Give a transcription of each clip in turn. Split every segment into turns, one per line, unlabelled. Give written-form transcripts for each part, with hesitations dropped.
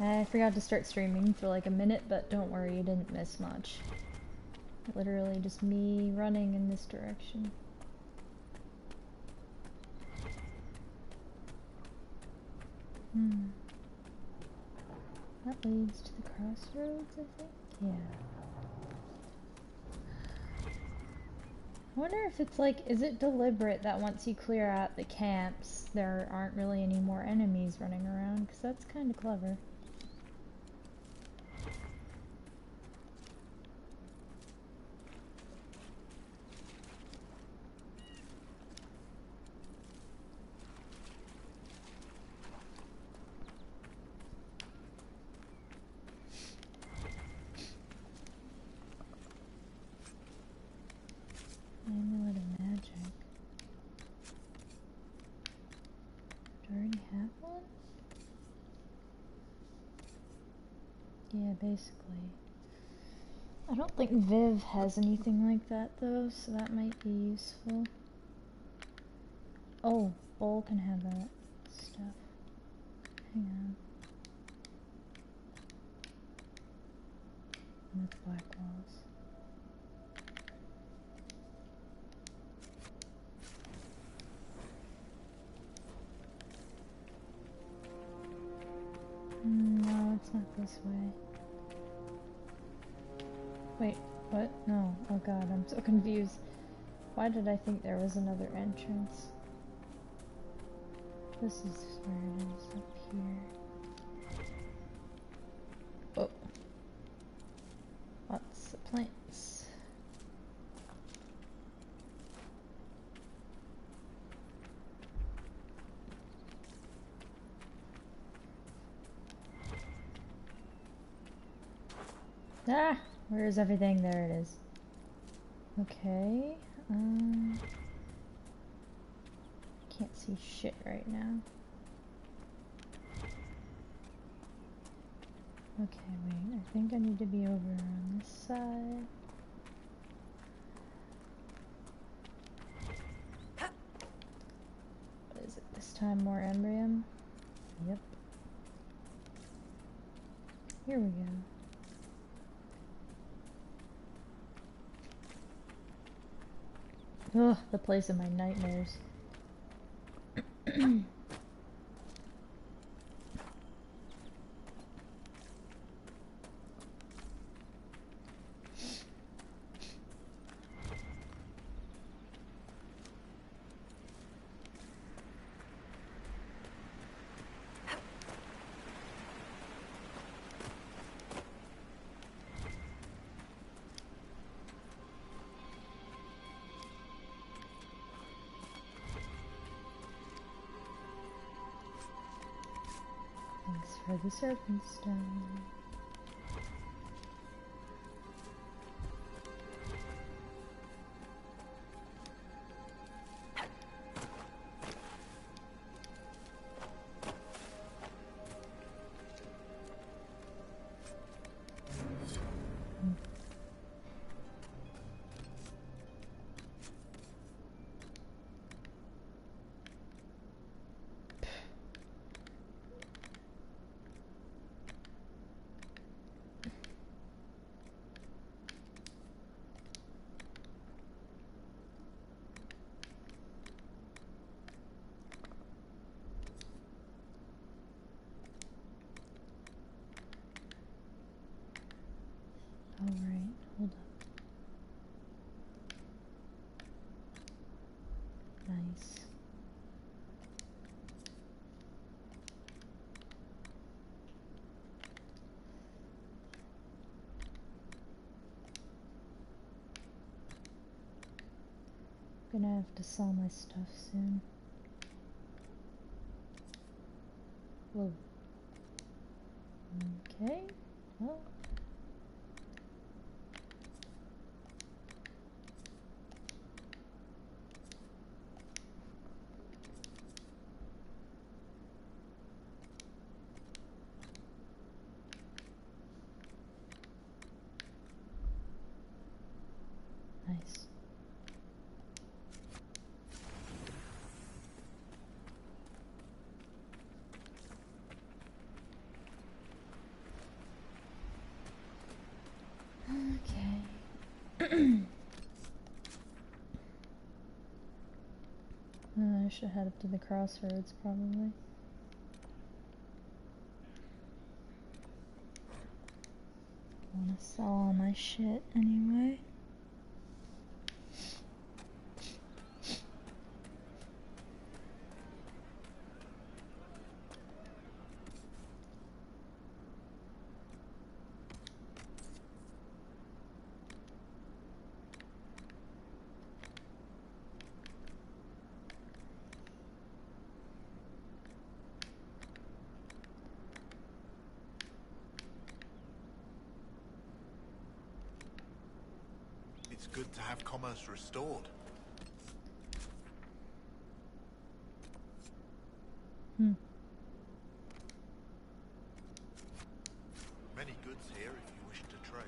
I forgot to start streaming for like a minute, but don't worry, you didn't miss much. Literally just me running in this direction. That leads to the crossroads, I think? Yeah. I wonder if it's like, is it deliberate that once you clear out the camps, there aren't really any more enemies running around? Because that's kind of clever. Amulet of magic. Do I already have one? Yeah, basically. I don't think Viv has anything like that though, so that might be useful. Oh, Bull can have that stuff. Hang on. And that's black walls. No, it's not this way. Wait, what? No. Oh god, I'm so confused. Why did I think there was another entrance? This is where it is, up here. Oh. Lots of plants. Ah! Where is everything? There it is. Okay. Can't see shit right now. Okay, wait. I think I need to be over on this side. What is it this time? More Embrium? Yep. Here we go. Ugh, the place of my nightmares. Thanks for the serpent stone. Alright, hold up. Nice. Gonna have to sell my stuff soon. Whoa. Okay, well. Nice. I should head up to the crossroads, probably. I want to sell all my shit anyway.
It's good to have commerce restored. Many goods here if you wish to trade.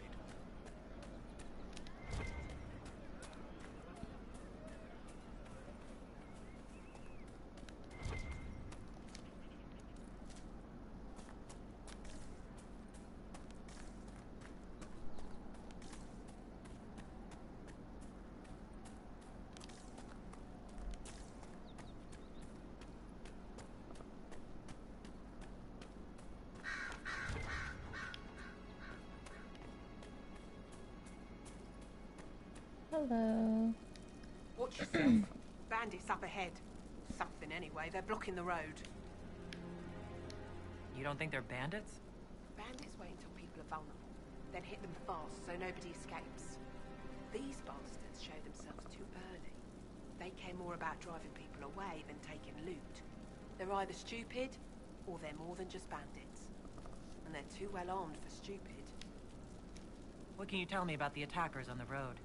Hello.
Watch yourself. Bandits up ahead. Something anyway, they're blocking the road.
You don't think they're bandits?
Bandits wait until people are vulnerable, then hit them fast so nobody escapes. These bastards show themselves too early. They care more about driving people away than taking loot. They're either stupid, or they're more than just bandits. And they're too well armed for stupid.
What can you tell me about the attackers on the road?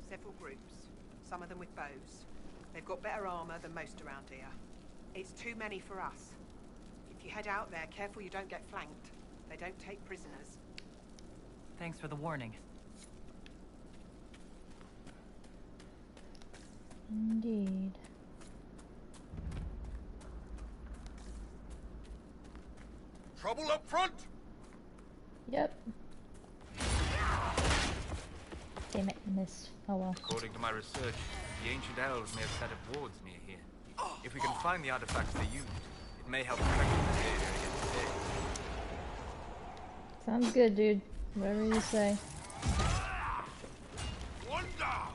Several groups, some of them with bows. They've got better armor than most around here. It's too many for us. If you head out there, careful you don't get flanked. They don't take prisoners.
Thanks for the warning.
Indeed.
Trouble up front!
Yep. Damn it, missed. Oh well.
According to my research, the ancient elves may have set up wards near here. If we can find the artifacts they used, it may help protect this area against today.
Sounds good, dude. Whatever you say.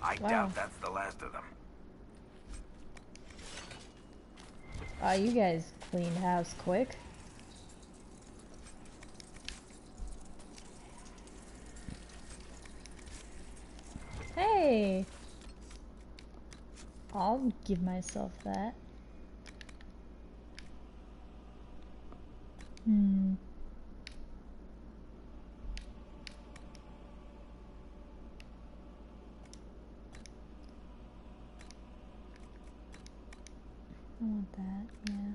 I
Wow.
doubt that's the last of them.
You guys cleaned house quick. Hey! I'll give myself that. I want that, yeah.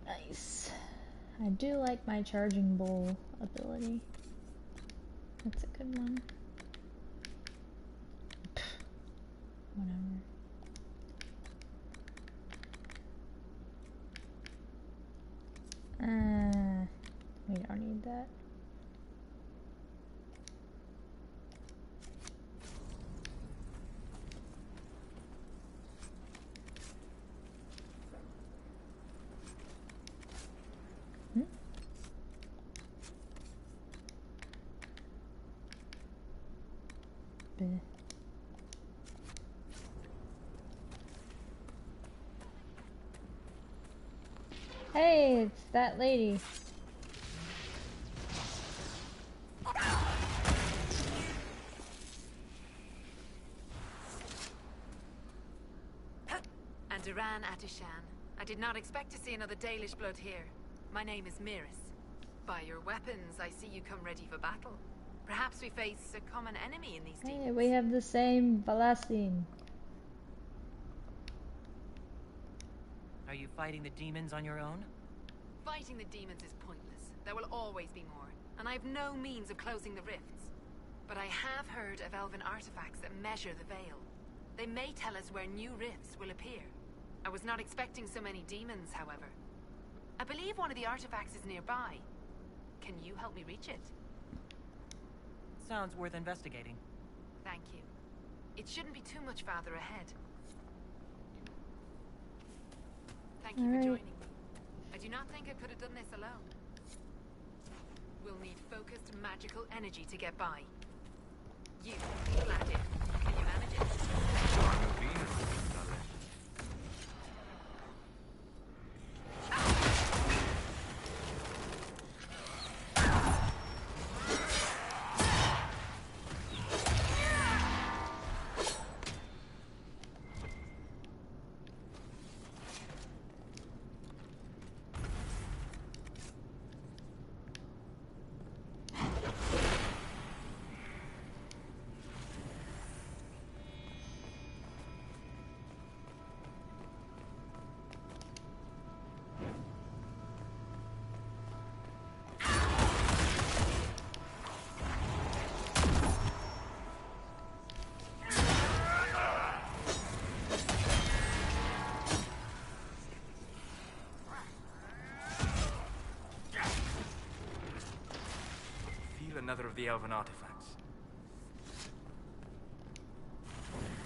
Nice. I do like my charging bowl ability. That's a good one. Pfft, whatever. We don't need that. Hey, it's that lady.
And Duran Atishan. I did not expect to see another Dalish blood here. My name is Miris. By your weapons, I see you come ready for battle. Perhaps we face a common enemy in these demons.
Hey, we have the same Valasin.
Are you fighting the demons on your own?
Fighting the demons is pointless. There will always be more, and I have no means of closing the rifts. But I have heard of elven artifacts that measure the veil. They may tell us where new rifts will appear. I was not expecting so many demons, however. I believe one of the artifacts is nearby. Can you help me reach it?
Sounds worth investigating.
Thank you. It shouldn't be too much farther ahead. Thank you for
Alright.
joining me. I do not think I could have done this alone. We'll need focused magical energy to get by. You, Splendid. Can you manage it?
Another of the elven artifacts.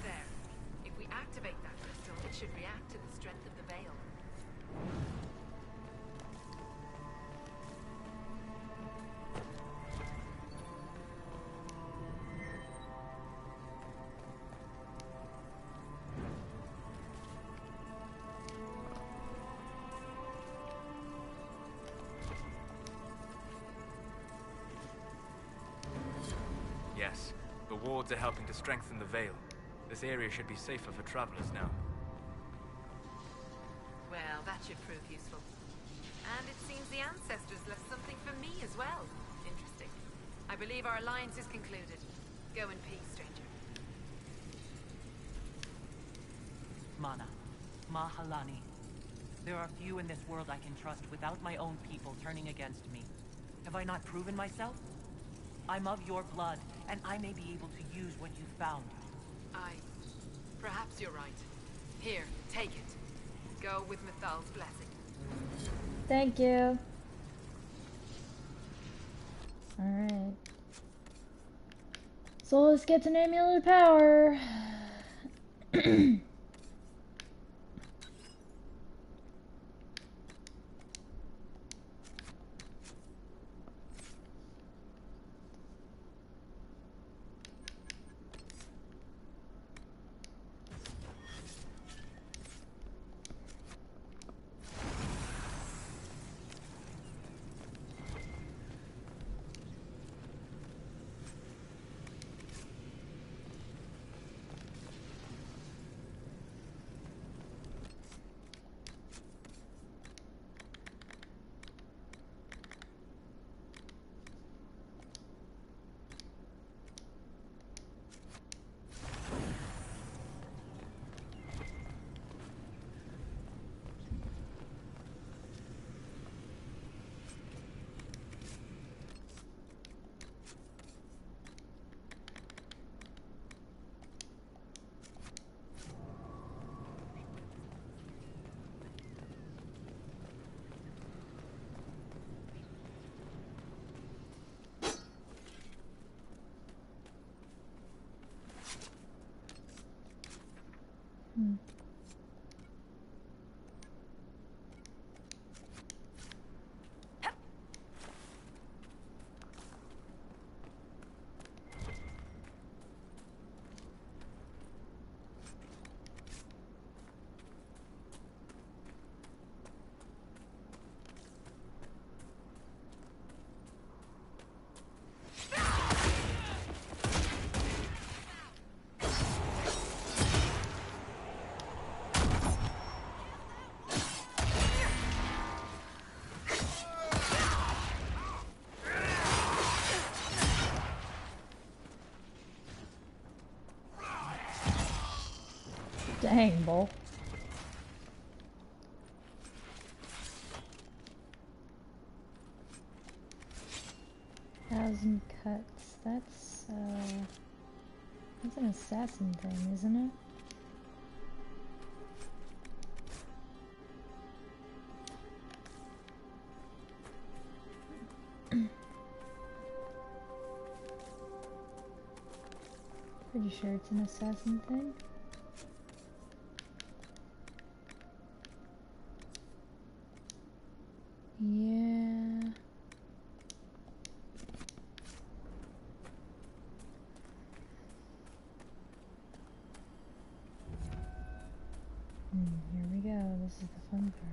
There. If we activate that crystal, it should react to the strength of the veil.
Yes, the wards are helping to strengthen the veil. This area should be safer for travelers now.
Well, that should prove useful. And it seems the ancestors left something for me as well. Interesting. I believe our alliance is concluded. Go in peace, stranger.
Mana. Mahalani. There are few in this world I can trust without my own people turning against me. Have I not proven myself? I'm of your blood, and I may be able to use what you found.
Perhaps you're right. Here, take it. Go with Mithal's blessing.
Thank you. Alright. Solus gets an amulet of power. Dang, Bull. Thousand cuts. That's an assassin thing, isn't it? You sure it's an assassin thing? Yeah. Here we go. This is the fun part.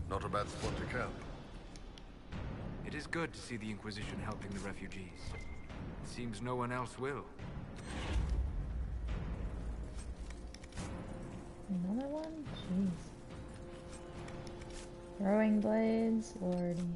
Not a bad spot to camp.
It is good to see the Inquisition helping the refugees. It seems no one else will.
Another one? Jeez. Throwing blades, lordy.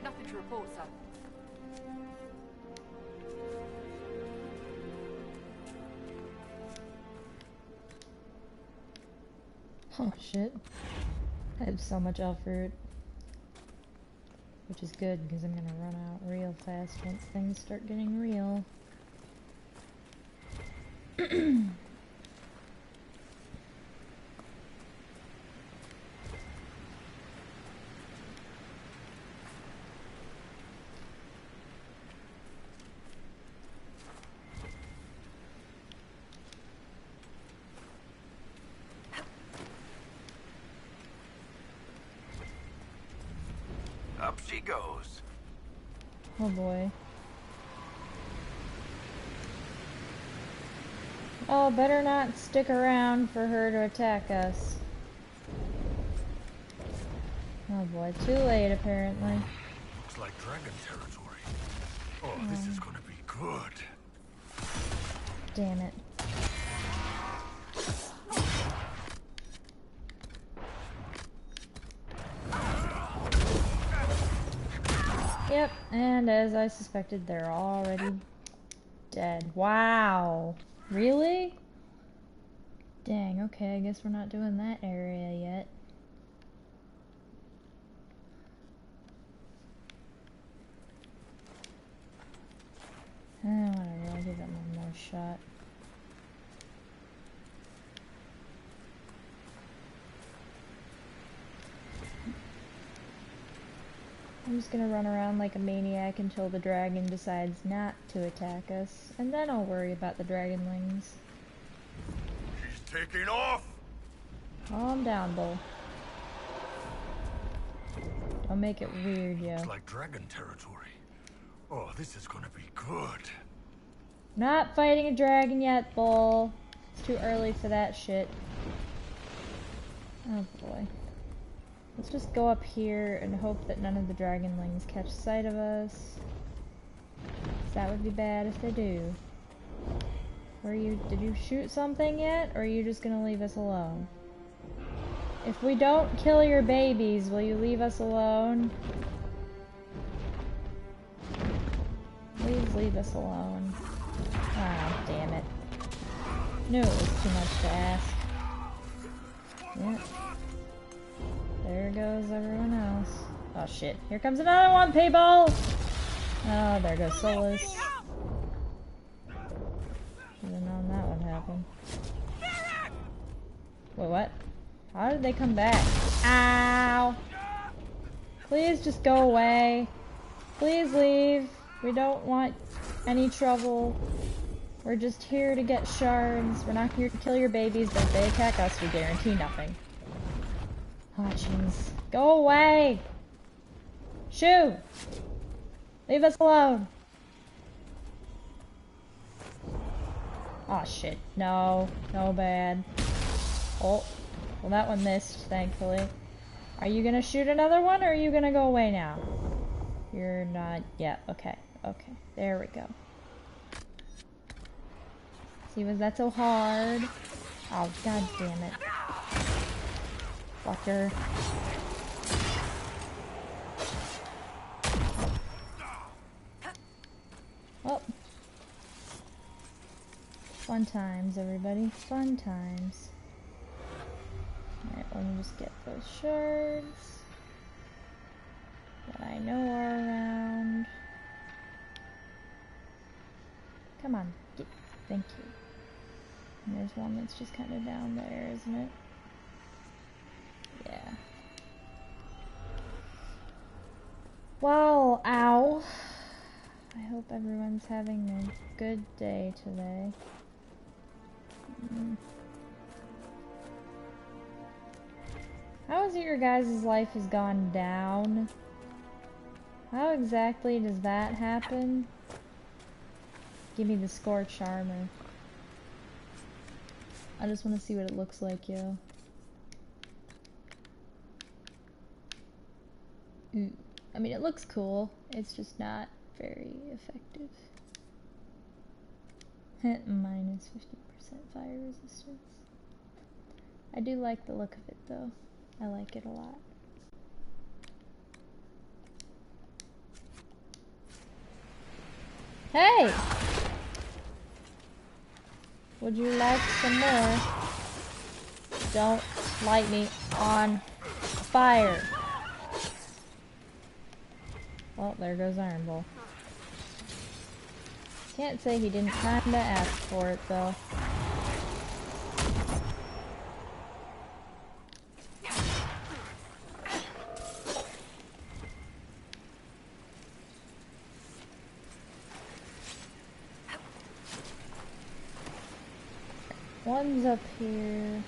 Nothing to report, sir.
Oh shit. I have so much elf fruit. Which is good because I'm gonna run out real fast once things start getting real.
Up she goes.
Oh boy. Oh, better not stick around for her to attack us. Oh boy, too late apparently.
Looks like dragon territory. Oh, this is gonna be good.
Damn it. Yep, and as I suspected, they're already dead. Wow. Really? Dang, okay, I guess we're not doing that area yet. Whatever, I'll give it one more shot. I'm just gonna run around like a maniac until the dragon decides not to attack us, and then I'll worry about the dragonlings.
She's taking off.
Calm down, Bull. Don't make it weird, yo.
Looks like dragon territory. Oh, this is gonna be good.
Not fighting a dragon yet, Bull. It's too early for that shit. Oh boy. Let's just go up here and hope that none of the dragonlings catch sight of us. 'Cause that would be bad if they do. Did you shoot something yet? Or are you just gonna leave us alone? If we don't kill your babies, will you leave us alone? Please leave us alone. Ah, damn it. Knew it was too much to ask. Yep. There goes everyone else. Oh shit, here comes another one, people! Oh, there goes Solus. Should've known that would happen. Wait, what? How did they come back? Ow! Please just go away. Please leave. We don't want any trouble. We're just here to get shards. We're not here to kill your babies, but if they attack us, we guarantee nothing. Oh, jeez. Go away! Shoo! Leave us alone! Aw, shit. No. No bad. Oh. Well, that one missed, thankfully. Are you gonna shoot another one, or are you gonna go away now? You're not... Yeah, okay. Okay. There we go. See, was that so hard? Oh, god damn it. Fucker. Oh. Fun times, everybody. Fun times. Alright, let me just get those shards that I know are around. Come on. Thank you. And there's one that's just kind of down there, isn't it? Yeah. Well, ow. I hope everyone's having a good day today. How is it your guys' life has gone down? How exactly does that happen? Give me the scorched armor. I just want to see what it looks like, yo. I mean, it looks cool. It's just not very effective. Minus 50% fire resistance. I do like the look of it, though. I like it a lot. Hey! Would you like some more? Don't light me on fire. Well, there goes Iron Bull. Can't say he didn't kinda ask for it, though. One's up here.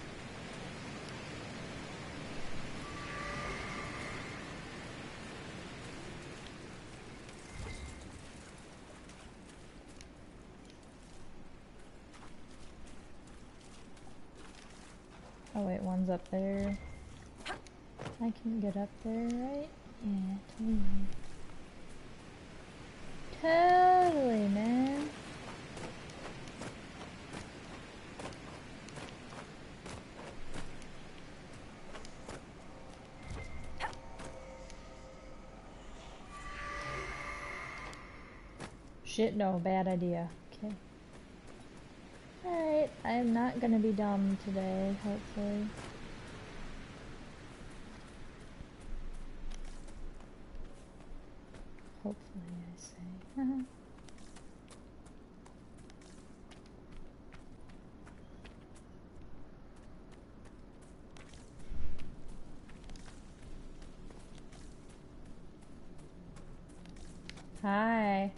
Oh wait, one's up there. I can get up there, right? Yeah, totally. Totally, man. Shit, no, bad idea. Okay. Alright, I am not gonna be dumb today, hopefully. Hopefully, I say. Hi.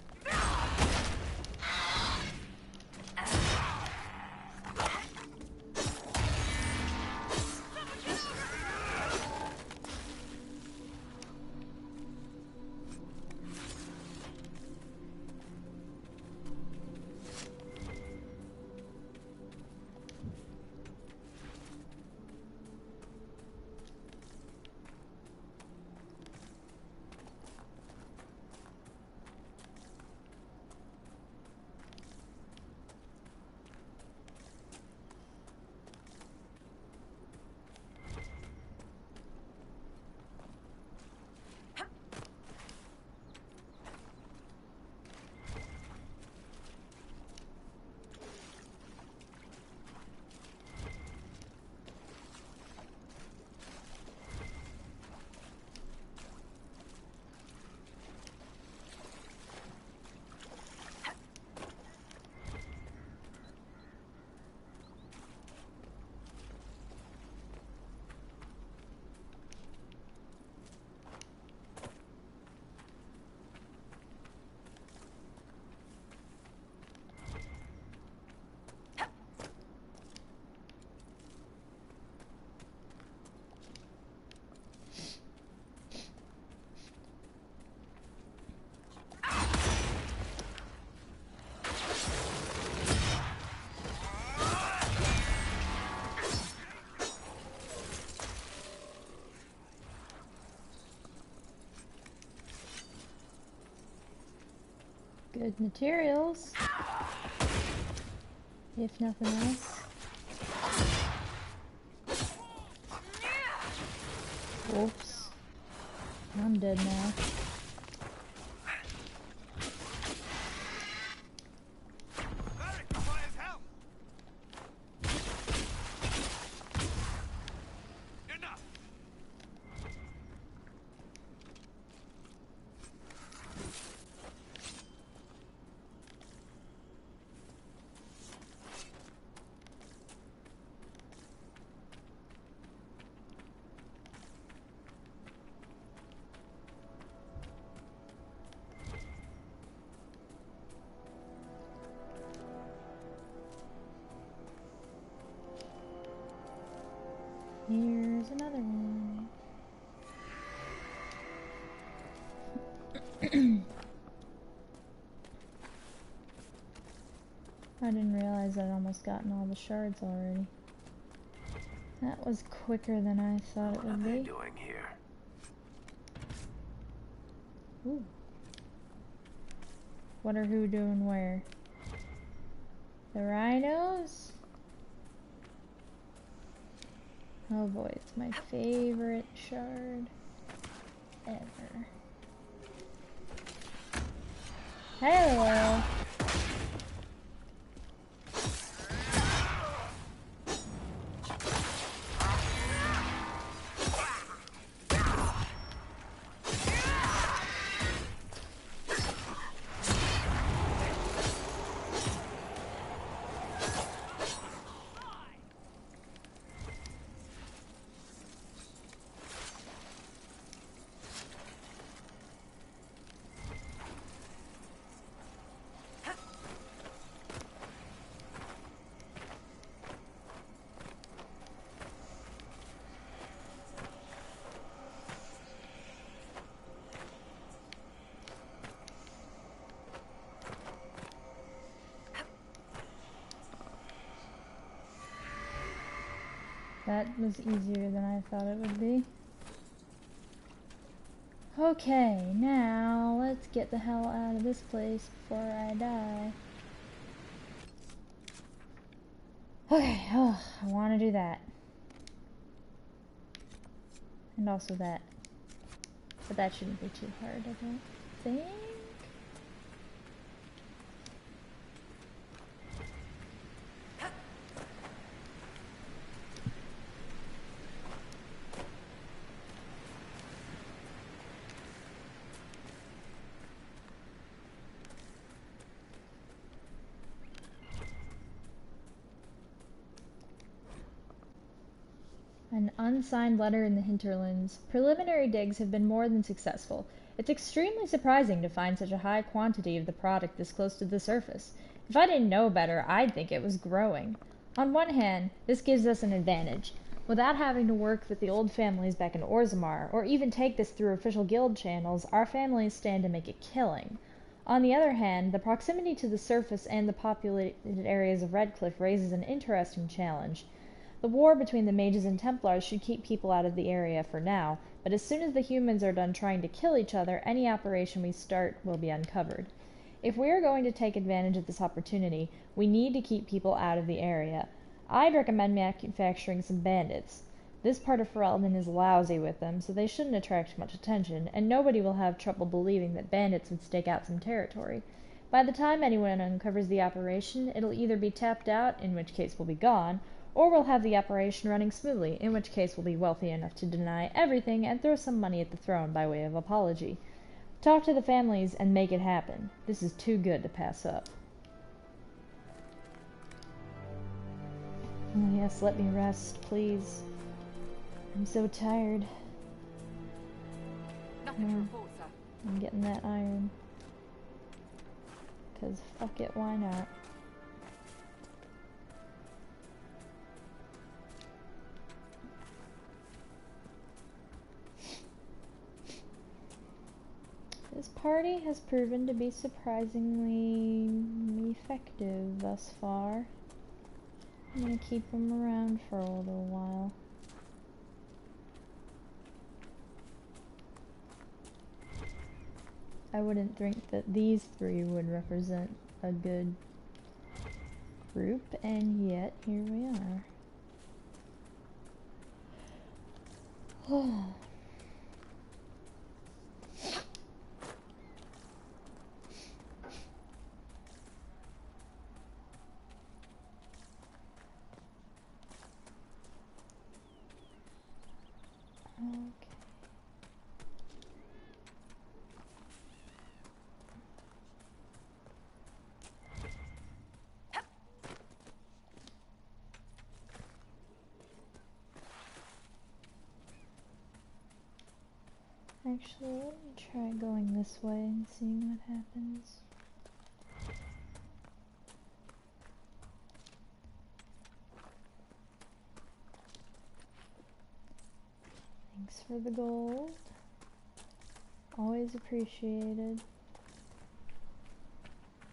Good materials. If nothing else. Oops. I'm dead now. Here's another one. I didn't realize I'd almost gotten all the shards already. That was quicker than I thought it would be.
What are they doing here?
Ooh. What are who doing where? The rhinos? Oh boy, it's my favorite shard ever. Hello! That was easier than I thought it would be. Okay, now let's get the hell out of this place before I die. Okay, oh, I want to do that. And also that. But that shouldn't be too hard, I don't think. An unsigned letter in the hinterlands. Preliminary digs have been more than successful. It's extremely surprising to find such a high quantity of the product this close to the surface. If I didn't know better, I'd think it was growing. On one hand, this gives us an advantage. Without having to work with the old families back in Orzammar, or even take this through official guild channels, our families stand to make a killing. On the other hand, the proximity to the surface and the populated areas of Redcliffe raises an interesting challenge. The war between the mages and Templars should keep people out of the area for now, but as soon as the humans are done trying to kill each other, any operation we start will be uncovered. If we are going to take advantage of this opportunity, we need to keep people out of the area. I'd recommend manufacturing some bandits. This part of Ferelden is lousy with them, so they shouldn't attract much attention, and nobody will have trouble believing that bandits would stake out some territory. By the time anyone uncovers the operation, it'll either be tapped out, in which case we'll be gone, or we'll have the operation running smoothly, in which case we'll be wealthy enough to deny everything and throw some money at the throne by way of apology. Talk to the families and make it happen. This is too good to pass up. Oh yes, let me rest, please. I'm so tired.
Nothing to report, sir.
I'm getting that iron. 'Cause fuck it, why not? This party has proven to be surprisingly effective thus far. I'm gonna keep them around for a little while. I wouldn't think that these three would represent a good group, and yet here we are. Okay. Actually, let me try going this way and seeing what happens. Thanks for the gold. Always appreciated.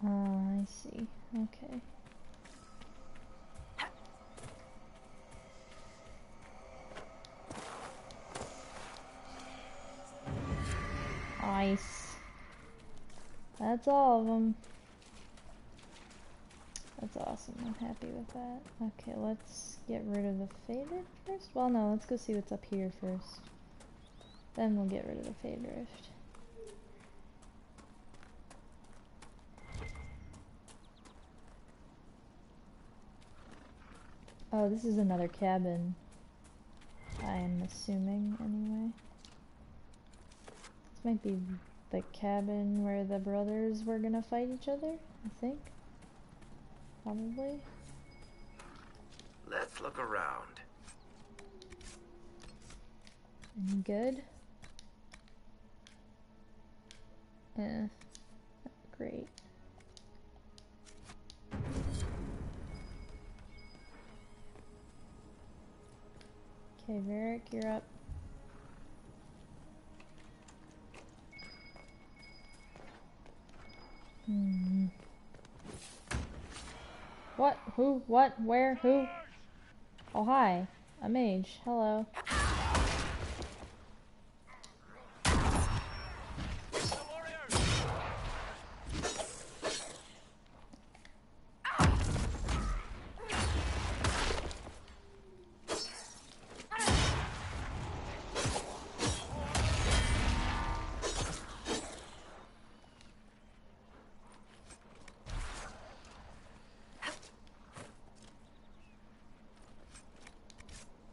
I see. Okay. Nice. That's all of them. That's awesome. I'm happy with that. Okay, let's get rid of the favorite first. Well, no, let's go see what's up here first. Then we'll get rid of the fade rift. Oh, this is another cabin. I'm assuming, anyway. This might be the cabin where the brothers were gonna fight each other, I think. Probably.
Let's look around.
Any good? Not great. Okay, Varric, you're up. What? Who? What? Where? Who? Oh, hi. A mage. Hello.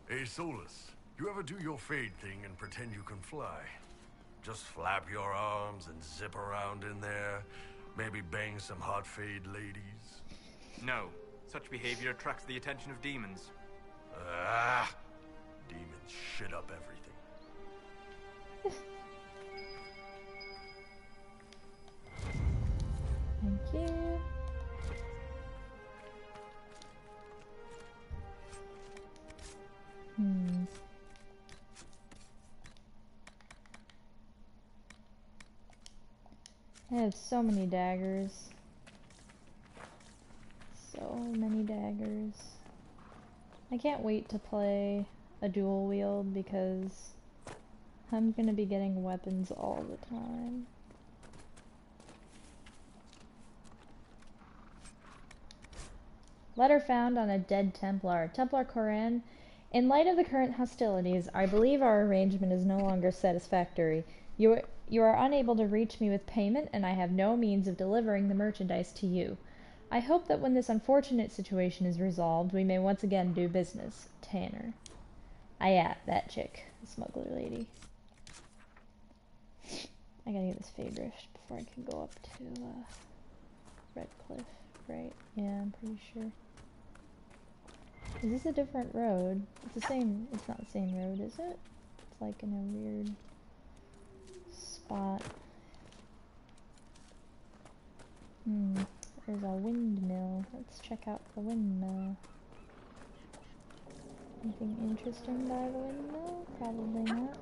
Hey, Solus, you ever do your fade thing and pretend you can fly? Just flap your arms and zip around in there, maybe bang some hot fade ladies?
No. Such behavior attracts the attention of demons.
Ah! Demons shit up everything.
Thank you. I have so many daggers. So many daggers. I can't wait to play a dual wield because I'm gonna be getting weapons all the time. Letter found on a dead Templar. Templar Koran. In light of the current hostilities, I believe our arrangement is no longer satisfactory. You are unable to reach me with payment, and I have no means of delivering the merchandise to you. I hope that when this unfortunate situation is resolved, we may once again do business. Tanner. Yeah, that chick. The smuggler lady. I gotta get this fade rift before I can go up to, Red Cliff, right? Yeah, I'm pretty sure. Is this a different road? It's the same, it's not the same road, is it? It's like in a weird spot. There's a windmill. Let's check out the windmill. Anything interesting by the windmill? Probably not.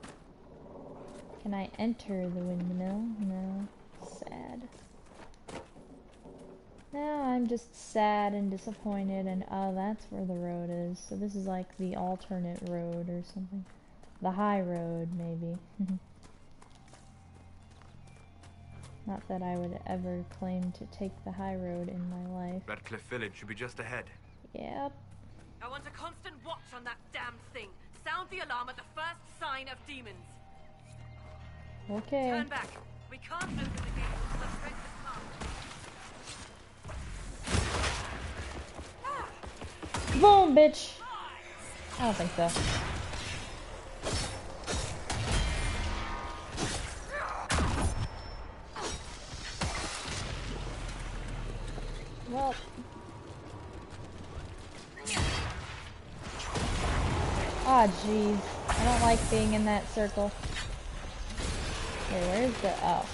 Can I enter the windmill? No. Sad. Now I'm just sad and disappointed, and oh, that's where the road is. So this is like the alternate road or something. The high road, maybe. Not that I would ever claim to take the high road in my life.
Redcliffe Village should be just ahead.
Yep.
I want a constant watch on that damned thing. Sound the alarm at the first sign of demons.
Okay.
Turn back. We can't open the gate until the strength is calm.
Boom, bitch! I don't think so. Well. Ah, jeez. I don't like being in that circle. Okay, where's the... oh.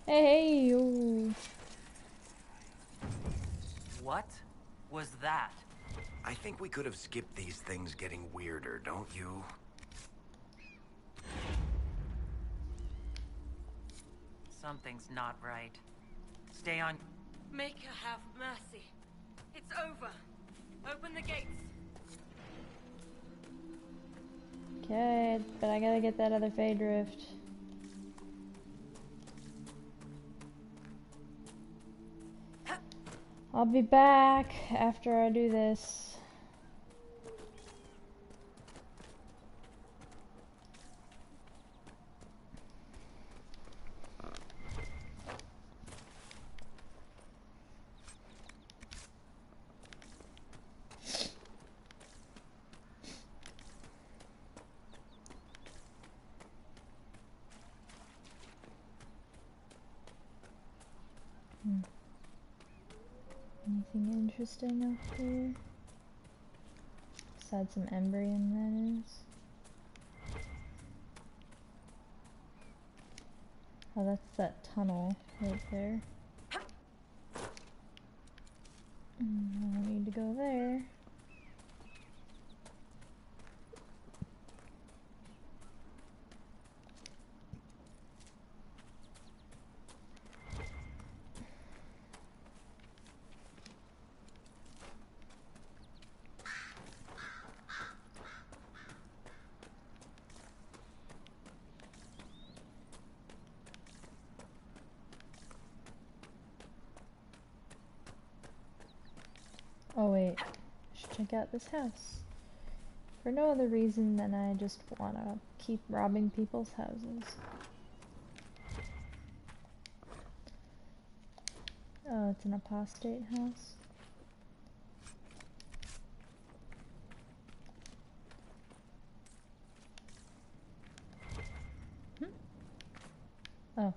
Hey, yo.
What was that?
I think we could have skipped these things getting weirder, don't you?
Something's not right. Stay on.
Make her have mercy. It's over. Open the gates.
Okay, but I gotta get that other Fade Rift. I'll be back after I do this. Anything interesting up here? Besides some Embryon, that is. Oh, that's that tunnel right there. I don't need to go there. Oh wait, I should check out this house. For no other reason than I just want to keep robbing people's houses. Oh, it's an apostate house. Oh.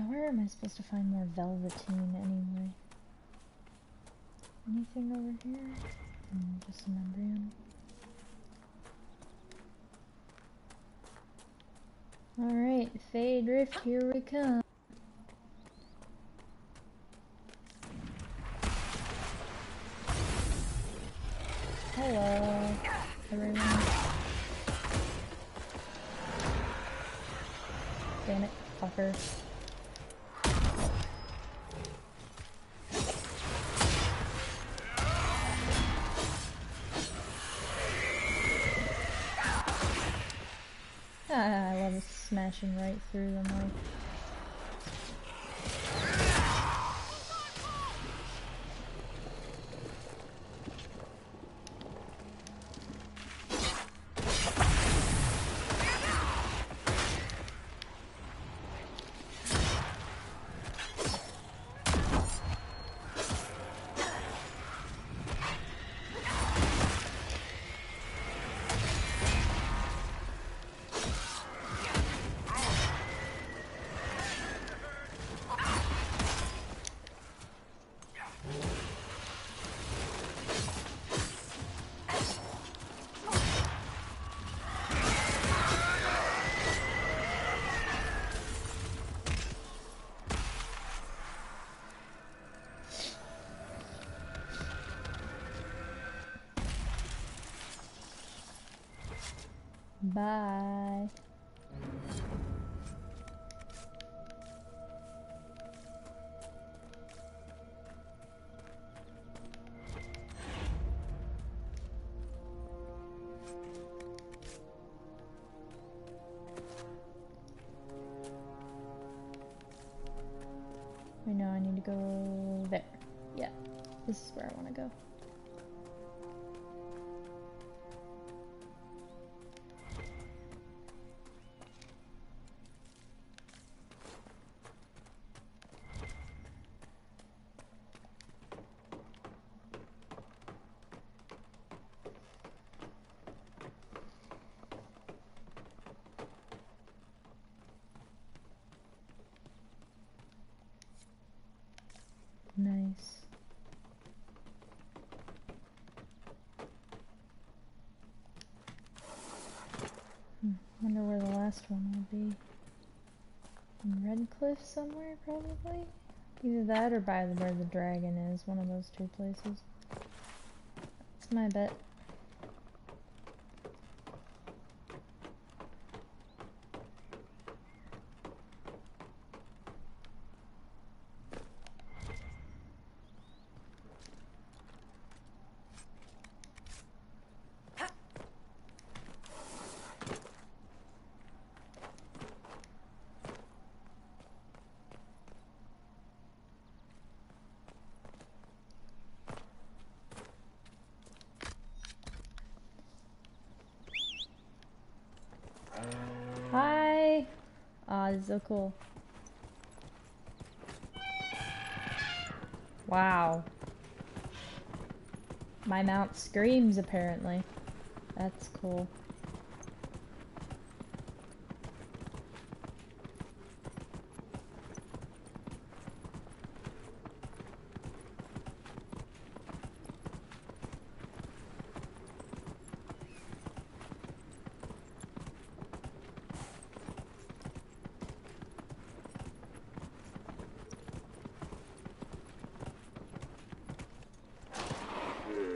Where am I supposed to find more velveteen anyway? Anything over here? Just an Embryon. Alright, Fade Rift, here we come. Hello, everyone. Damn it, fucker. I love it smashing right through them like. Bye. I know I need to go there. Yeah, this is where I want to go. Nice. Wonder where the last one will be. In Red Cliff somewhere, probably? Either that or by where the dragon is. One of those two places. That's my bet. Hi! Aw, this is so cool. Wow. My mount screams, apparently. That's cool.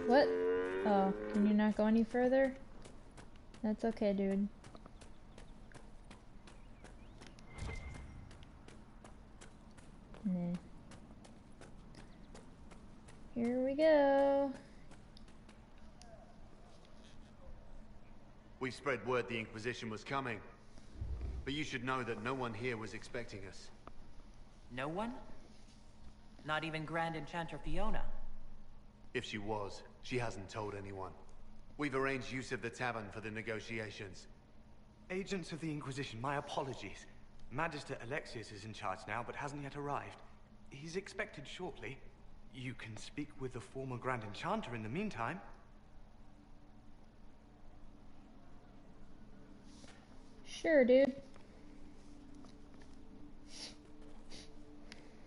What? Oh, can you not go any further? That's okay, dude. Nah. Here we go.
We spread word the Inquisition was coming. But you should know that no one here was expecting us.
No one? Not even Grand Enchanter Fiona?
If she was, she hasn't told anyone. We've arranged use of the tavern for the negotiations.
Agents of the Inquisition, my apologies. Magister Alexius is in charge now, but hasn't yet arrived. He's expected shortly. You can speak with the former Grand Enchanter in the meantime.
Sure, dude.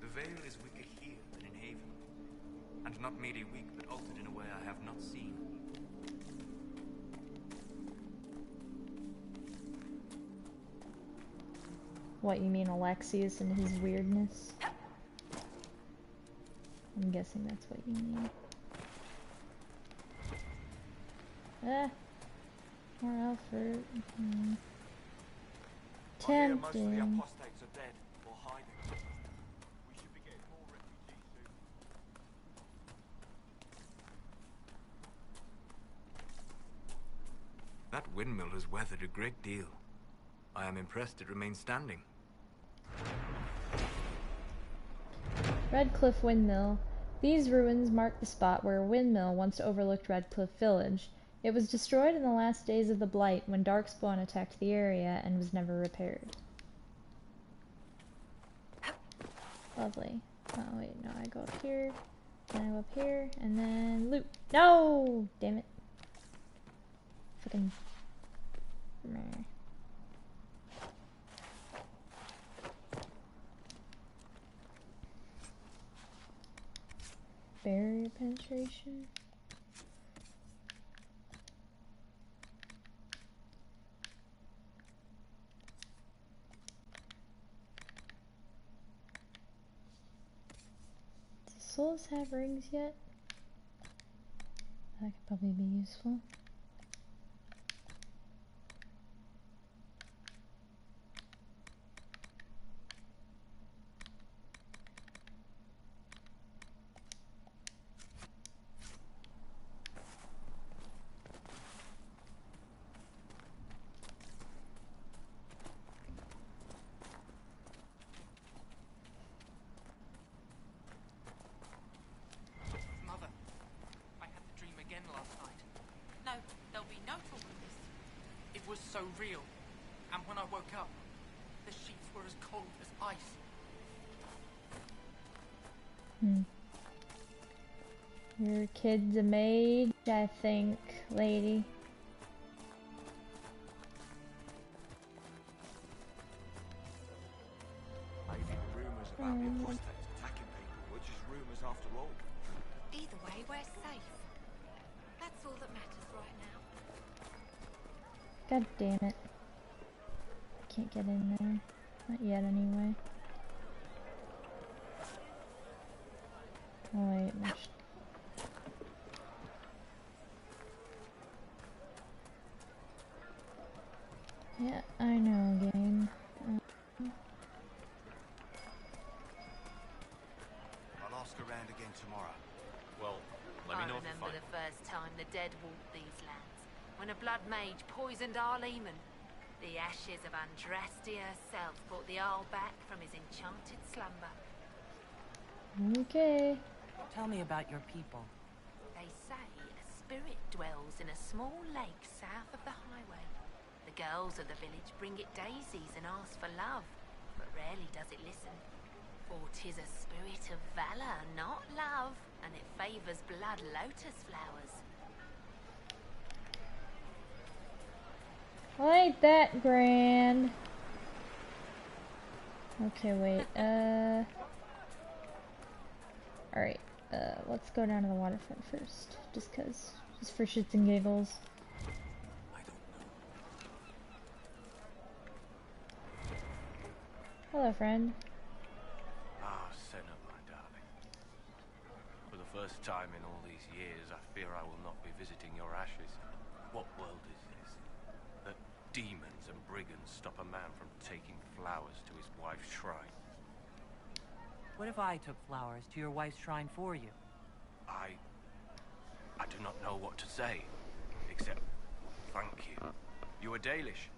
The veil is wicked here than in Haven. And not merely weak, but altered in a way I have not seen.
What, you mean Alexius and his weirdness? I'm guessing that's what you mean. Ah. Or Alfred. Tempting.
Most of the apostates are dead or hiding. We should be getting more refugees soon.
That windmill has weathered a great deal. I am impressed it remains standing.
Red Cliff Windmill. These ruins mark the spot where a windmill once overlooked Red Cliff Village. It was destroyed in the last days of the Blight when Darkspawn attacked the area and was never repaired. Lovely. Oh wait, no, I go up here, then I go up here, and then loot. No! Damn it. Fucking... Meh. Barrier penetration. Do souls have rings yet? That could probably be useful. Your kid's a mage, I think, lady.
Maybe rumors about the apostates attacking people were just rumors after all.
Either way, we're safe. That's all that matters right now.
God damn it. Can't get in there. Not yet, anyway. Oh, wait. Yeah, I know, game.
I'll ask around again tomorrow.
Well, let me know if you
remember
find
the first time the dead walked these lands, when a blood mage poisoned our Lehman. The ashes of Andraste herself brought the Arl back from his enchanted slumber.
Okay.
Tell me about your people.
They say a spirit dwells in a small lake south of the highway. The girls of the village bring it daisies and ask for love, but rarely does it listen. For 'tis a spirit of valor, not love, and it favors blood lotus flowers.
Well, ain't that grand? Okay, wait, alright, let's go down to the waterfront first, just for shits and giggles. Hello, friend.
Ah, Senna, my darling. For the first time in all these years, I fear I will not be visiting your ashes. What world is this? That demons and brigands stop a man from taking flowers to his wife's shrine.
What if I took flowers to your wife's shrine for you?
I do not know what to say, except thank you. You were Dalish.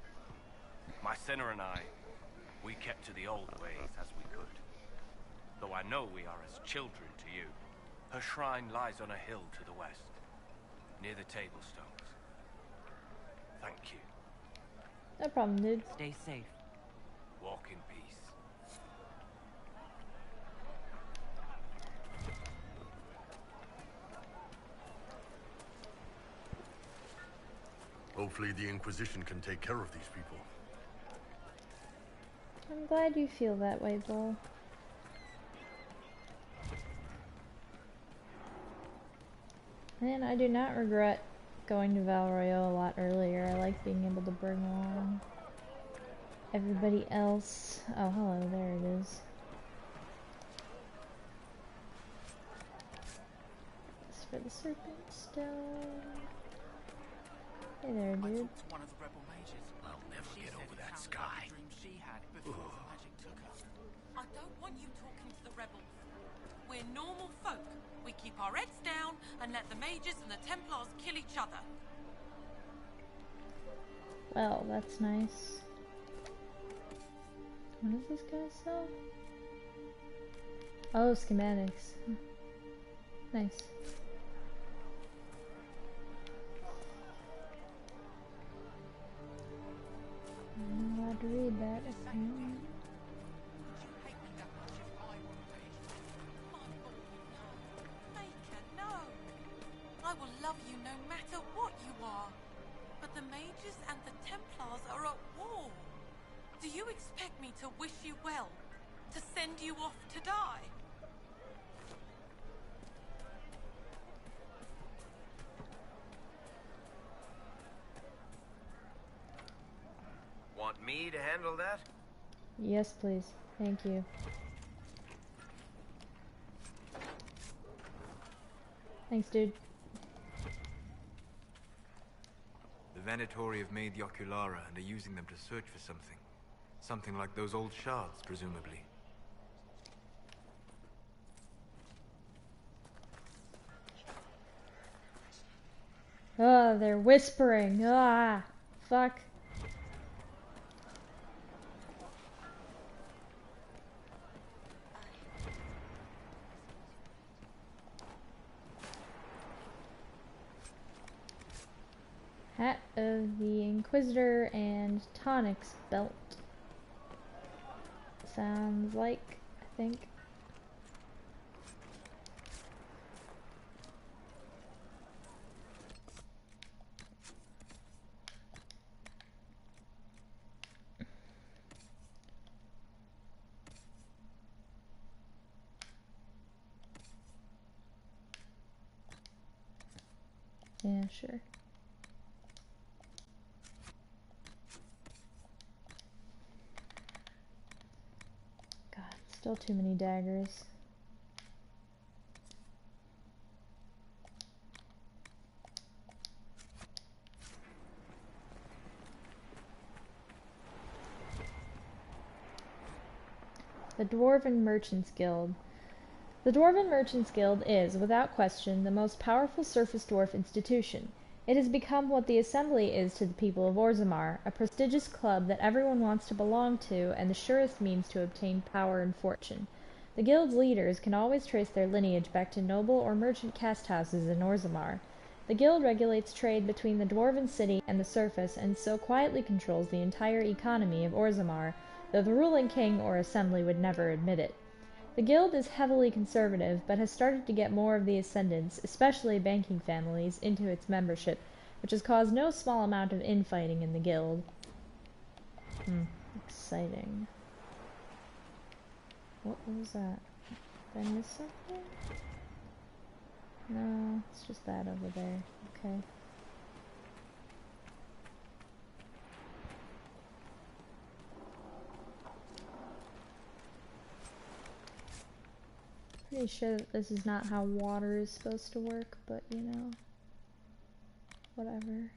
My Senna and I, we kept to the old ways as we could. Though I know we are as children to you. Her shrine lies on a hill to the west, near the tablstones. Thank you.
No problem, dude.
Stay safe.
Walk in peace.
Hopefully the Inquisition can take care of these people.
I'm glad you feel that way, Bull. And I do not regret going to Val Royale a lot earlier. I like being able to bring along everybody else. Oh, hello, there it is. This for the Serpent Stone. Hey there, dude.
I talked to one of the rebel mages. I'll never get over that sky. She had before the magic took her.
I don't want you talking to the rebels. We're normal folk. We keep our heads down and let the mages and the Templars kill each other.
Well, that's nice. What does this guy sell? Oh, schematics. Nice. I'm not allowed to read that. Apparently.
I will love you no matter what you are. But the mages and the Templars are at war. Do you expect me to wish you well? To send you off to die?
Want me to handle that?
Yes, please. Thank you. Thanks, dude.
The Venatori have made the Oculara and are using them to search for something. Something like those old shards, presumably.
Oh, they're whispering. Ah, fuck. Hat of the Inquisitor and Tonic's belt. Sounds like, I think. Yeah, sure. God, still too many daggers. The Dwarven Merchants Guild. The Dwarven Merchants Guild is, without question, the most powerful surface dwarf institution. It has become what the Assembly is to the people of Orzammar, a prestigious club that everyone wants to belong to and the surest means to obtain power and fortune. The guild's leaders can always trace their lineage back to noble or merchant caste houses in Orzammar. The guild regulates trade between the Dwarven city and the surface and so quietly controls the entire economy of Orzammar, though the ruling king or assembly would never admit it. The guild is heavily conservative, but has started to get more of the ascendants, especially banking families, into its membership, which has caused no small amount of infighting in the guild. Exciting. What was that? Did I miss something? No, it's just that over there. Okay. Pretty sure that this is not how water is supposed to work, but you know, whatever.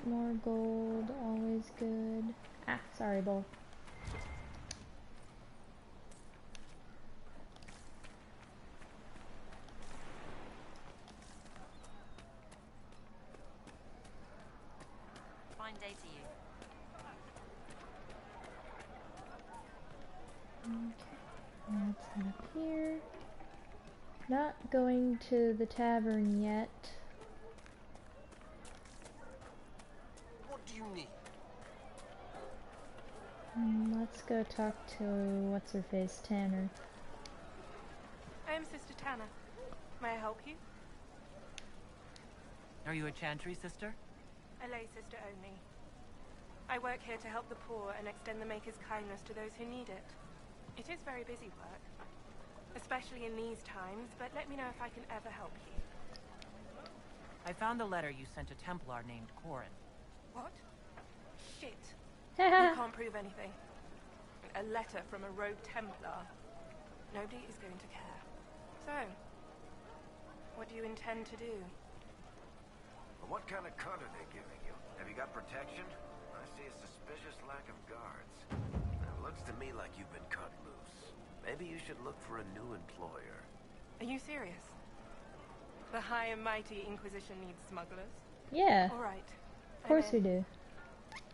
More gold, always good. Ah, sorry, Bull.
Fine day to you.
Okay, let's head up here. Not going to the tavern yet.
What do you need?
Let's go talk to what's-her-face, Tanner.
I am Sister Tanner. May I help you?
Are you a chantry sister?
A lay sister only. I work here to help the poor and extend the Maker's kindness to those who need it. It is very busy work, especially in these times, but let me know if I can ever help you.
I found a letter you sent a Templar named Corin.
What? Shit. You can't prove anything. A letter from a rogue Templar. Nobody is going to care. So, what do you intend to do?
What kind of cut are they giving you? Have you got protection? I see a suspicious lack of guards. It looks to me like you've been cut loose. Maybe you should look for a new employer.
Are you serious? The high and mighty Inquisition needs smugglers?
Yeah.
All right.
Of course we do.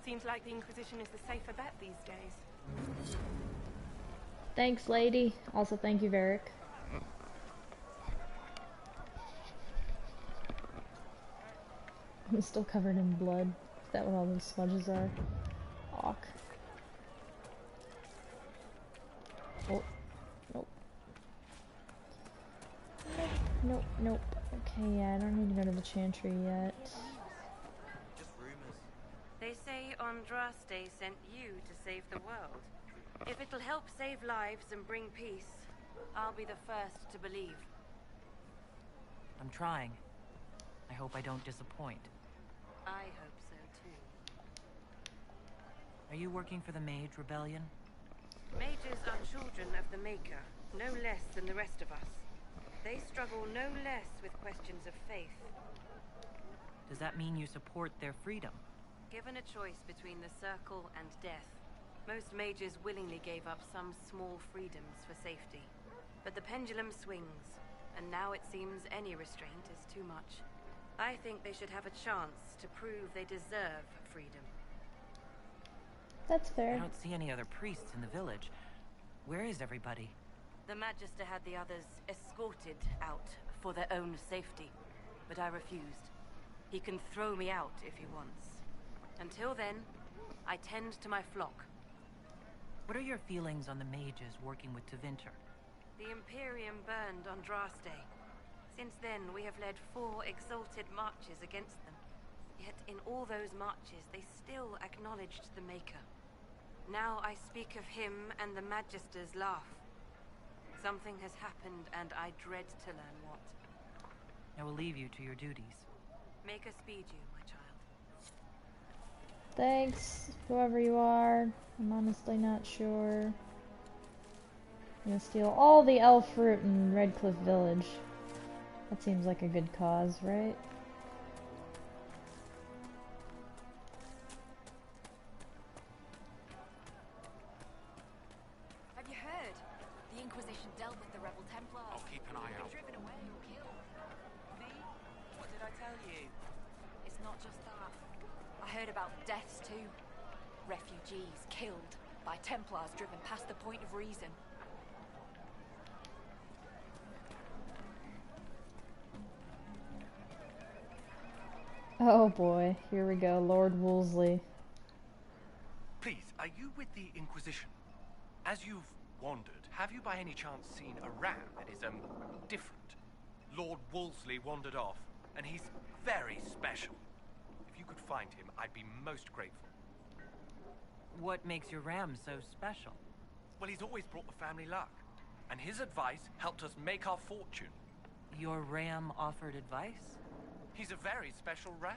Seems like the Inquisition is the safer bet these days.
Thanks, lady. Also, thank you, Varric. I'm still covered in blood. Is that what all those smudges are? Awk. Oh. Nope. Nope, nope. Okay, yeah, I don't need to go to the chantry yet.
Just rumors. They say Andraste sent you to save the world. If it'll help save lives and bring peace, I'll be the first to believe.
I'm trying. I hope I don't disappoint.
I hope so too.
Are you working for the Mage Rebellion?
Mages are children of the Maker, no less than the rest of us. They struggle no less with questions of faith.
Does that mean you support their freedom?
Given a choice between the Circle and death, most mages willingly gave up some small freedoms for safety. But the pendulum swings, and now it seems any restraint is too much. I think they should have a chance to prove they deserve freedom.
That's fair.
I don't see any other priests in the village. Where is everybody?
The Magister had the others escorted out for their own safety, but I refused. He can throw me out if he wants. Until then, I tend to my flock.
What are your feelings on the mages working with Tevinter?
The Imperium burned Andraste. Since then, we have led 4 exalted marches against them. Yet in all those marches, they still acknowledged the Maker. Now I speak of him and the Magisters laugh. Something has happened, and I dread to learn what.
I will leave you to your duties.
Maker speed you, my child.
Thanks, whoever you are. I'm honestly not sure. I'm gonna steal all the elf fruit in Redcliffe Village. That seems like a good cause, right?
Have you heard? The Inquisition dealt with the rebel Templars.
I'll keep an eye out.
Driven away or killed.
See? What did I tell you?
It's not just that. I heard about deaths too. Refugees killed by Templars driven past the point of reason.
Oh boy, here we go, Lord Wolseley.
Please, are you with the Inquisition? As you've wandered, have you by any chance seen a ram that is, different? Lord Wolseley wandered off, and he's very special. If you could find him, I'd be most grateful.
What makes your ram so special?
Well, he's always brought the family luck, and his advice helped us make our fortune.
Your ram offered advice?
He's a very special ram.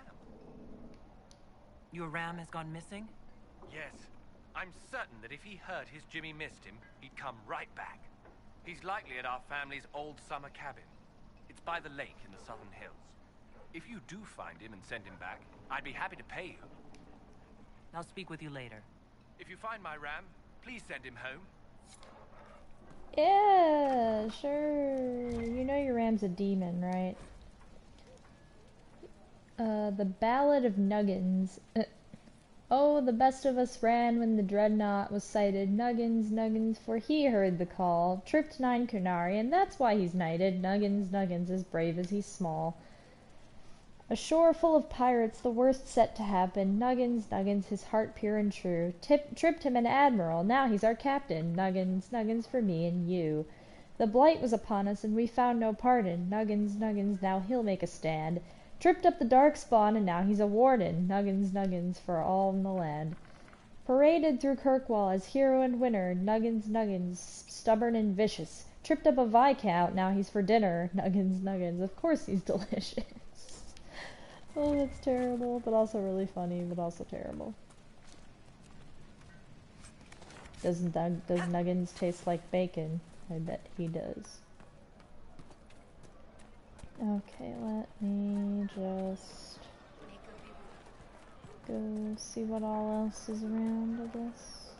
Your ram has gone missing?
Yes. I'm certain that if he heard his Jimmy missed him, he'd come right back. He's likely at our family's old summer cabin. It's by the lake in the southern hills. If you do find him and send him back, I'd be happy to pay you.
I'll speak with you later.
If you find my ram, please send him home.
Yeah, sure. You know your ram's a demon, right? The Ballad of Nuggins. Oh, the best of us ran when the dreadnought was sighted. Nuggins, Nuggins, for he heard the call. Tripped 9 Canary, and that's why he's knighted. Nuggins, Nuggins, as brave as he's small. A shore full of pirates, the worst set to happen. Nuggins, Nuggins, his heart pure and true. Tripped him an admiral, now he's our captain. Nuggins, Nuggins, for me and you. The blight was upon us, and we found no pardon. Nuggins, Nuggins, now he'll make a stand. Tripped up the dark spawn, and now he's a warden. Nuggins, Nuggins, for all in the land. Paraded through Kirkwall as hero and winner. Nuggins, Nuggins, stubborn and vicious. Tripped up a viscount, now he's for dinner. Nuggins, Nuggins, of course he's delicious. Oh, that's terrible, but also really funny, but also terrible. Does Nuggins taste like bacon? I bet he does. Okay, let me just go see what all else is around, I guess.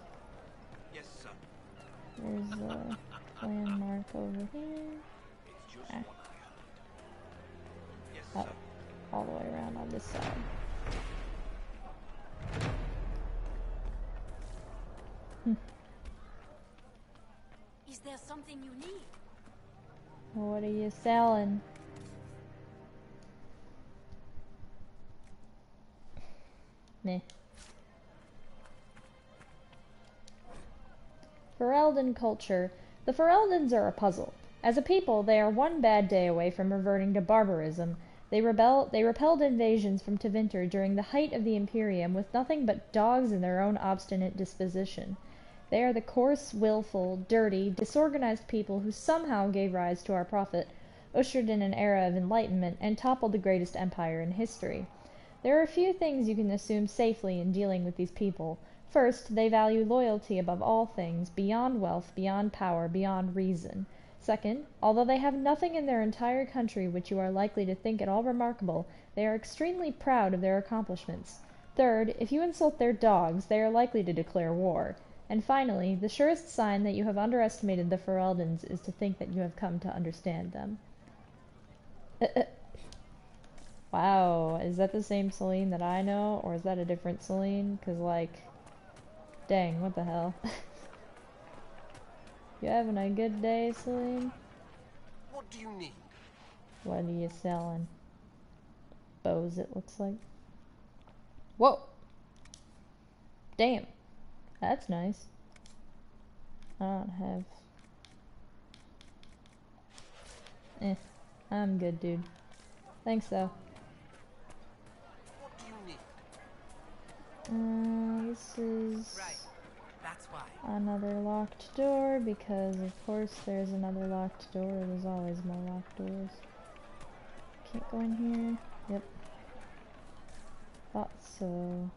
Yes, sir.
There's a landmark over here.
It's just
Ah.
what I heard. Yes,
Oh,
sir.
all the way around on this side.
Is there something you need?
What are you selling? Meh. Ferelden culture. The Fereldans are a puzzle. As a people, they are one bad day away from reverting to barbarism. They repelled invasions from Tevinter during the height of the Imperium with nothing but dogs and their own obstinate disposition. They are the coarse, willful, dirty, disorganized people who somehow gave rise to our prophet, ushered in an era of enlightenment, and toppled the greatest empire in history. There are a few things you can assume safely in dealing with these people. First, they value loyalty above all things, beyond wealth, beyond power, beyond reason. Second, although they have nothing in their entire country which you are likely to think at all remarkable, they are extremely proud of their accomplishments. Third, if you insult their dogs, they are likely to declare war. And finally, the surest sign that you have underestimated the Fereldans is to think that you have come to understand them. Wow, is that the same Celine that I know, or is that a different Celine? 'Cause, like, dang, what the hell? You having a good day, Celine?
What do you need?
What are you selling? Bows, it looks like. Whoa! Damn. That's nice. I don't have... I'm good, dude. Thanks, though.
What do you
This is
Right. That's why.
another locked door, because of course there's another locked door. There's always more locked doors. Can't go in here. Yep. Thought so.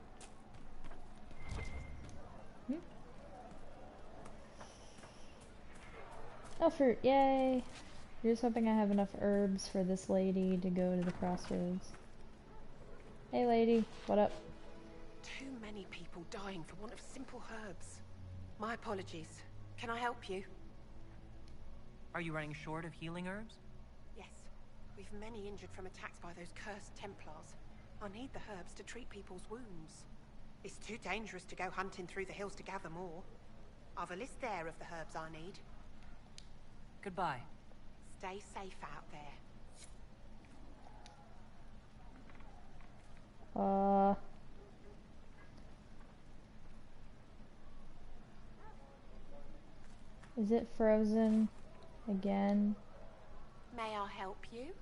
Oh, fruit, yay! Here's hoping I have enough herbs for this lady to go to the crossroads. Hey lady, what up?
Too many people dying for want of simple herbs. My apologies. Can I help you?
Are you running short of healing herbs?
Yes. We've many injured from attacks by those cursed Templars. I need the herbs to treat people's wounds. It's too dangerous to go hunting through the hills to gather more. I've a list there of the herbs I need.
Goodbye.
Stay safe out there.
Is it frozen again?
May I help you?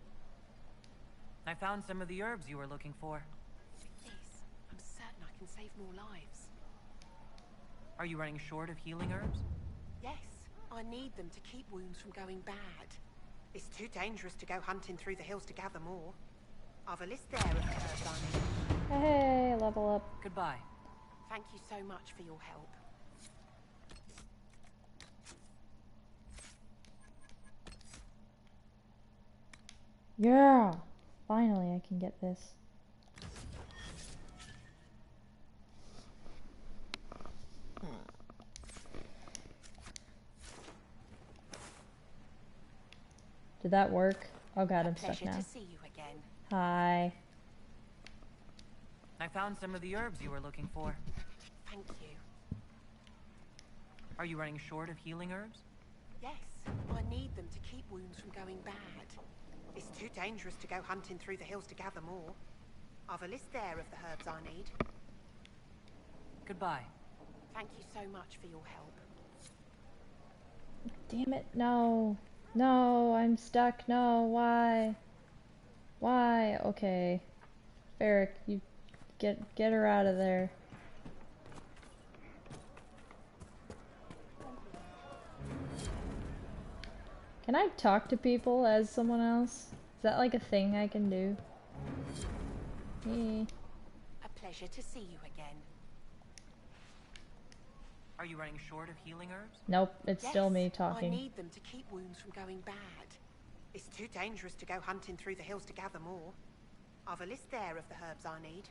I found some of the herbs you were looking for.
Please, I'm certain I can save more lives.
Are you running short of healing herbs?
Yes, I need them to keep wounds from going bad. It's too dangerous to go hunting through the hills to gather more. I've a list there of the herbs I need.
Hey, level up.
Goodbye.
Thank you so much for your help.
Yeah! Finally I can get this. Did that work? Oh god, I'm stuck now.
Pleasure to see you again.
Hi.
I found some of the herbs you were looking for.
Thank you.
Are you running short of healing herbs?
Yes, I need them to keep wounds from going bad. It's too dangerous to go hunting through the hills to gather more. I've a list there of the herbs I need.
Goodbye.
Thank you so much for your help.
Damn it, no. No, I'm stuck, no, why? Why? Okay. Varric, you get her out of there. Can I talk to people as someone else? Is that like a thing I can do? Hey.
A pleasure to see you again.
Are you running short of healing herbs?
Nope, it's still me talking.
I need them to keep wounds from going bad. It's too dangerous to go hunting through the hills to gather more. I've a list there of the herbs I need.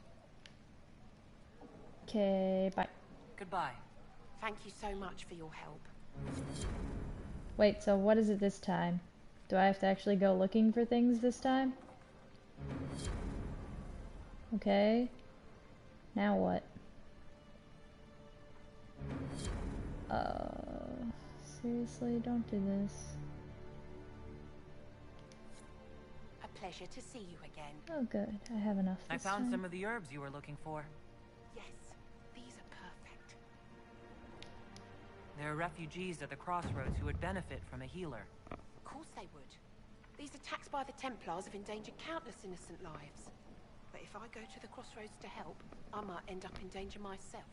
Okay, bye.
Goodbye.
Thank you so much for your help.
Wait, so what is it this time? Do I have to actually go looking for things this time? Okay. Now what? Seriously, don't do this.
A pleasure to see you again.
Oh good, I have enough this
I found
time.
some of the herbs you were looking for.
Yes, these are perfect.
There are refugees at the crossroads who would benefit from a healer.
Of course they would. These attacks by the Templars have endangered countless innocent lives. But if I go to the crossroads to help, I might end up in danger myself.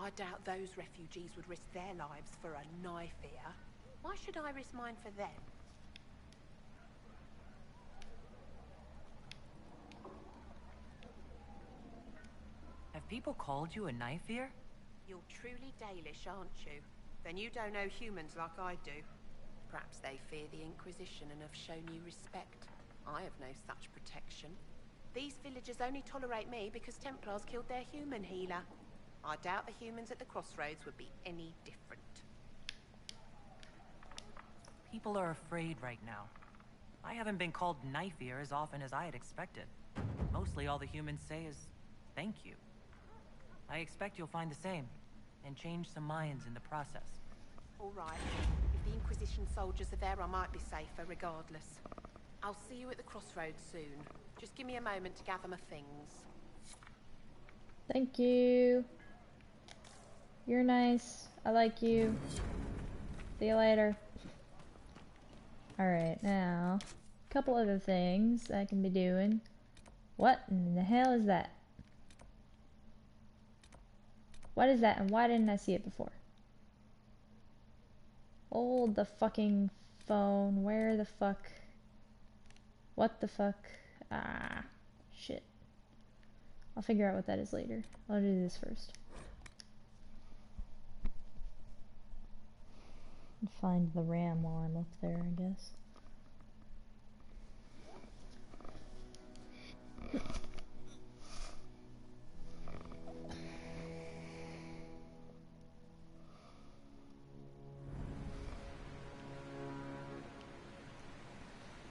I doubt those refugees would risk their lives for a knife here. Why should I risk mine for them?
Have people called you a knife ear?
You're truly Dalish, aren't you? Then you don't know humans like I do. Perhaps they fear the Inquisition and have shown you respect. I have no such protection. These villagers only tolerate me because Templars killed their human healer. I doubt the humans at the crossroads would be any different.
People are afraid right now. I haven't been called knife ear as often as I had expected. Mostly all the humans say is, thank you. I expect you'll find the same, and change some minds in the process.
All right. If the Inquisition soldiers are there, I might be safer regardless. I'll see you at the crossroads soon. Just give me a moment to gather my things.
Thank you. You're nice. I like you. See you later. Alright, now, a couple other things I can be doing. What in the hell is that? What is that, and why didn't I see it before? Hold the fucking phone. Where the fuck? What the fuck? Ah, shit. I'll figure out what that is later. I'll do this first. And find the RAM while I'm up there, I guess.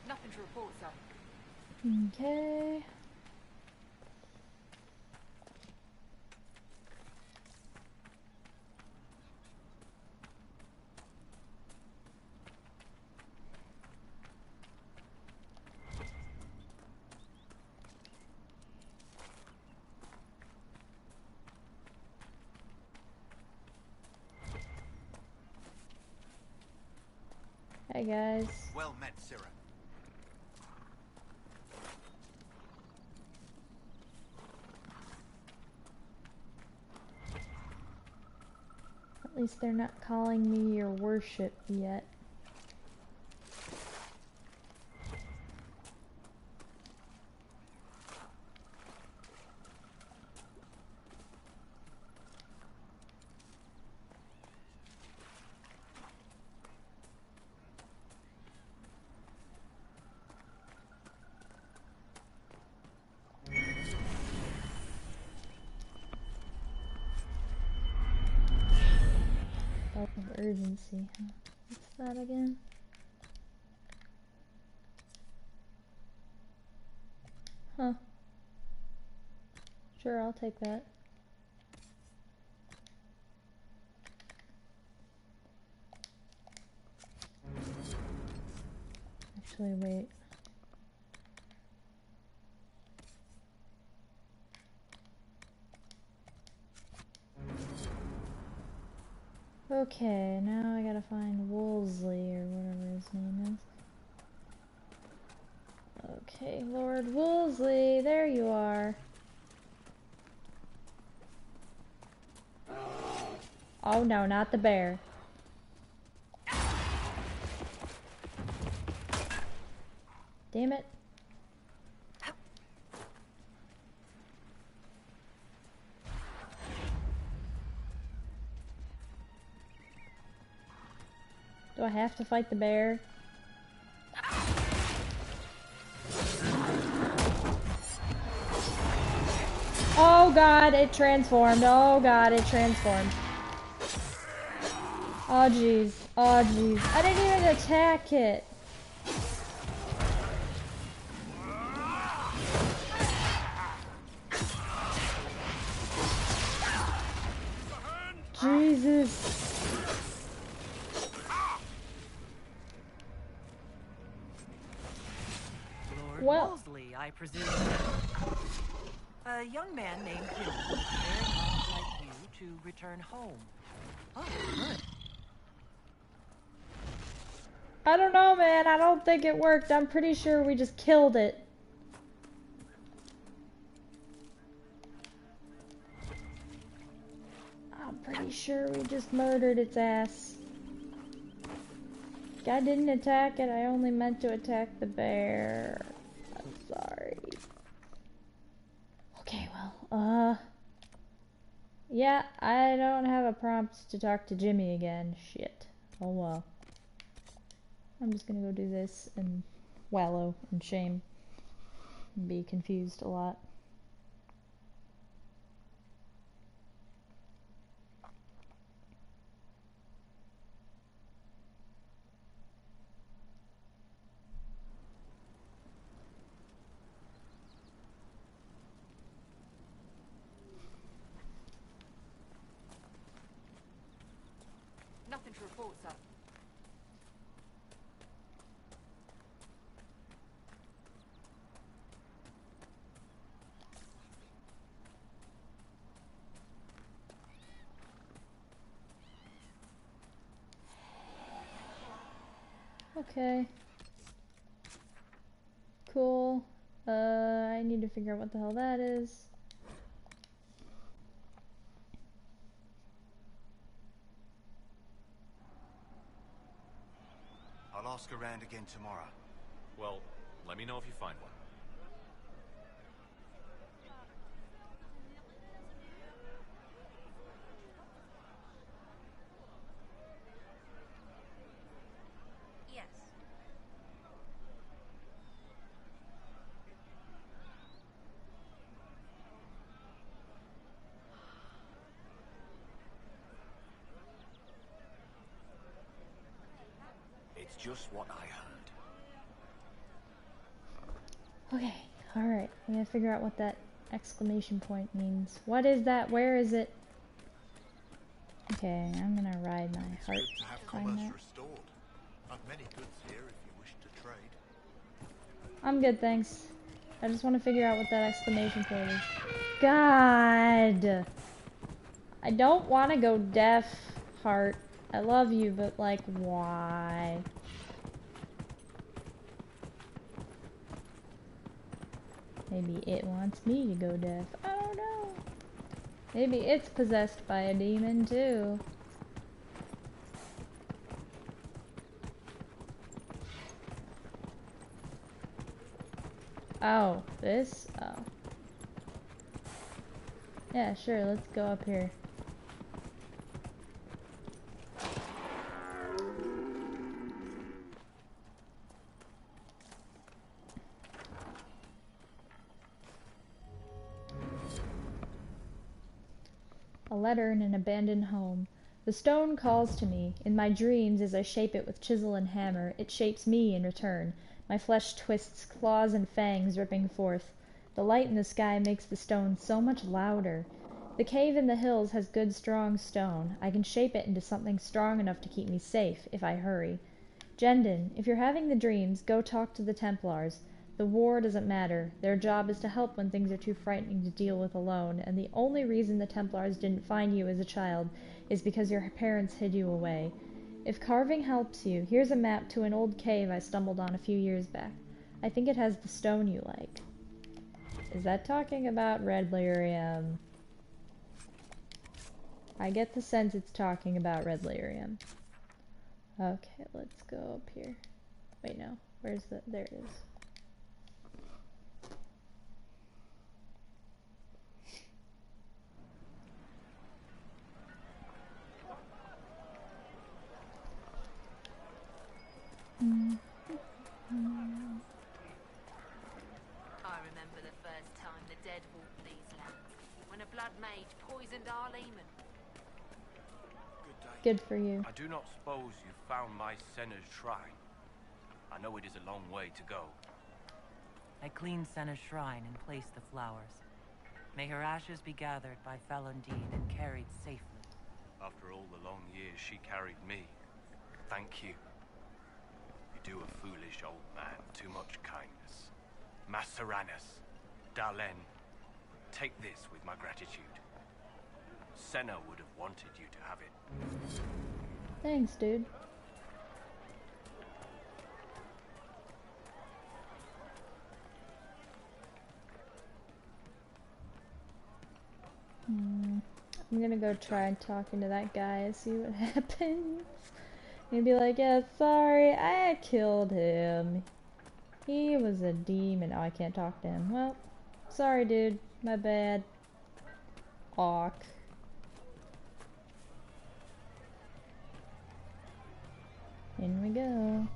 Nothing to report, sir.
Okay. Hey guys.
Well met, Sirrah.
At least they're not calling me your worship yet. Of urgency, huh? What's that again? Huh. Sure, I'll take that. Actually, wait. Okay, now I gotta find Wolseley or whatever his name is. Okay, Lord Wolseley, there you are. Oh no, not the bear. Damn it. Do I have to fight the bear? Oh god, it transformed. Oh god, it transformed. Oh jeez. Oh jeez. I didn't even attack it. Jesus.
Lord
Well.
Wolseley, I presume. A young man named Hugh, very much like you, to return home. Oh, good.
I don't know, man. I don't think it worked. I'm pretty sure we just killed it. I'm pretty sure we just murdered its ass. I didn't attack it. I only meant to attack the bear. I'm sorry. Okay, well, yeah, I don't have a prompt to talk to Jimmy again. Shit. Oh well. I'm just gonna go do this and wallow in shame and be confused a lot.
Nothing to report, sir.
Okay. Cool. I need to figure out what the hell that is.
ask around again tomorrow.
Well, let me know if you find one.
Yes.
It's just what I heard.
Okay, alright. I'm gonna figure out what that exclamation point means. What is that? Where is it? Okay, I'm gonna ride my heart
Good to have
to find
commerce
that.
restored. I've many goods here if you wish to trade.
I'm good, thanks. I just want to figure out what that exclamation point is. God! I don't want to go deaf, heart. I love you, but like, why? Maybe it wants me to go deaf. I don't know. Maybe it's possessed by a demon too. Oh, this? Oh. Yeah, sure, let's go up here. A letter in an abandoned home. The stone calls to me. In my dreams, as I shape it with chisel and hammer, it shapes me in return. My flesh twists, claws and fangs ripping forth. The light in the sky makes the stone so much louder. The cave in the hills has good strong stone. I can shape it into something strong enough to keep me safe, if I hurry. Jendon, if you're having the dreams, go talk to the Templars. The war doesn't matter. Their job is to help when things are too frightening to deal with alone, and the only reason the Templars didn't find you as a child is because your parents hid you away. If carving helps you, here's a map to an old cave I stumbled on a few years back. I think it has the stone you like. Is that talking about red lyrium? I get the sense it's talking about red lyrium. Okay, let's go up here. Wait, no. Where's the... There it is.
I remember the first time the dead walked these lands, when a blood mage poisoned our leman.
Good for you.
I do not suppose you found my Senna's shrine. I know it is a long way to go.
I cleaned Senna's shrine and placed the flowers. May her ashes be gathered by Felundine and carried safely.
After all the long years she carried me, thank you. You do a foolish old man too much kindness. Maceranus, Dalen, take this with my gratitude. Senna would have wanted you to have it.
Thanks, dude. I'm gonna go try talking to that guy and see what happens. And be like, yeah, sorry, I killed him. He was a demon. Oh, I can't talk to him. Well, sorry, dude. My bad. Awk. In we go.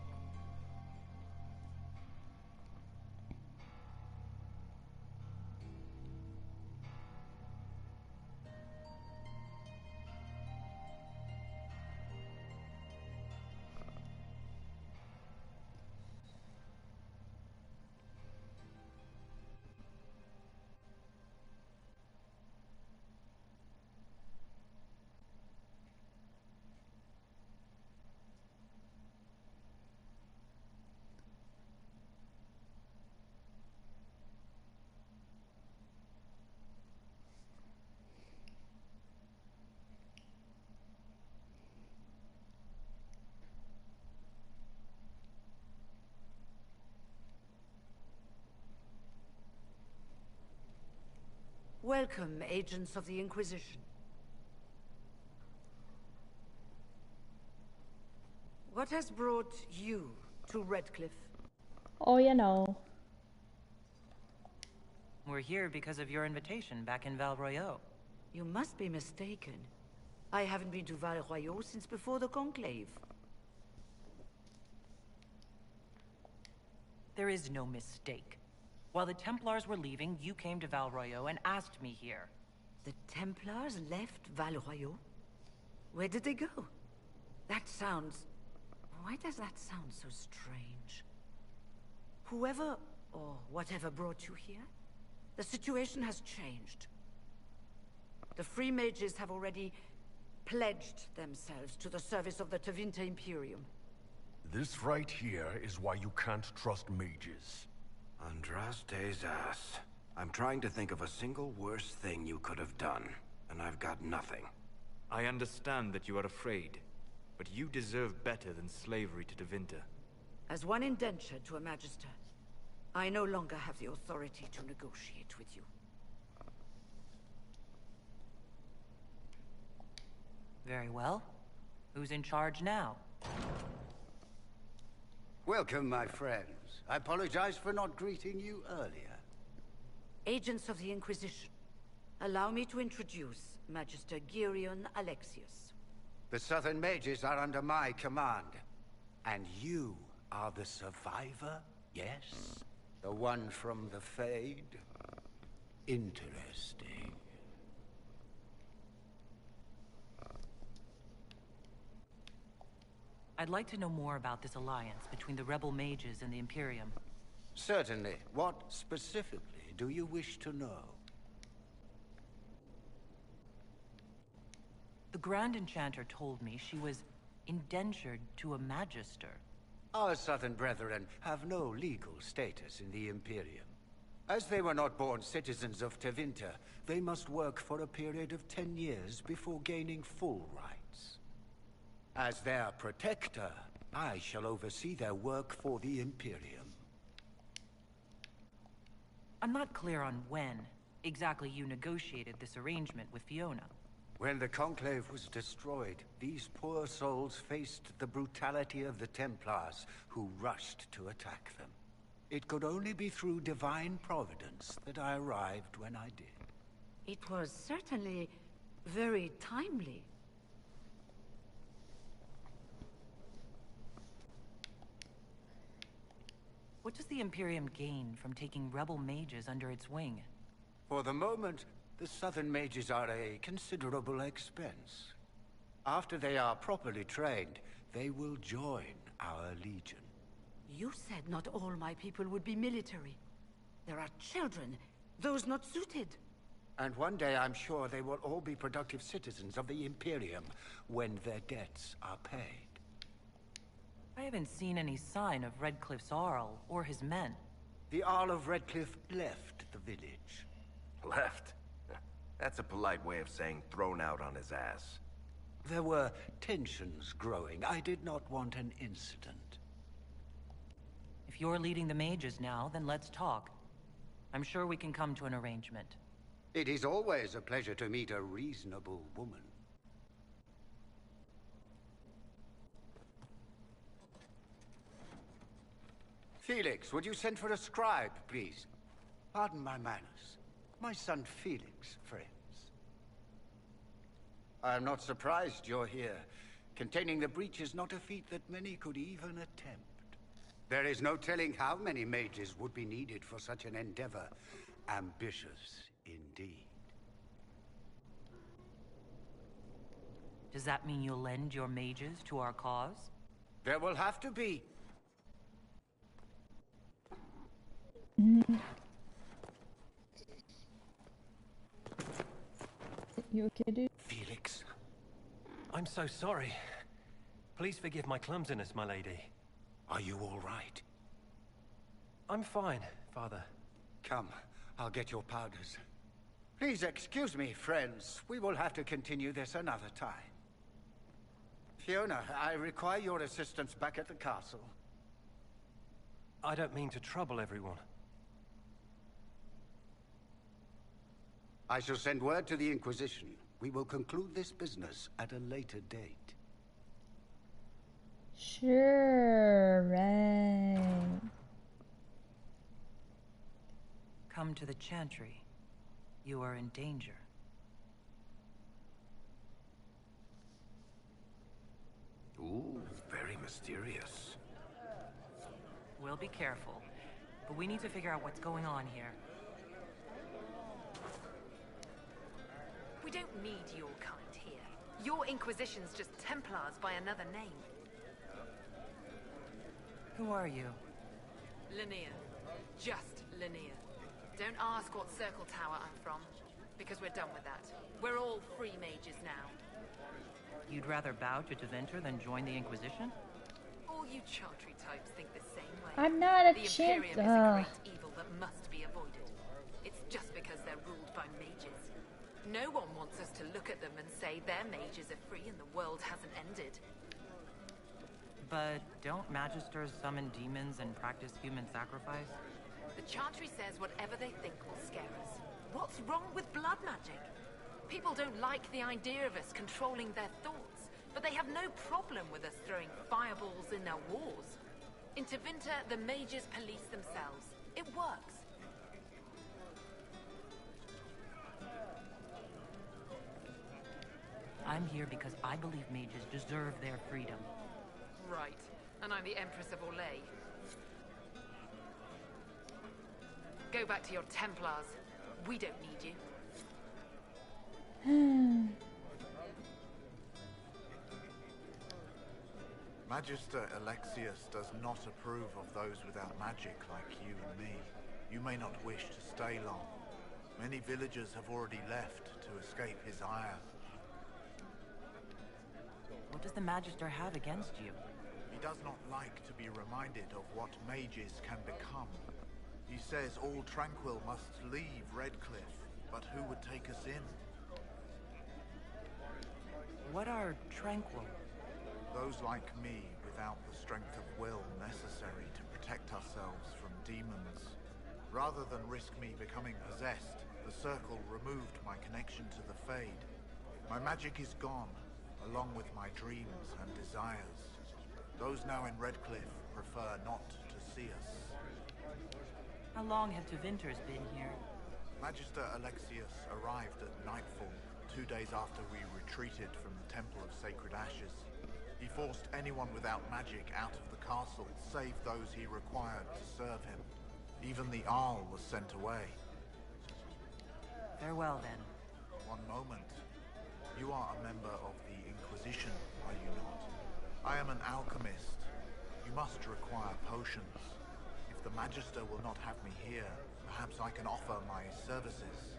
Welcome, agents of the Inquisition. What has brought you to Redcliffe?
Oh, you know.
We're here because of your invitation back in Val Royeaux.
You must be mistaken. I haven't been to Val Royeaux since before the Conclave.
There is no mistake. While the Templars were leaving, you came to Val Royeaux and asked me here.
The Templars left Val Royeaux? Where did they go? That sounds... Why does that sound so strange? Whoever or whatever brought you here, the situation has changed. The Free Mages have already pledged themselves to the service of the Tevinter Imperium.
This right here is why you can't trust mages.
Andraste's ass. I'm trying to think of a single worse thing you could have done, and I've got nothing.
I understand that you are afraid, but you deserve better than slavery to Tevinter.
As one indentured to a Magister, I no longer have the authority to negotiate with you.
Very well. Who's in charge now?
Welcome, my friends. I apologize for not greeting you earlier.
Agents of the Inquisition, allow me to introduce Magister Girion Alexius.
The Southern Mages are under my command. And you are the survivor, yes? The one from the Fade? Interesting.
I'd like to know more about this alliance between the rebel mages and the Imperium.
Certainly. What specifically do you wish to know?
The Grand Enchanter told me she was indentured to a Magister.
Our Southern brethren have no legal status in the Imperium. As they were not born citizens of Tevinter, they must work for a period of 10 years before gaining full rights. As their protector, I shall oversee their work for the Imperium.
I'm not clear on when exactly you negotiated this arrangement with Fiona.
When the Conclave was destroyed, these poor souls faced the brutality of the Templars, who rushed to attack them. It could only be through divine providence that I arrived when I did.
It was certainly very timely.
What does the Imperium gain from taking rebel mages under its wing?
For the moment, the Southern Mages are a considerable expense. After they are properly trained, they will join our Legion.
You said not all my people would be military. There are children, those not suited.
And one day I'm sure they will all be productive citizens of the Imperium when their debts are paid.
I haven't seen any sign of Redcliffe's Arl or his men.
The Arl of Redcliffe left the village.
Left? That's a polite way of saying thrown out on his ass.
There were tensions growing. I did not want an incident.
If you're leading the mages now, then let's talk. I'm sure we can come to an arrangement.
It is always a pleasure to meet a reasonable woman. Felix, would you send for a scribe, please? Pardon my manners. My son Felix, friends. I am not surprised you're here. Containing the breach is not a feat that many could even attempt. There is no telling how many mages would be needed for such an endeavor. Ambitious, indeed.
Does that mean you'll lend your mages to our cause?
There will have to be.
You okay, dude?
Felix. I'm so sorry. Please forgive my clumsiness, my lady.
Are you all right?
I'm fine, Father.
Come, I'll get your powders. Please excuse me, friends. We will have to continue this another time. Fiona, I require your assistance back at the castle.
I don't mean to trouble everyone.
I shall send word to the Inquisition. We will conclude this business at a later date.
Sure, right.
Come to the Chantry. You are in danger.
Ooh, very mysterious.
We'll be careful, but we need to figure out what's going on here.
We don't need your kind here. Your Inquisition's just Templars by another name.
Who are you?
Linnea. Just Linnea. Don't ask what Circle Tower I'm from, because we're done with that. We're all free mages now.
You'd rather bow to Deventer than join the Inquisition?
All you Chantry types think the same way.
I'm not a
The
chant.
Imperium is a great evil that must be avoided. It's just because they're ruled by mages. No one wants us to look at them and say their mages are free and the world hasn't ended.
But don't Magisters summon demons and practice human sacrifice?
The Chantry says whatever they think will scare us. What's wrong with blood magic? People don't like the idea of us controlling their thoughts, but they have no problem with us throwing fireballs in their wars. In Tevinter, the mages police themselves. It works.
I'm here because I believe mages deserve their freedom.
Right. And I'm the Empress of Orlais. Go back to your Templars. We don't need you.
Magister Alexius does not approve of those without magic like you and me. You may not wish to stay long. Many villagers have already left to escape his ire.
What does the Magister have against you?
He does not like to be reminded of what mages can become. He says all Tranquil must leave Redcliffe, but who would take us in?
What are Tranquil?
Those like me without the strength of will necessary to protect ourselves from demons. Rather than risk me becoming possessed, the Circle removed my connection to the Fade. My magic is gone, along with my dreams and desires. Those now in Redcliffe prefer not to see us.
How long have Tevinters been here?
Magister Alexius arrived at nightfall, 2 days after we retreated from the Temple of Sacred Ashes. He forced anyone without magic out of the castle, save those he required to serve him. Even the Arl was sent away.
Farewell, then.
One moment. You are a member of the Inquisition, are you not? I am an alchemist. You must require potions. If the Magister will not have me here, perhaps I can offer my services.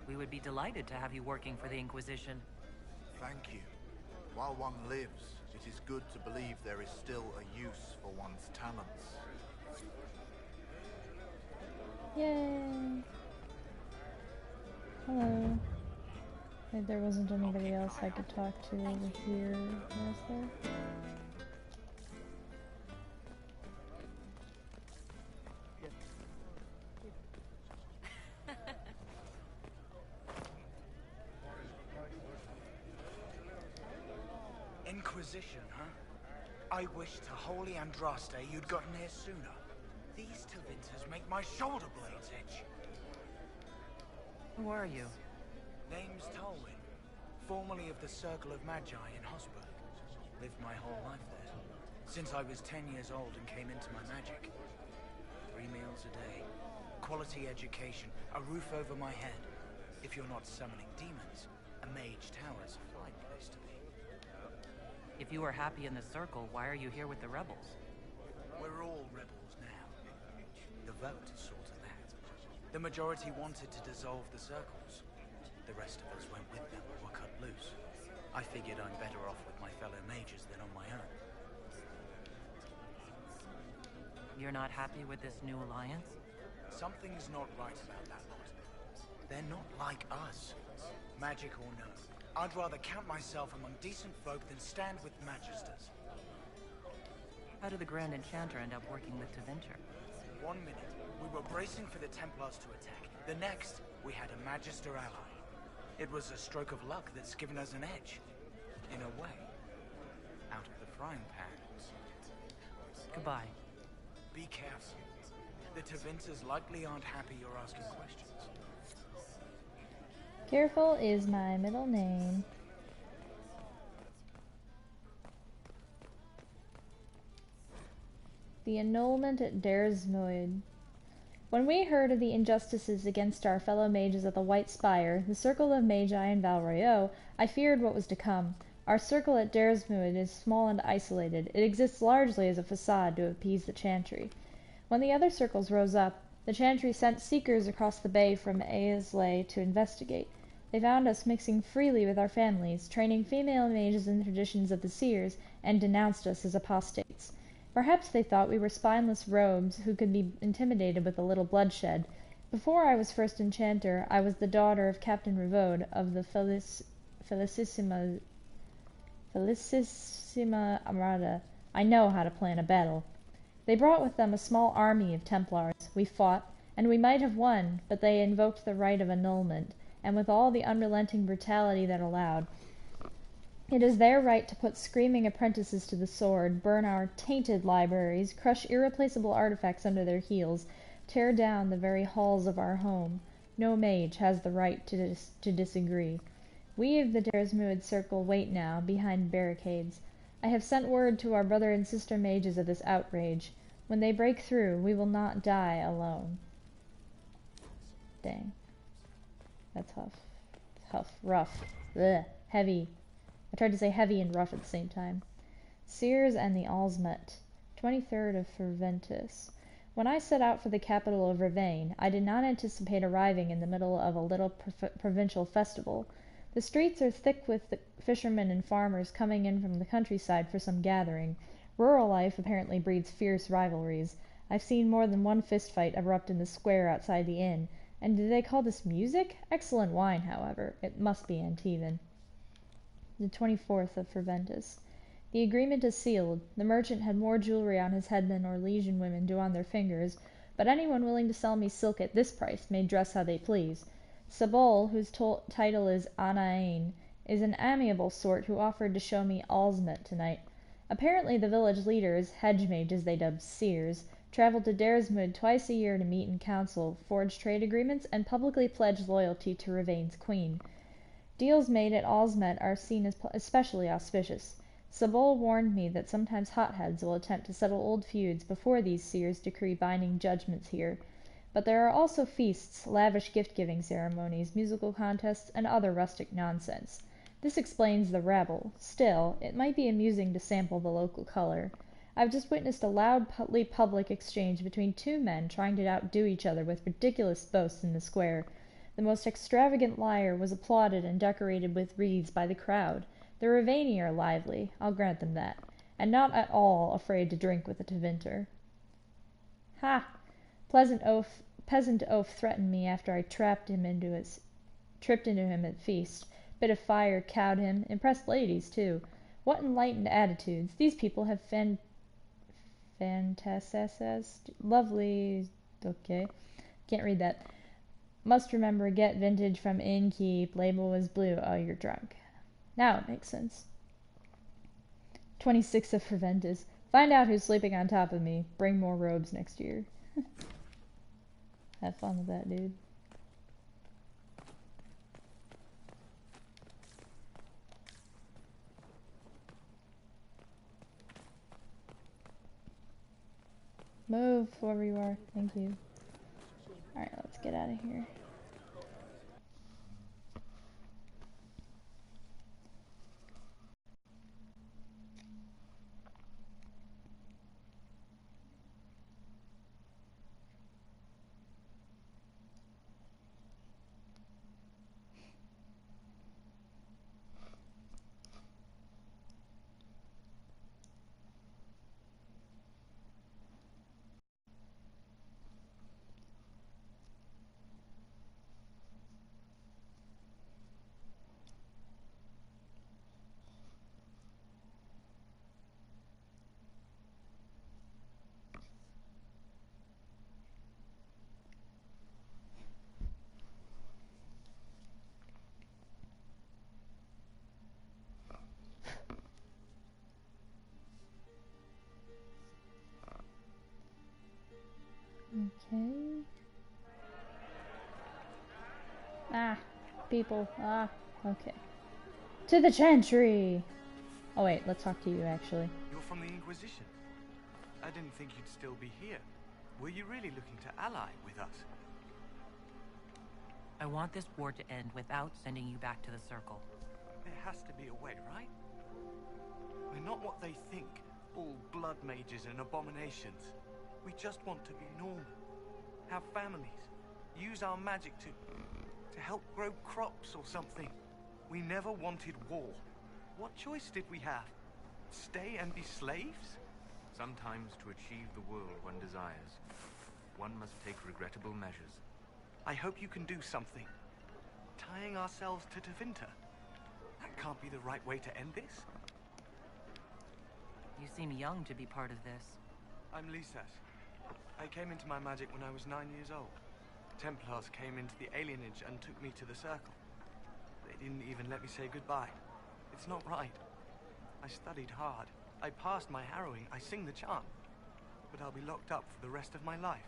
We would be delighted to have you working for the Inquisition.
Thank you. While one lives, it is good to believe there is still a use for one's talents.
Yay! Hello. Maybe there wasn't anybody else I could talk to over here, was there?
Inquisition, huh? I wish to Holy Andraste you'd gotten here sooner. These Tevinters make my shoulder blades itch.
Who are you?
Name's Tolwyn, formerly of the Circle of Magi in Hosberg. Lived my whole life there, since I was 10 years old and came into my magic. 3 meals a day, quality education, a roof over my head. If you're not summoning demons, a mage tower's a fine place to be.
If you are happy in the Circle, why are you here with the rebels?
We're all rebels now. The vote is sort of that. The majority wanted to dissolve the Circles. The rest of us went with them or were cut loose. I figured I'm better off with my fellow mages than on my own.
You're not happy with this new alliance?
Something's not right about that lot. They're not like us. Magic or no, I'd rather count myself among decent folk than stand with Magisters.
How did the Grand Enchanter end up working with Tevinter?
1 minute, we were bracing for the Templars to attack. The next, we had a Magister ally. It was a stroke of luck that's given us an edge. In a way. Out of the frying pan
Goodbye.
Be careful. The Tevinters likely aren't happy you're asking questions.
Careful is my middle name. The annulment at Daresmoid. When we heard of the injustices against our fellow mages at the White Spire, the Circle of Magi in Val Royeaux, I feared what was to come. Our circle at Daresmoid is small and isolated. It exists largely as a facade to appease the Chantry. When the other circles rose up, the Chantry sent seekers across the bay from Aislay to investigate. They found us mixing freely with our families, training female mages in the traditions of the seers, and denounced us as apostates. Perhaps they thought we were spineless rogues who could be intimidated with a little bloodshed. Before I was first enchanter, I was the daughter of Captain Rivaud of the Felicissima Armada. I know how to plan a battle. They brought with them a small army of Templars. We fought, and we might have won, but they invoked the right of annulment, and with all the unrelenting brutality that allowed. It is their right to put screaming apprentices to the sword, burn our tainted libraries, crush irreplaceable artifacts under their heels, tear down the very halls of our home. No mage has the right to disagree. We of the Daresmuid Circle wait now, behind barricades. I have sent word to our brother and sister mages of this outrage. When they break through, we will not die alone. Dang. That's rough. Ugh. Heavy. I tried to say heavy and rough at the same time. Sears and the Alsmet. 23rd of Ferventus. When I set out for the capital of Ravane, I did not anticipate arriving in the middle of a little provincial festival. The streets are thick with the fishermen and farmers coming in from the countryside for some gathering. Rural life apparently breeds fierce rivalries. I've seen more than one fistfight erupt in the square outside the inn. And do they call this music? Excellent wine, however. It must be Antivan. The 24th of Ferventus. The agreement is sealed. The merchant had more jewelry on his head than Orlesian women do on their fingers, but anyone willing to sell me silk at this price may dress how they please. Sabol, whose title is Anaane, is an amiable sort who offered to show me Alsmet tonight. Apparently the village leaders, hedge mages they dub seers, travel to Daresmuid twice a year to meet in council, forge trade agreements, and publicly pledge loyalty to Ravane's queen. Deals made at Alsmet are seen as especially auspicious. Sabol warned me that sometimes hotheads will attempt to settle old feuds before these seers decree binding judgments here. But there are also feasts, lavish gift-giving ceremonies, musical contests, and other rustic nonsense. This explains the rabble. Still, it might be amusing to sample the local color. I've just witnessed a loudly public exchange between two men trying to outdo each other with ridiculous boasts in the square. The most extravagant lyre was applauded and decorated with wreaths by the crowd. The Ravani are lively, I'll grant them that, and not at all afraid to drink with a Tevinter. Ha! Peasant oaf threatened me after I tripped into him at feast. Bit of fire cowed him. Impressed ladies, too. What enlightened attitudes. These people have fantasses. Lovely. Okay. Can't read that. Must remember, get vintage from innkeep. Label was blue. Oh, you're drunk. Now it makes sense. 26th of Ferventus. Find out who's sleeping on top of me. Bring more robes next year. Have fun with that, dude. Move, whoever you are. Thank you. Alright, let's get out of here. Okay. Ah, people. Ah, okay. To the Chantry! Oh wait, let's talk to you actually.
You're from the Inquisition. I didn't think you'd still be here. Were you really looking to ally with us?
I want this war to end without sending you back to the Circle.
There has to be a way, right? We're not what they think, all blood mages and abominations. We just want to be normal, have families, use our magic to help grow crops or something. We never wanted war. What choice did we have? Stay and be slaves?
Sometimes to achieve the world one desires, one must take regrettable measures.
I hope you can do something. Tying ourselves to Tevinter. That can't be the right way to end this.
You seem young to be part of this.
I'm Lisas. I came into my magic when I was 9 years old. Templars came into the alienage and took me to the Circle. They didn't even let me say goodbye. It's not right. I studied hard. I passed my harrowing. I sing the chant. But I'll be locked up for the rest of my life.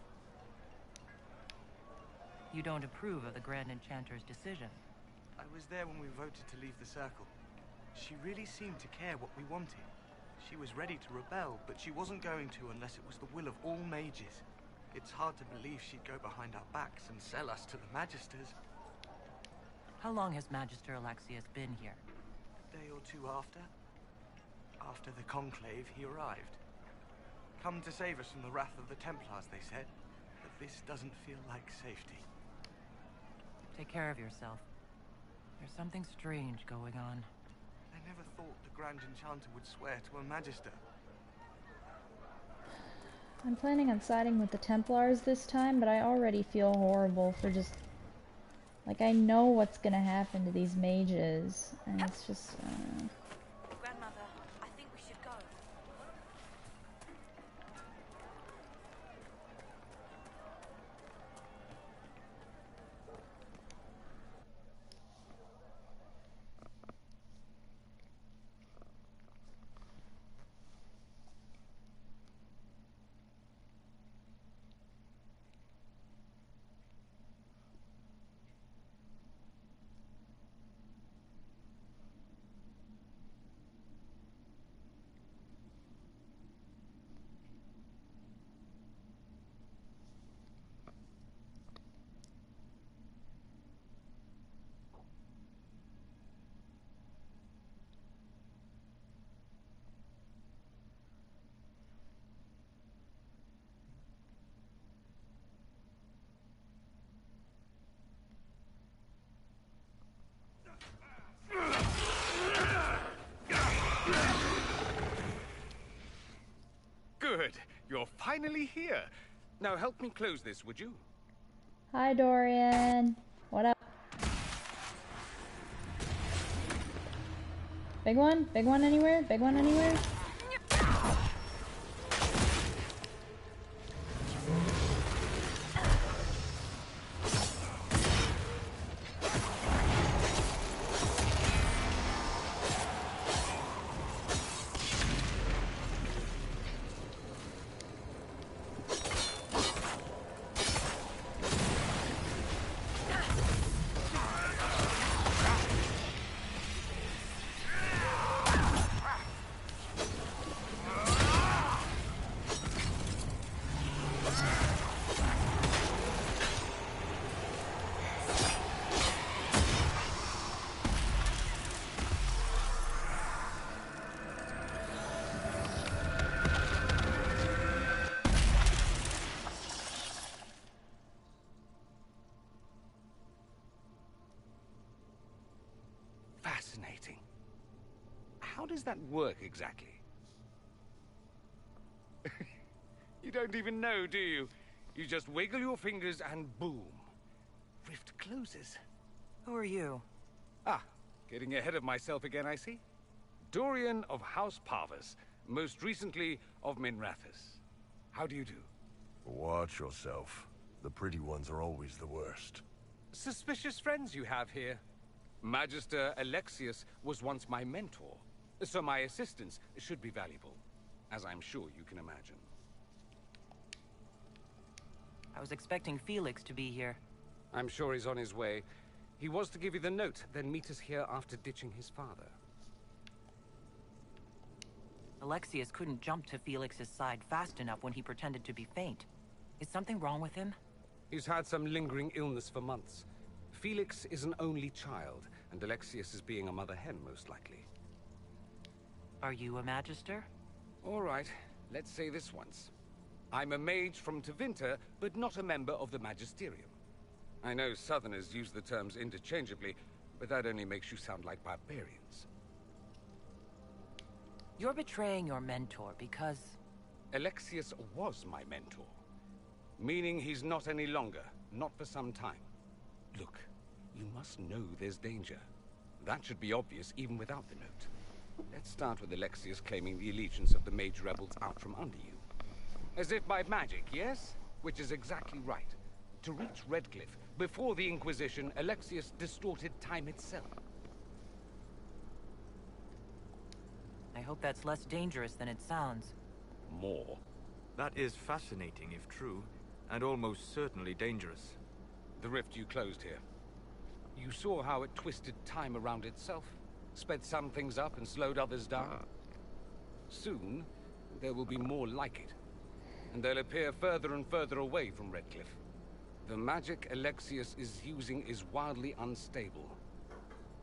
You don't approve of the Grand Enchanter's decision.
I was there when we voted to leave the Circle. She really seemed to care what we wanted. She was ready to rebel, but she wasn't going to unless it was the will of all mages. It's hard to believe she'd go behind our backs and sell us to the Magisters.
How long has Magister Alexius been here?
A day or two after. After the Conclave, he arrived. Come to save us from the wrath of the Templars, they said. But this doesn't feel like safety.
Take care of yourself. There's something strange going on.
I never thought the Grand Enchanter would swear to a Magister.
I'm planning on siding with the Templars this time, but I already feel horrible for just... Like, I know what's gonna happen to these mages, and it's just...
Grandmother, I think we should go.
Good. You're finally here. Now help me close this, would you?
Hi, Dorian. What up? Big one? Big one anywhere? Big one anywhere?
Fascinating. How does that work exactly? You don't even know, do you? You just wiggle your fingers and boom. Rift closes.
Who are you?
Ah, getting ahead of myself again, I see. Dorian of House Parvus, most recently of Minrathous. How do you do?
Watch yourself. The pretty ones are always the worst.
Suspicious friends you have here. Magister Alexius was once my mentor, so my assistance should be valuable, as I'm sure you can imagine.
I was expecting Felix to be here.
I'm sure he's on his way. He was to give you the note, then meet us here after ditching his father.
Alexius couldn't jump to Felix's side fast enough when he pretended to be faint. Is something wrong with him?
He's had some lingering illness for months. Felix is an only child, and Alexius is being a mother hen, most likely.
Are you a Magister?
All right, let's say this once. I'm a mage from Tevinter, but not a member of the Magisterium. I know Southerners use the terms interchangeably, but that only makes you sound like barbarians.
You're betraying your mentor because...
Alexius was my mentor. Meaning he's not any longer, not for some time. Look, you must know there's danger. That should be obvious even without the note. Let's start with Alexius claiming the allegiance of the mage rebels out from under you. As if by magic, yes? Which is exactly right. To reach Redcliffe, before the Inquisition, Alexius distorted time itself.
I hope that's less dangerous than it sounds.
More. That is fascinating if true, and almost certainly dangerous.
The rift you closed here. You saw how it twisted time around itself, sped some things up and slowed others down. Soon, there will be more like it, and they'll appear further and further away from Redcliffe. The magic Alexius is using is wildly unstable,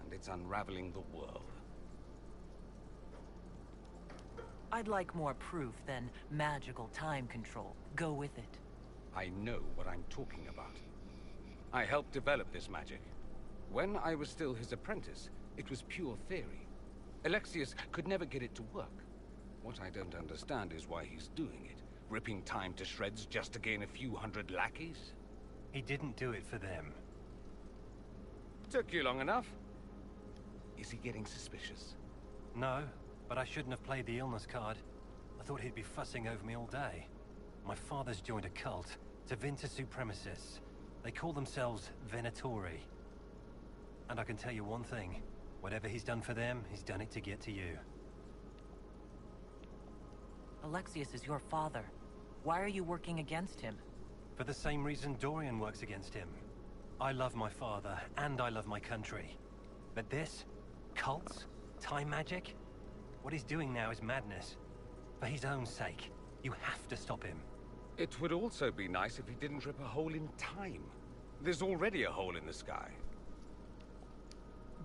and it's unraveling the world.
I'd like more proof than magical time control. Go with it.
I know what I'm talking about. I helped develop this magic. When I was still his apprentice, it was pure theory. Alexius could never get it to work. What I don't understand is why he's doing it, ripping time to shreds just to gain a few hundred lackeys.
He didn't do it for them.
Took you long enough. Is he getting suspicious?
No, but I shouldn't have played the illness card. I thought he'd be fussing over me all day. My father's joined a cult, Tevinter Supremacists. They call themselves Venatori. And I can tell you one thing. Whatever he's done for them, he's done it to get to you.
Alexius is your father. Why are you working against him?
For the same reason Dorian works against him. I love my father, and I love my country. But this? Cults? Time magic? What he's doing now is madness. For his own sake, you have to stop him.
It would also be nice if he didn't rip a hole in time. There's already a hole in the sky.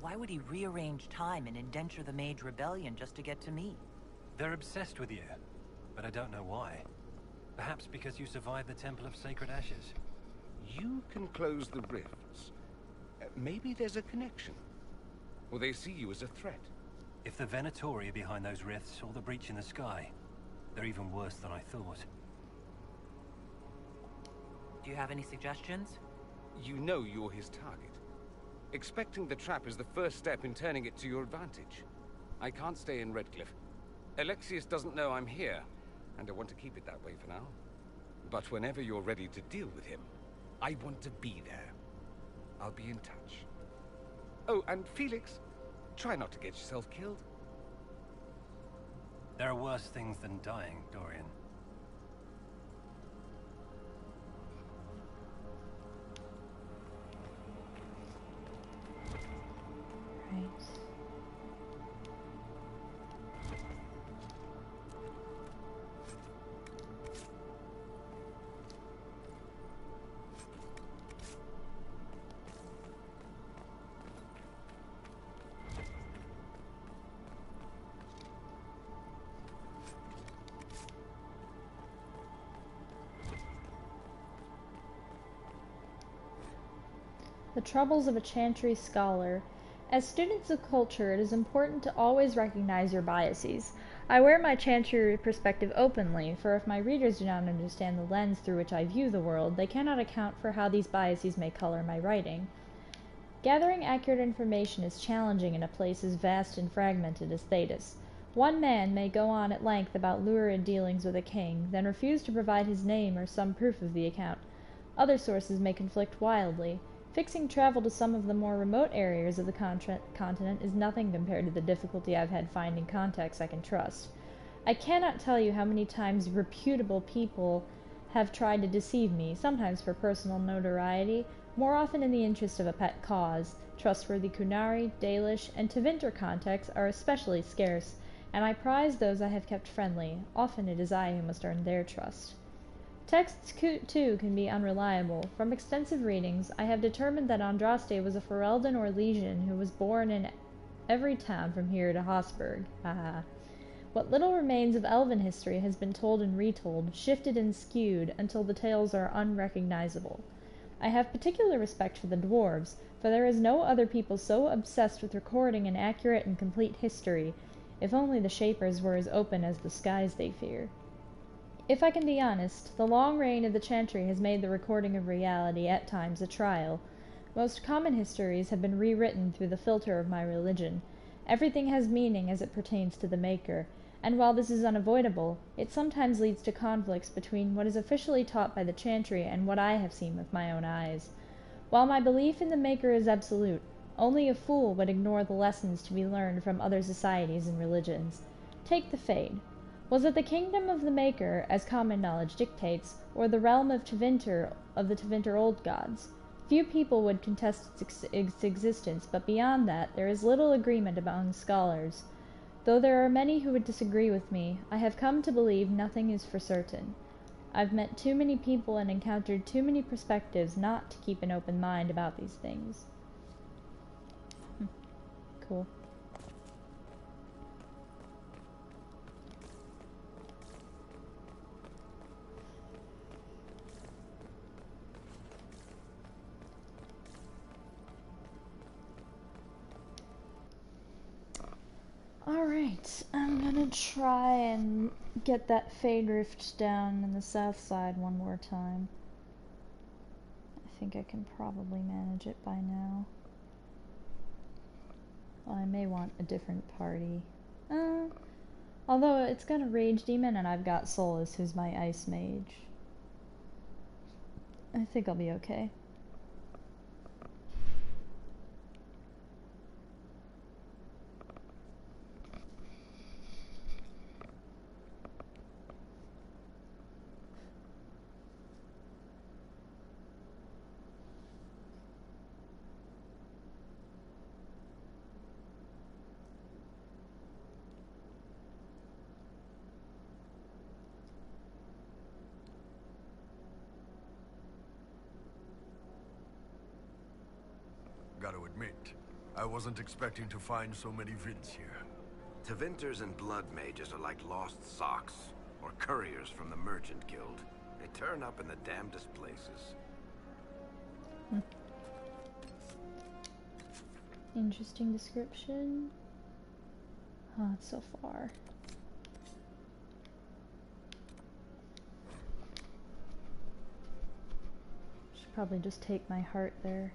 Why would he rearrange time and indenture the Mage Rebellion just to get to me?
They're obsessed with you, but I don't know why. Perhaps because you survived the Temple of Sacred Ashes.
You can close the rifts. Maybe there's a connection. Or they see you as a threat.
If the Venatori are behind those rifts or the breach in the sky, they're even worse than I thought.
Do you have any suggestions?
You know you're his target. Expecting the trap is the first step in turning it to your advantage. I can't stay in Redcliffe. Alexius doesn't know I'm here, and I want to keep it that way for now. But whenever you're ready to deal with him, I want to be there. I'll be in touch. Oh, and Felix, try not to get yourself killed.
There are worse things than dying, Dorian.
Right. The troubles of a Chantry scholar. As students of culture, it is important to always recognize your biases. I wear my Chantry perspective openly, for if my readers do not understand the lens through which I view the world, they cannot account for how these biases may color my writing. Gathering accurate information is challenging in a place as vast and fragmented as Thedas. One man may go on at length about lurid dealings with a king, then refuse to provide his name or some proof of the account. Other sources may conflict wildly. Fixing travel to some of the more remote areas of the continent is nothing compared to the difficulty I've had finding contacts I can trust. I cannot tell you how many times reputable people have tried to deceive me, sometimes for personal notoriety, more often in the interest of a pet cause. Trustworthy Kunari, Dalish, and Tevinter contacts are especially scarce, and I prize those I have kept friendly. Often it is I who must earn their trust. Texts, too, can be unreliable. From extensive readings, I have determined that Andraste was a Ferelden or Legion who was born in every town from here to Hosburg. What little remains of elven history has been told and retold, shifted and skewed, until the tales are unrecognizable. I have particular respect for the dwarves, for there is no other people so obsessed with recording an accurate and complete history, if only the Shapers were as open as the skies they fear. If I can be honest, the long reign of the Chantry has made the recording of reality at times a trial. Most common histories have been rewritten through the filter of my religion. Everything has meaning as it pertains to the Maker, and while this is unavoidable, it sometimes leads to conflicts between what is officially taught by the Chantry and what I have seen with my own eyes. While my belief in the Maker is absolute, only a fool would ignore the lessons to be learned from other societies and religions. Take the Fade. Was it the kingdom of the Maker, as common knowledge dictates, or the realm of Tevinter, of the Tevinter old gods? Few people would contest its existence, but beyond that, there is little agreement among scholars. Though there are many who would disagree with me, I have come to believe nothing is for certain. I've met too many people and encountered too many perspectives not to keep an open mind about these things. Cool. Alright, I'm gonna try and get that Fade Rift down in the south side one more time. I think I can probably manage it by now. Well, I may want a different party. Although it's got a Rage Demon and I've got Solus, who's my Ice Mage. I think I'll be okay.
Gotta admit, I wasn't expecting to find so many Vints here.
Tevinters and blood mages are like lost socks, or couriers from the Merchant Guild. They turn up in the damnedest places.
Interesting description. Oh, it's so far. Should probably just take my heart there.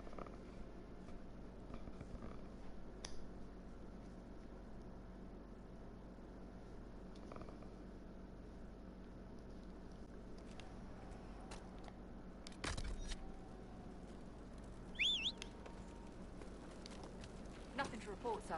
Nothing to report, sir.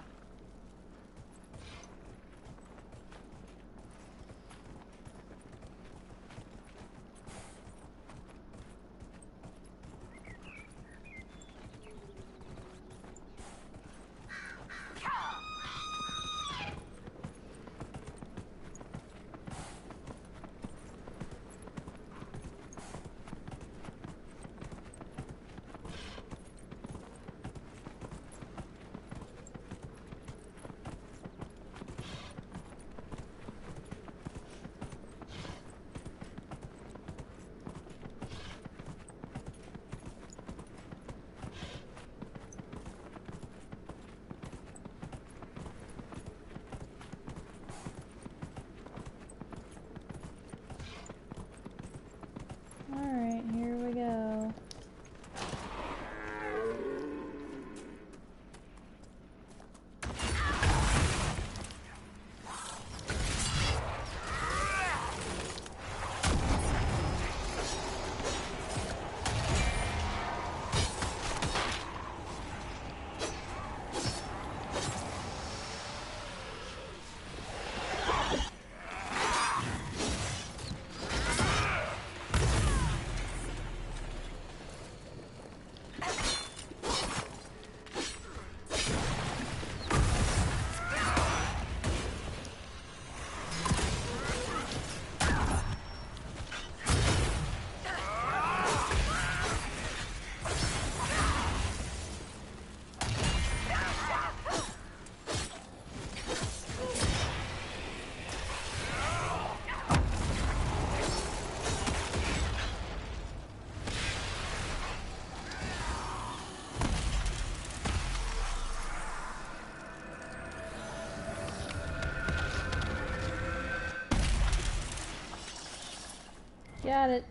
got it.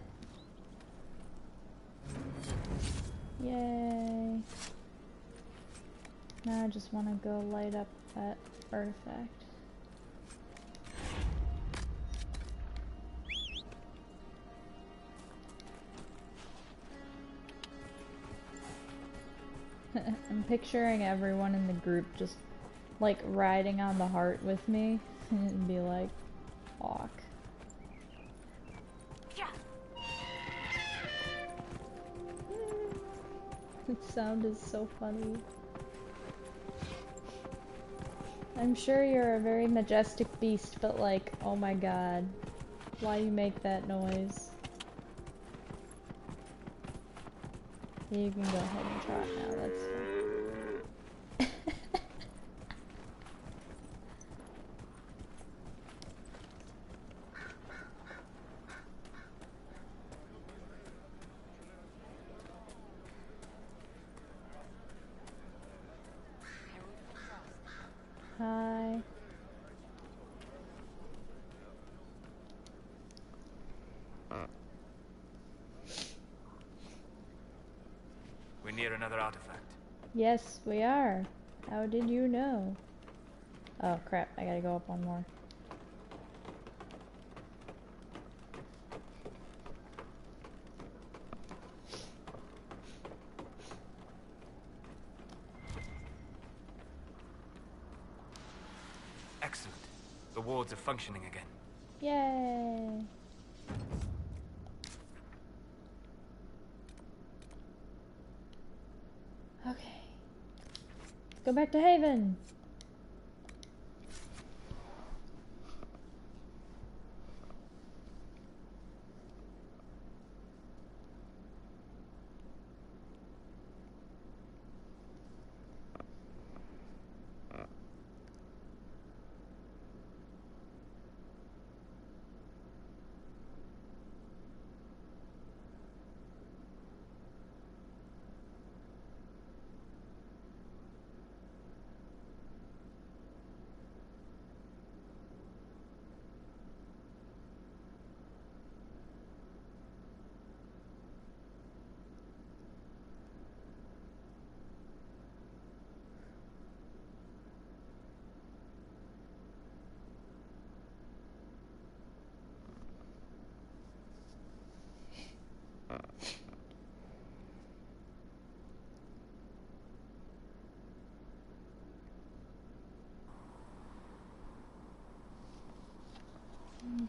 Yay. Now I just want to go light up that artifact. I'm picturing everyone in the group just like riding on the heart with me and be like, fuck. That sound is so funny. I'm sure you're a very majestic beast, but like, oh my god, why do you make that noise? You can go ahead and trot now, that's fine. Hi.
We're near another artifact.
Yes, we are. How did you know? Oh crap, I gotta go up one more.
Excellent. The wards are functioning again.
Yay! Okay. Let's go back to Haven!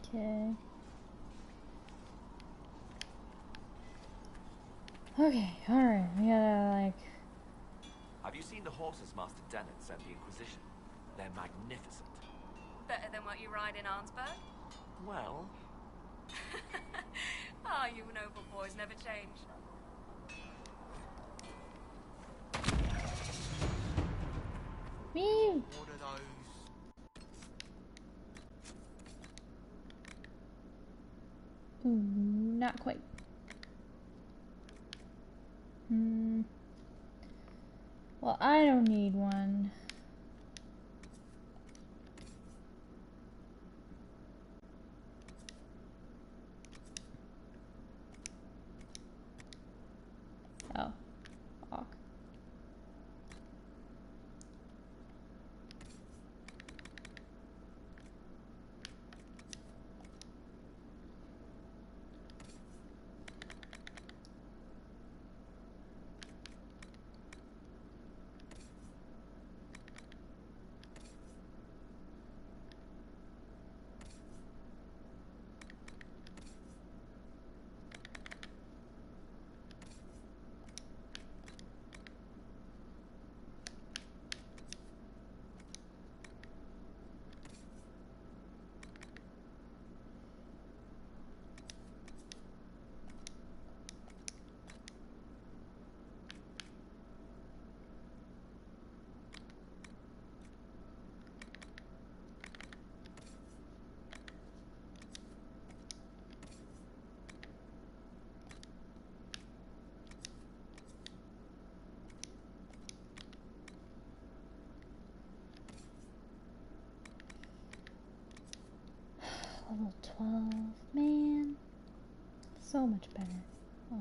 Okay. Okay, alright, we gotta like...
Have you seen the horses Master Dennett sent the Inquisition? They're magnificent.
Better than what you ride in Arnsberg?
Well...
Ah, you noble boys never change.
Me.
What are those?
Not quite. Well, I don't need one. Oh. Fuck. Level 12, man. So much better. Oh.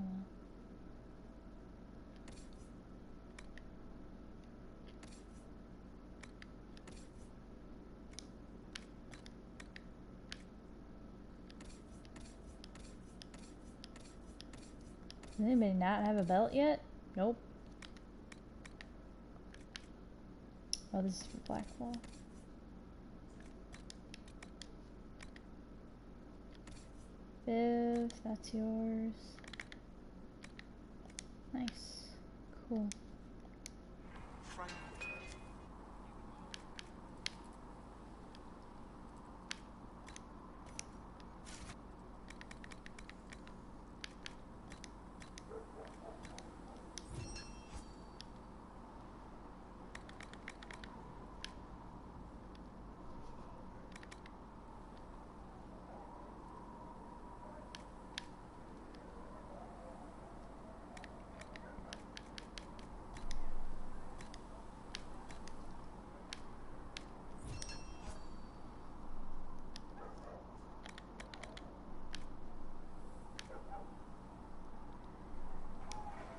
Does anybody not have a belt yet? Nope. Oh, this is for Blackwall. Viv, that's yours. Nice. Cool.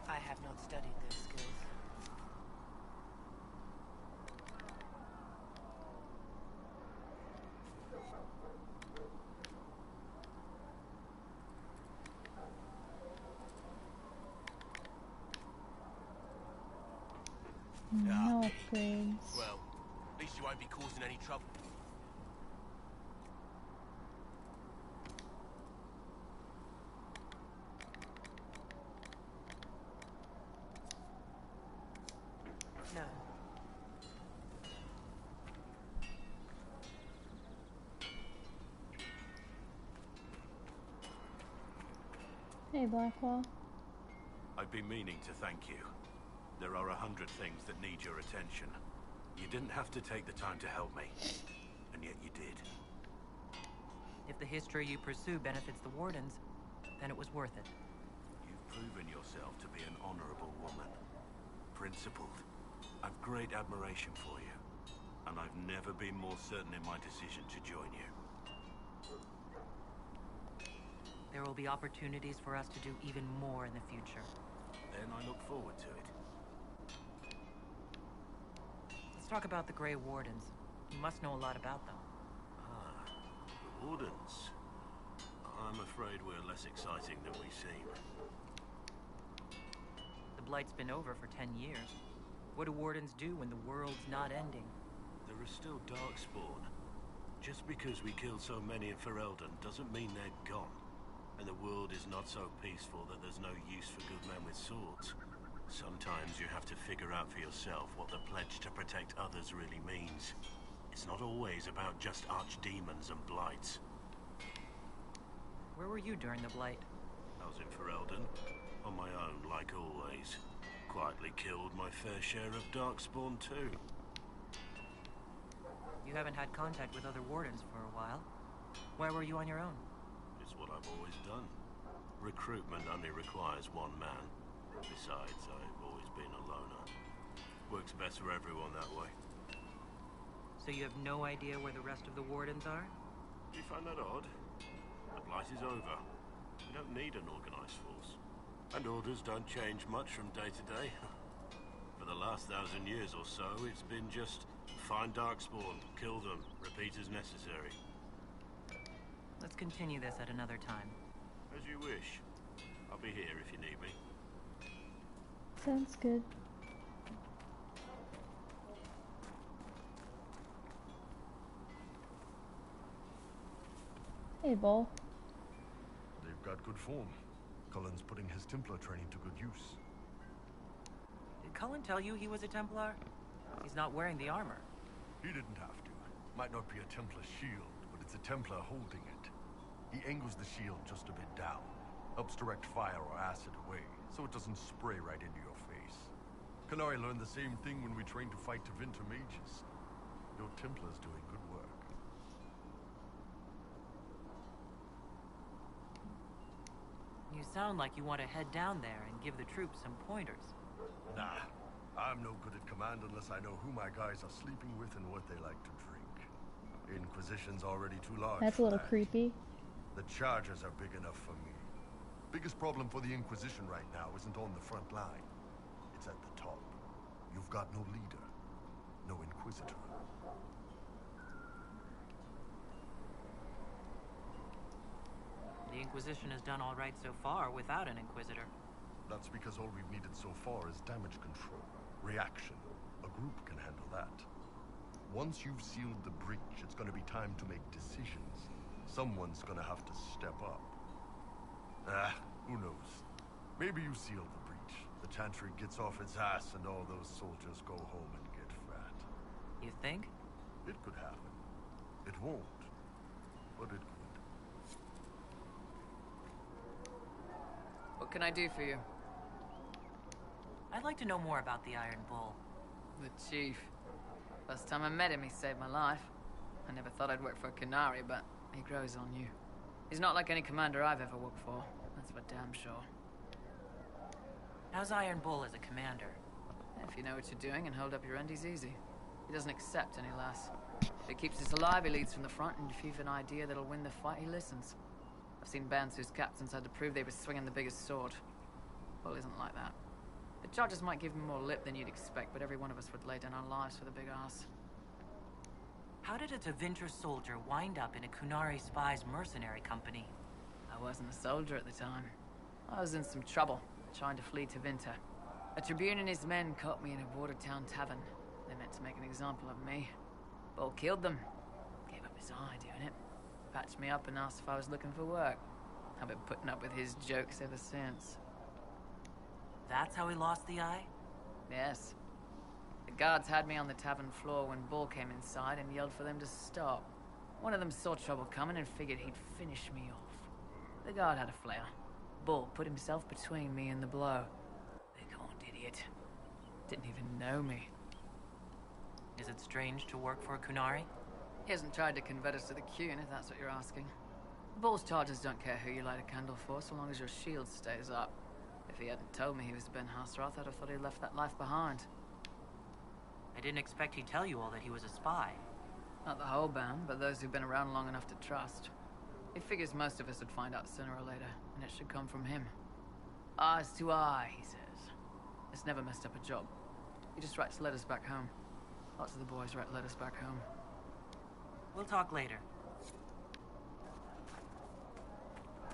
I have not studied those skills.
No upgrades.
Well, at least you won't be causing any trouble.
No.
Hey, Blackwall.
I've been meaning to thank you. There are 100 things that need your attention. You didn't have to take the time to help me, and yet you did.
If the history you pursue benefits the Wardens, then it was worth it.
You've proven yourself to be an honorable woman. Principled. I've great admiration for you, and I've never been more certain in my decision to join you.
There will be opportunities for us to do even more in the future.
Then I look forward to it.
Let's talk about the Grey Wardens. You must know a lot about them.
Ah, the Wardens. I'm afraid we're less exciting than we seem.
The Blight's been over for 10 years. What do Wardens do when the world's not ending?
There is still Darkspawn. Just because we killed so many in Ferelden doesn't mean they're gone. And the world is not so peaceful that there's no use for good men with swords. Sometimes you have to figure out for yourself what the pledge to protect others really means. It's not always about just archdemons and blights.
Where were you during the Blight?
I was in Ferelden, on my own like always. Quietly killed my fair share of Darkspawn too.
You haven't had contact with other Wardens for a while. Why were you on your own?
It's what I've always done. Recruitment only requires one man. Besides, I've always been a loner. Works best for everyone that way.
So you have no idea where the rest of the Wardens are?
Do you find that odd? The Blight is over. We don't need an organized force. And orders don't change much from day to day. For the last 1,000 years or so, it's been just find Darkspawn, kill them, repeat as necessary.
Let's continue this at another time.
As you wish. I'll be here if you need me.
Sounds good. Hey, Bull.
They've got good form. Cullen's putting his Templar training to good use.
Did Cullen tell you he was a Templar? He's not wearing the armor.
He didn't have to. Might not be a Templar shield, but it's a Templar holding it. He angles the shield just a bit down. Helps direct fire or acid away, so it doesn't spray right into your face. Canary learned the same thing when we trained to fight Tevinter mages. Your Templar's doing good work.
You sound like you want to head down there and give the troops some pointers.
Nah, I'm no good at command unless I know who my guys are sleeping with and what they like to drink. Inquisition's already too large.
That's a little creepy.
The charges are big enough for me. Biggest problem for the Inquisition right now isn't on the front line. It's at the top. You've got no leader, no Inquisitor.
The Inquisition has done all right so far without an Inquisitor.
That's because all we've needed so far is damage control, reaction. A group can handle that. Once you've sealed the breach, it's gonna be time to make decisions. Someone's gonna have to step up. Who knows? Maybe you seal the breach. The Chantry gets off its ass and all those soldiers go home and get fat.
You think?
It could happen. It won't, but it could.
What can I do for you?
I'd like to know more about the Iron Bull.
The Chief. First time I met him, he saved my life. I never thought I'd work for a Canary, but he grows on you. He's not like any commander I've ever worked for. That's for damn sure.
How's Iron Bull as a commander?
If you know what you're doing and hold up your end, he's easy. He doesn't accept any less. If he keeps us alive, he leads from the front, and if you've an idea that'll win the fight, he listens. I've seen bands whose captains had to prove they were swinging the biggest sword. Bull isn't like that. The charges might give him more lip than you'd expect, but every one of us would lay down our lives for the big ass.
How did a Tevinter soldier wind up in a Kunari spy's mercenary company?
I wasn't a soldier at the time. I was in some trouble, trying to flee Tevinter. A Tribune and his men caught me in a border town tavern. They meant to make an example of me. Bull killed them. Gave up his eye doing it. Patched me up and asked if I was looking for work. I've been putting up with his jokes ever since.
That's how he lost the eye?
Yes. The guards had me on the tavern floor when Bull came inside and yelled for them to stop. One of them saw trouble coming and figured he'd finish me off. The guard had a flare. Bull put himself between me and the blow. Big horned idiot. Didn't even know me.
Is it strange to work for a Kunari?
He hasn't tried to convert us to the Qun, if that's what you're asking. Bull's charges don't care who you light a candle for, so long as your shield stays up. If he hadn't told me he was Ben Hasroth, I'd have thought he'd left that life behind.
I didn't expect he'd tell you all that he was a spy.
Not the whole band, but those who've been around long enough to trust. He figures most of us would find out sooner or later, and it should come from him. Eyes to eye, he says. It's never messed up a job. He just writes letters back home. Lots of the boys write letters back home.
We'll talk later.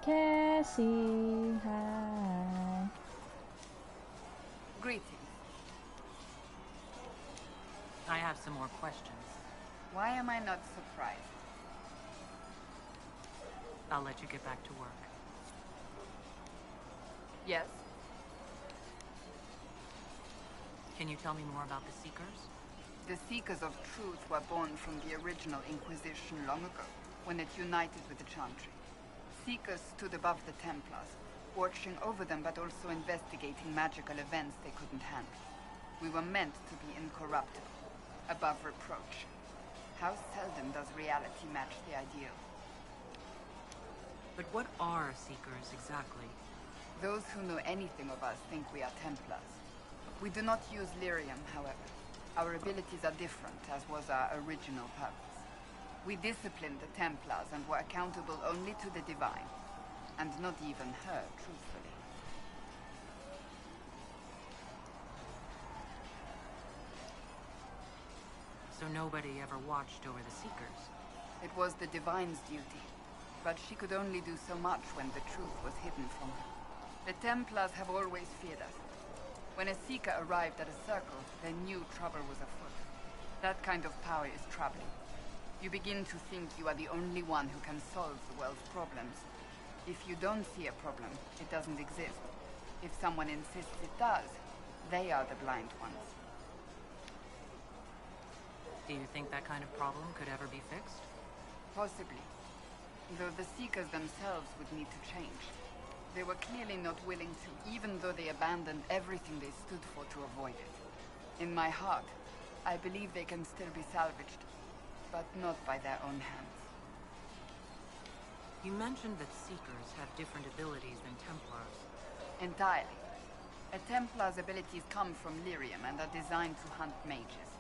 Cassie, hi.
Greetings.
I have some more questions.
Why am I not surprised?
I'll let you get back to work.
Yes?
Can you tell me more about the Seekers?
The Seekers of Truth were born from the original Inquisition long ago, when it united with the Chantry. Seekers stood above the Templars, watching over them but also investigating magical events they couldn't handle. We were meant to be incorruptible, above reproach. How seldom does reality match the ideal?
But what are Seekers exactly?
Those who know anything of us think we are Templars. We do not use lyrium, however. Our abilities are different, as was our original purpose. We disciplined the Templars and were accountable only to the Divine. And not even her, truthfully.
So nobody ever watched over the Seekers?
It was the Divine's duty. But she could only do so much when the truth was hidden from her. The Templars have always feared us. When a Seeker arrived at a circle, they knew trouble was afoot. That kind of power is troubling. You begin to think you are the only one who can solve the world's problems. If you don't see a problem, it doesn't exist. If someone insists it does, they are the blind ones.
Do you think that kind of problem could ever be fixed?
Possibly. Though the Seekers themselves would need to change. They were clearly not willing to, even though they abandoned everything they stood for to avoid it. In my heart, I believe they can still be salvaged, but not by their own hands.
You mentioned that Seekers have different abilities than Templars.
Entirely. A Templar's abilities come from lyrium and are designed to hunt mages.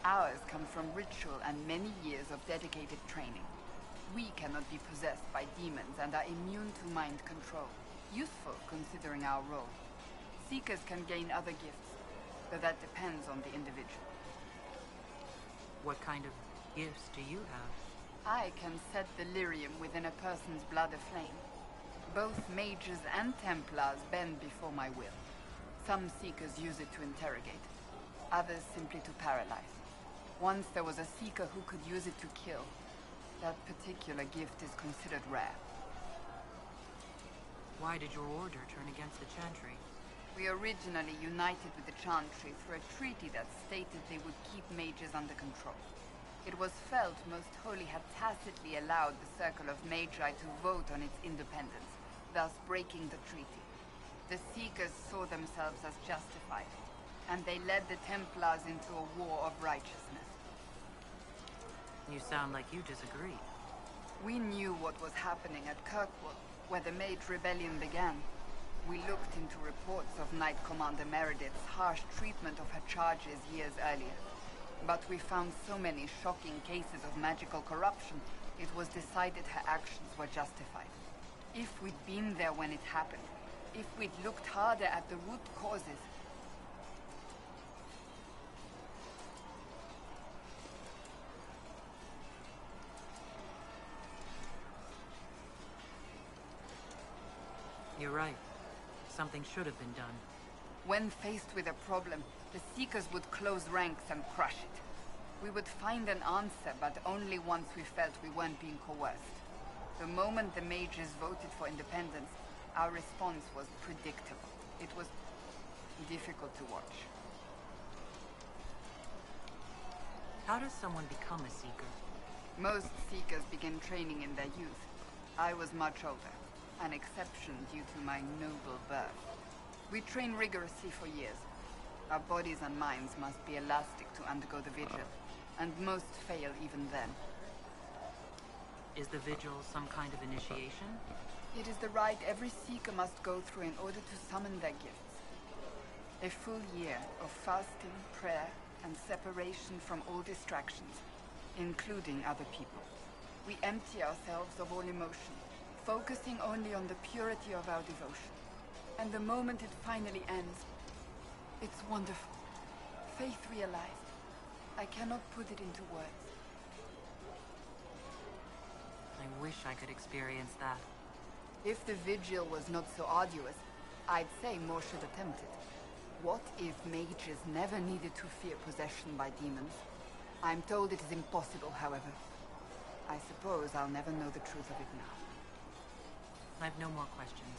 Ours come from ritual and many years of dedicated training. We cannot be possessed by demons and are immune to mind control. Useful, considering our role. Seekers can gain other gifts, though that depends on the individual.
What kind of gifts do you have?
I can set delirium within a person's blood aflame. Both mages and Templars bend before my will. Some Seekers use it to interrogate, others simply to paralyze. Once there was a Seeker who could use it to kill. That particular gift is considered rare.
Why did your order turn against the Chantry?
We originally united with the Chantry through a treaty that stated they would keep mages under control. It was felt Most Holy had tacitly allowed the Circle of Magi to vote on its independence, thus breaking the treaty. The Seekers saw themselves as justified, and they led the Templars into a war of righteousness.
You sound like you disagree.
We knew what was happening at Kirkwall, where the Mage Rebellion began. We looked into reports of Knight Commander Meredith's harsh treatment of her charges years earlier. But we found so many shocking cases of magical corruption, it was decided her actions were justified. If we'd been there when it happened, if we'd looked harder at the root causes...
You're right. Something should have been done.
When faced with a problem, the Seekers would close ranks and crush it. We would find an answer, but only once we felt we weren't being coerced. The moment the mages voted for independence, our response was predictable. It was difficult to watch.
How does someone become a Seeker?
Most Seekers begin training in their youth. I was much older, an exception due to my noble birth. We train rigorously for years. Our bodies and minds must be elastic to undergo the vigil, and most fail even then.
Is the vigil some kind of initiation?
It is the rite every Seeker must go through in order to summon their gifts. A full year of fasting, prayer, and separation from all distractions, including other people. We empty ourselves of all emotion, focusing only on the purity of our devotion. And the moment it finally ends, it's wonderful. Faith realized. I cannot put it into words.
I wish I could experience that.
If the vigil was not so arduous, I'd say more should attempt it. What if mages never needed to fear possession by demons? I'm told it is impossible, however. I suppose I'll never know the truth of it now.
I've no more questions.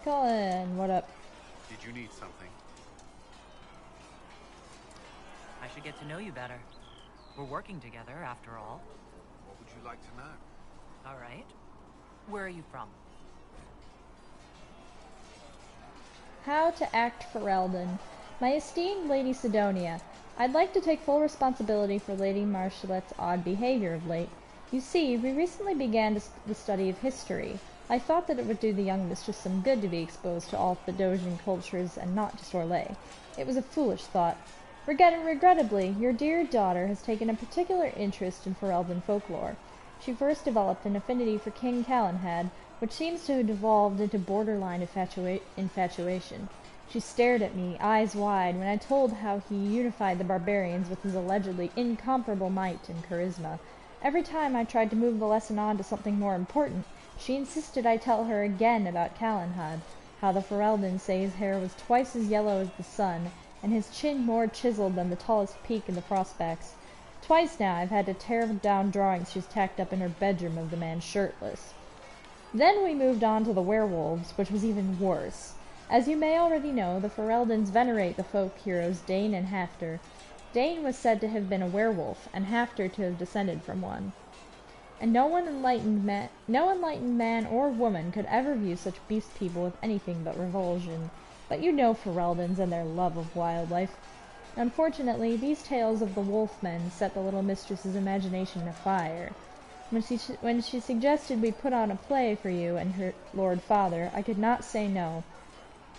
Colin, what up?
Did you need something?
I should get to know you better. We're working together, after all.
What would you like to know?
All right. Where are you from?
How to act for Eldon. My esteemed Lady Sidonia, I'd like to take full responsibility for Lady Marchelette's odd behavior of late. You see, we recently began the study of history. I thought that it would do the young mistress some good to be exposed to all Thedosian cultures and not just Orlais. It was a foolish thought. Regrettably, your dear daughter has taken a particular interest in Ferelden folklore. She first developed an affinity for King Calenhad, which seems to have devolved into borderline infatuation. She stared at me, eyes wide, when I told how he unified the barbarians with his allegedly incomparable might and charisma. Every time I tried to move the lesson on to something more important, she insisted I tell her again about Calenhad, how the Fereldans say his hair was twice as yellow as the sun, and his chin more chiseled than the tallest peak in the Prospects. Twice now I've had to tear down drawings she's tacked up in her bedroom of the man shirtless. Then we moved on to the werewolves, which was even worse. As you may already know, the Fereldans venerate the folk heroes Dane and Hafter. Dane was said to have been a werewolf, and Hafter to have descended from one. And no enlightened man or woman could ever view such beast people with anything but revulsion. But you know Fereldans and their love of wildlife. Unfortunately, these tales of the wolfmen set the little mistress's imagination afire. When she suggested we put on a play for you and her lord father, I could not say no.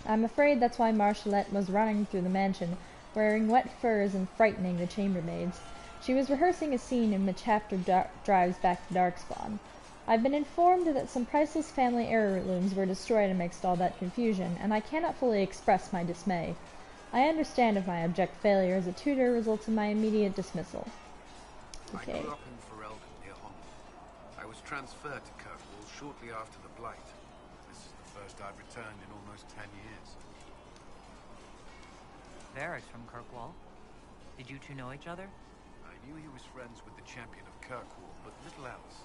I'm afraid that's why Marchelette was running through the mansion, wearing wet furs and frightening the chambermaids. She was rehearsing a scene in which Hafter drives back to Darkspawn. I've been informed that some priceless family heirlooms were destroyed amidst all that confusion, and I cannot fully express my dismay. I understand if my abject failure as a tutor results in my immediate dismissal. Okay.
I grew up in Ferelden, near Hongkong. I was transferred to Kirkwall shortly after the Blight. This is the first I've returned in almost 10 years.
Varric's from Kirkwall. Did you two know each other?
I knew he was friends with the champion of Kirkwall, but little else.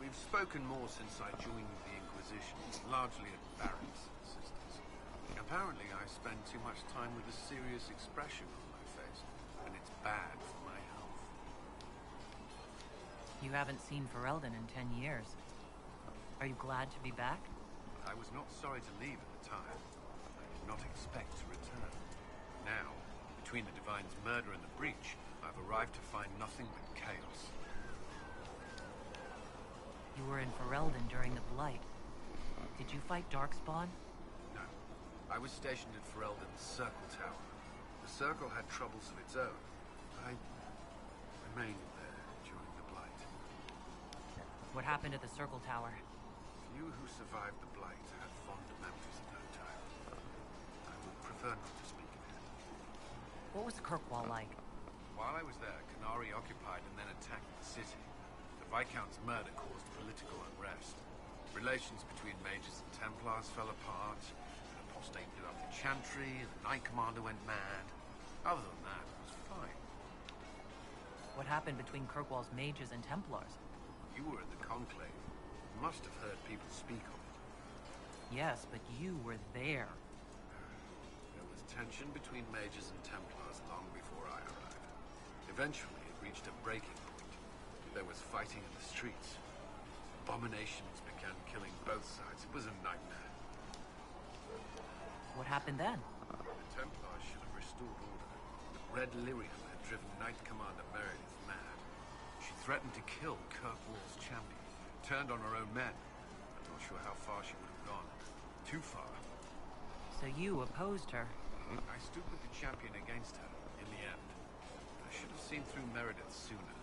We've spoken more since I joined the Inquisition, largely at Barrett's insistence. Apparently I spend too much time with a serious expression on my face, and it's bad for my health.
You haven't seen Ferelden in 10 years. Are you glad to be back?
I was not sorry to leave at the time. I did not expect to return. Now, between the Divine's murder and the breach, I've arrived to find nothing but chaos.
You were in Ferelden during the Blight. Did you fight Darkspawn?
No. I was stationed at Ferelden's Circle Tower. The Circle had troubles of its own. I remained there during the Blight.
What happened at the Circle Tower?
Few who survived the Blight have fond memories of that time. I would prefer not to speak of it.
What was Kirkwall like?
While I was there, Canary occupied and then attacked the city. The Viscount's murder caused political unrest. Relations between mages and Templars fell apart. An apostate blew up the Chantry, the Knight Commander went mad. Other than that, it was fine.
What happened between Kirkwall's mages and Templars?
You were at the Conclave. You must have heard people speak of it.
Yes, but you were there.
There was tension between mages and Templars long before I arrived. Eventually, it reached a breaking point. There was fighting in the streets. Abominations began killing both sides. It was a nightmare.
What happened then?
The Templars should have restored order. But Red Lyrium had driven Knight Commander Meredith mad. She threatened to kill Kirkwall's champion. Turned on her own men. I'm not sure how far she would have gone. Too far.
So you opposed her?
I stood with the champion against her, in the end. I should have seen through Meredith sooner.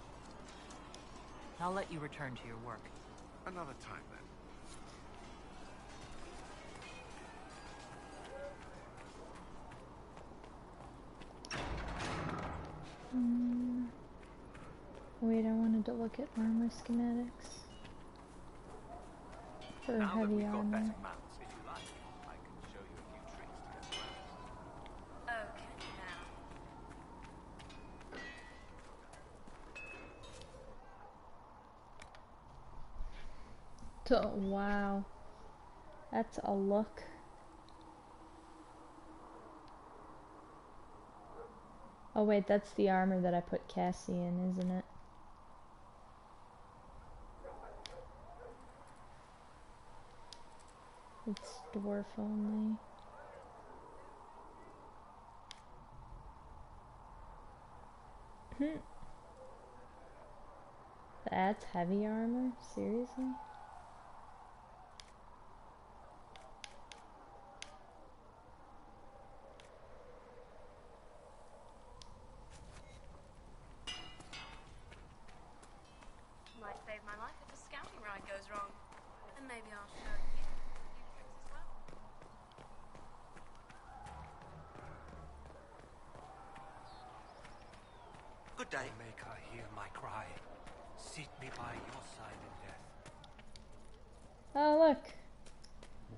I'll let you return to your work.
Another time, then.
Wait, I wanted to look at armor schematics. For
Now that
heavy
we've got
armor.
better mounts, if you like, I can show you a few tricks to get around.
Okay, now.
Wow. That's a look. Oh wait, that's the armor that I put Cassie in, isn't it? It's dwarf only. That's heavy armor? Seriously?
Might save my life if a scouting ride goes wrong. And maybe I'll show you a few tricks as well.
Good day.
Make her hear my cry. Seat me by your side in death.
Oh look.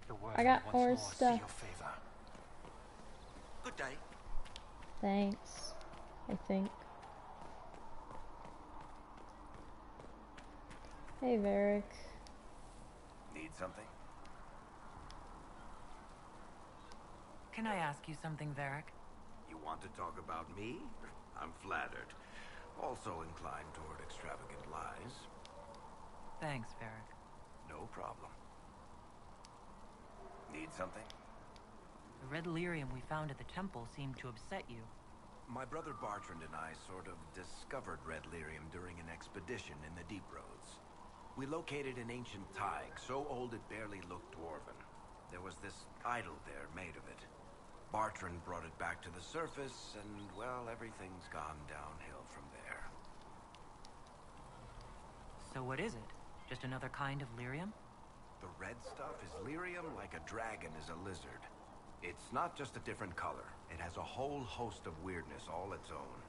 The word
I got
once
more
more
stuff.
see your favor.
Good day.
Thanks. I think. Hey, Varric.
Need something?
Can I ask you something, Varric?
You want to talk about me? I'm flattered. Also inclined toward extravagant lies.
Thanks, Varric.
No problem. Need something?
The red lyrium we found at the temple seemed to upset you.
My brother Bartrand and I sort of discovered red lyrium during an expedition in the Deep Roads. We located an ancient thaig, so old it barely looked dwarven. There was this idol there made of it. Bartrand brought it back to the surface, and, well, everything's gone downhill from there.
So what is it? Just another kind of lyrium?
The red stuff is lyrium like a dragon is a lizard. It's not just a different color. It has a whole host of weirdness all its own.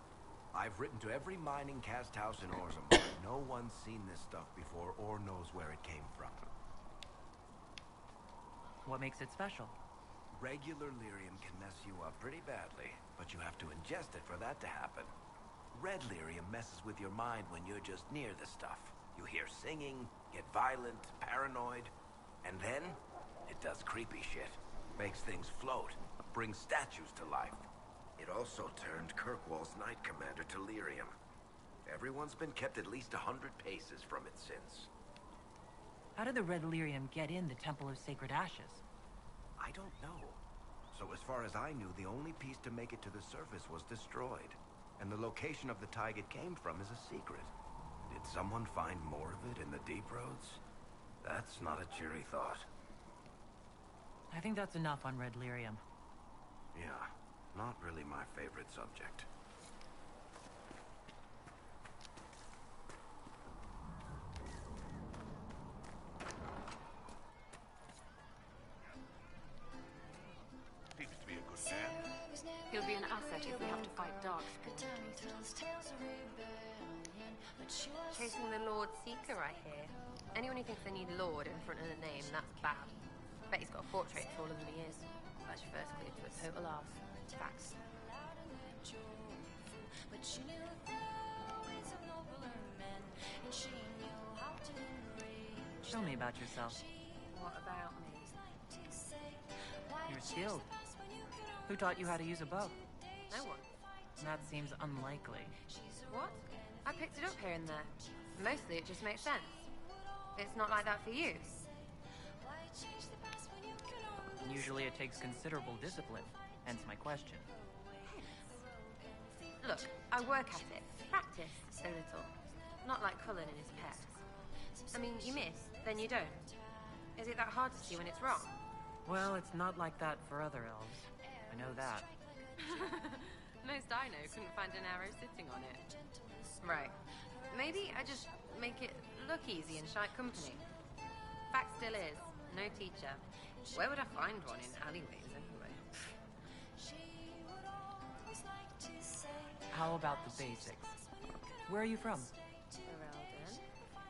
I've written to every mining cast house in Orzammar. No one's seen this stuff before or knows where it came from.
What makes it special?
Regular lyrium can mess you up pretty badly, but you have to ingest it for that to happen. Red lyrium messes with your mind when you're just near the stuff. You hear singing, get violent, paranoid, and then it does creepy shit. Makes things float, brings statues to life. It also turned Kirkwall's Knight Commander to lyrium. Everyone's been kept at least 100 paces from it since.
How did the red lyrium get in the Temple of Sacred Ashes?
I don't know. So as far as I knew, the only piece to make it to the surface was destroyed. And the location of the tide it came from is a secret. Did someone find more of it in the deep roads? That's not a cheery thought.
I think that's enough on red lyrium.
Yeah, not really my favorite subject.
Seems to be a good man.
He'll be an asset if we have to fight dark.
Chasing the Lord Seeker, I hear. Anyone who thinks they need Lord in front of the name, that's bad. Bet he's got a portrait taller than he is. That's your first clue to a total arse. Facts.
Tell me about yourself.
What about me?
You're skilled. Who taught you how to use a bow?
No one.
That seems unlikely.
What? I picked it up here and there. Mostly it just makes sense. It's not like that for you.
Usually it takes considerable discipline, hence my question.
Look, I work at it. Practice a little. Not like Cullen and his pets. I mean, you miss, then you don't. Is it that hard to see when it's wrong?
Well, it's not like that for other elves. I know that.
Most I know couldn't find an arrow sitting on it. Right. Maybe I just make it look easy in shy company. Fact still is, no teacher. Where would I find one in alleyways anyway?
How about the basics? Where are you from?
Ferelden?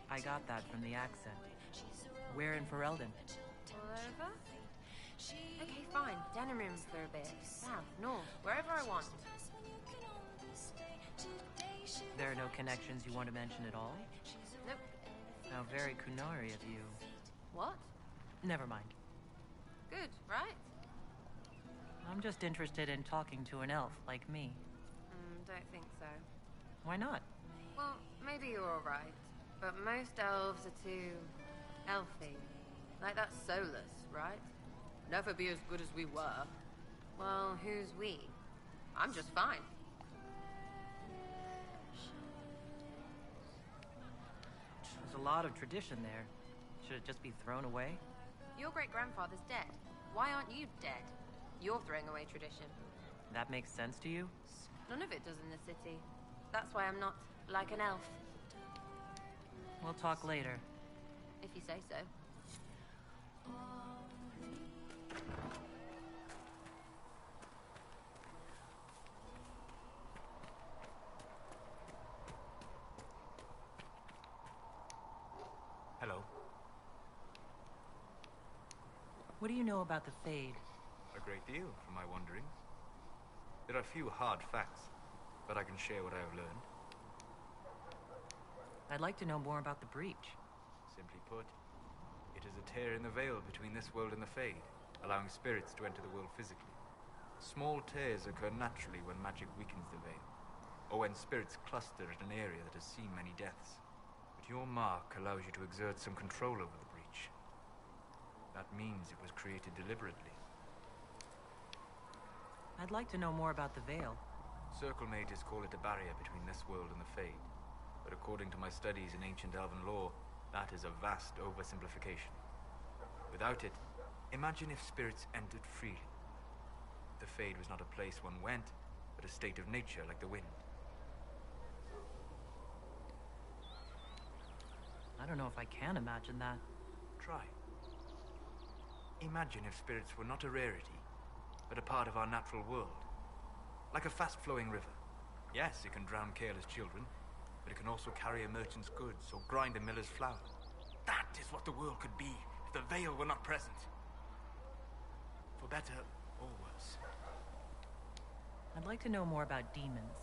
I got that from the accent. Where in Ferelden?
All over? Okay, fine. Denerim for a bit. South, north, wherever I want.
There are no connections you want to mention at all?
Nope.
How very Kunari of you.
What?
Never mind.
Good, right?
I'm just interested in talking to an elf like me.
Don't think so.
Why not?
Well, maybe you're alright. But most elves are too... elfy. Like that Solus, right? Never be as good as we were. Well, who's we? I'm just fine.
There's a lot of tradition there. Should it just be thrown away?
Your great-grandfather's dead. Why aren't you dead? You're throwing away tradition.
That makes sense to you?
None of it does in the city. That's why I'm not like an elf.
We'll talk later.
If you say so.
Hello.
What do you know about the Fade?
A great deal, from my wanderings. There are few hard facts, but I can share what I have learned.
I'd like to know more about the Breach.
Simply put, it is a tear in the veil between this world and the Fade, allowing spirits to enter the world physically. Small tears occur naturally when magic weakens the veil, or when spirits cluster at an area that has seen many deaths. But your mark allows you to exert some control over the Breach. That means it was created deliberately.
I'd like to know more about the Veil.
Circle mages call it a barrier between this world and the Fade. But according to my studies in ancient elven lore, that is a vast oversimplification. Without it, imagine if spirits entered freely. The Fade was not a place one went, but a state of nature like the wind.
I don't know if I can imagine that.
Try. Imagine if spirits were not a rarity, but a part of our natural world. Like a fast-flowing river. Yes, it can drown careless children, but it can also carry a merchant's goods or grind a miller's flour. That is what the world could be if the veil were not present. For better or worse.
I'd like to know more about demons.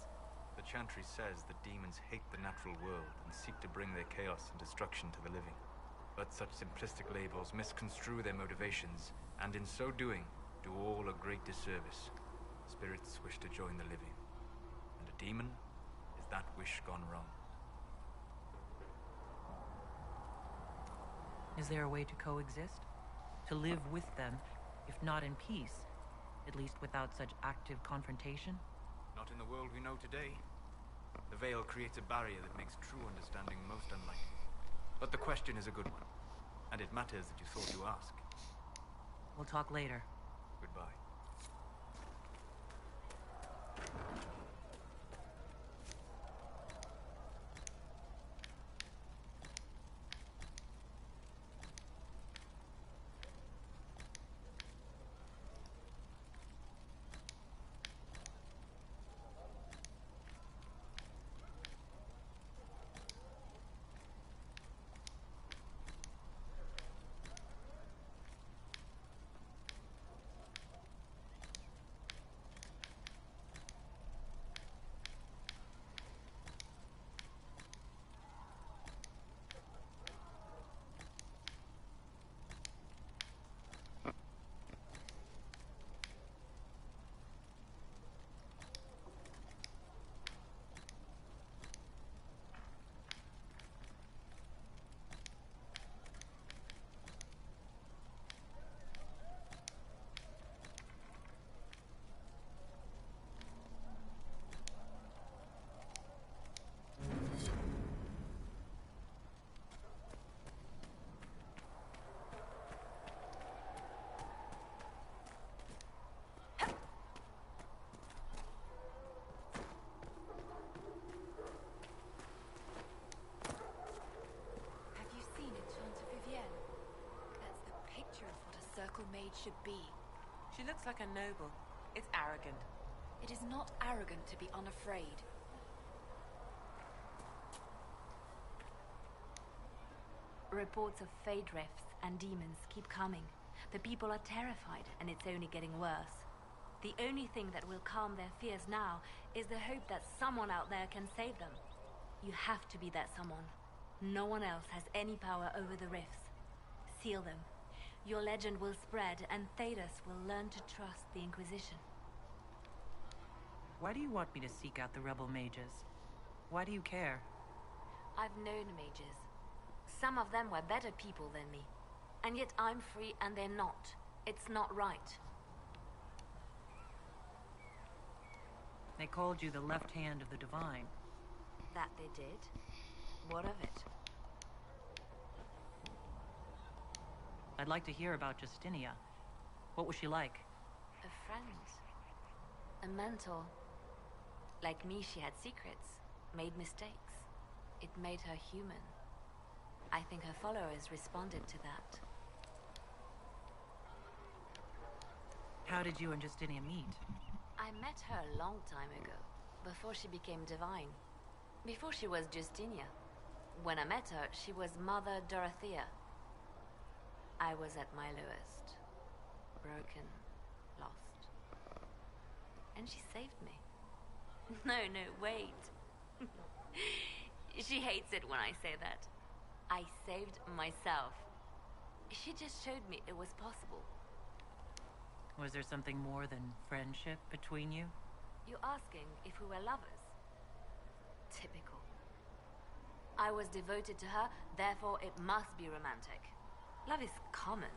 The Chantry says that demons hate the natural world and seek to bring their chaos and destruction to the living. But such simplistic labels misconstrue their motivations, and in so doing, do all a great disservice. Spirits wish to join the living, and a demon is that wish gone wrong.
Is there a way to coexist? To live with them, if not in peace, at least without such active confrontation?
Not in the world we know today. The veil creates a barrier that makes true understanding most unlikely. But the question is a good one, and it matters that you thought to ask.
We'll talk later.
Goodbye.
Circle Mage should be.
She looks like a noble. It's arrogant.
It is not arrogant to be unafraid.
Reports of fade rifts and demons keep coming. The people are terrified, and it's only getting worse. The only thing that will calm their fears now is the hope that someone out there can save them. You have to be that someone. No one else has any power over the rifts. Seal them. Your legend will spread, and Thedas will learn to trust the Inquisition.
Why do you want me to seek out the rebel mages? Why do you care?
I've known mages. Some of them were better people than me. And yet I'm free and they're not. It's not right.
They called you the left hand of the Divine.
That they did? What of it?
I'd like to hear about Justinia. What was she like?
A friend. A mentor. Like me, she had secrets, made mistakes. It made her human. I think her followers responded to that.
How did you and Justinia meet?
I met her a long time ago, before she became divine. Before she was Justinia. When I met her, she was Mother Dorothea. I was at my lowest. Broken. Lost. And she saved me. No, wait. She hates it when I say that. I saved myself. She just showed me it was possible.
Was there something more than friendship between you?
You're asking if we were lovers? Typical. I was devoted to her, therefore it must be romantic. Love is common.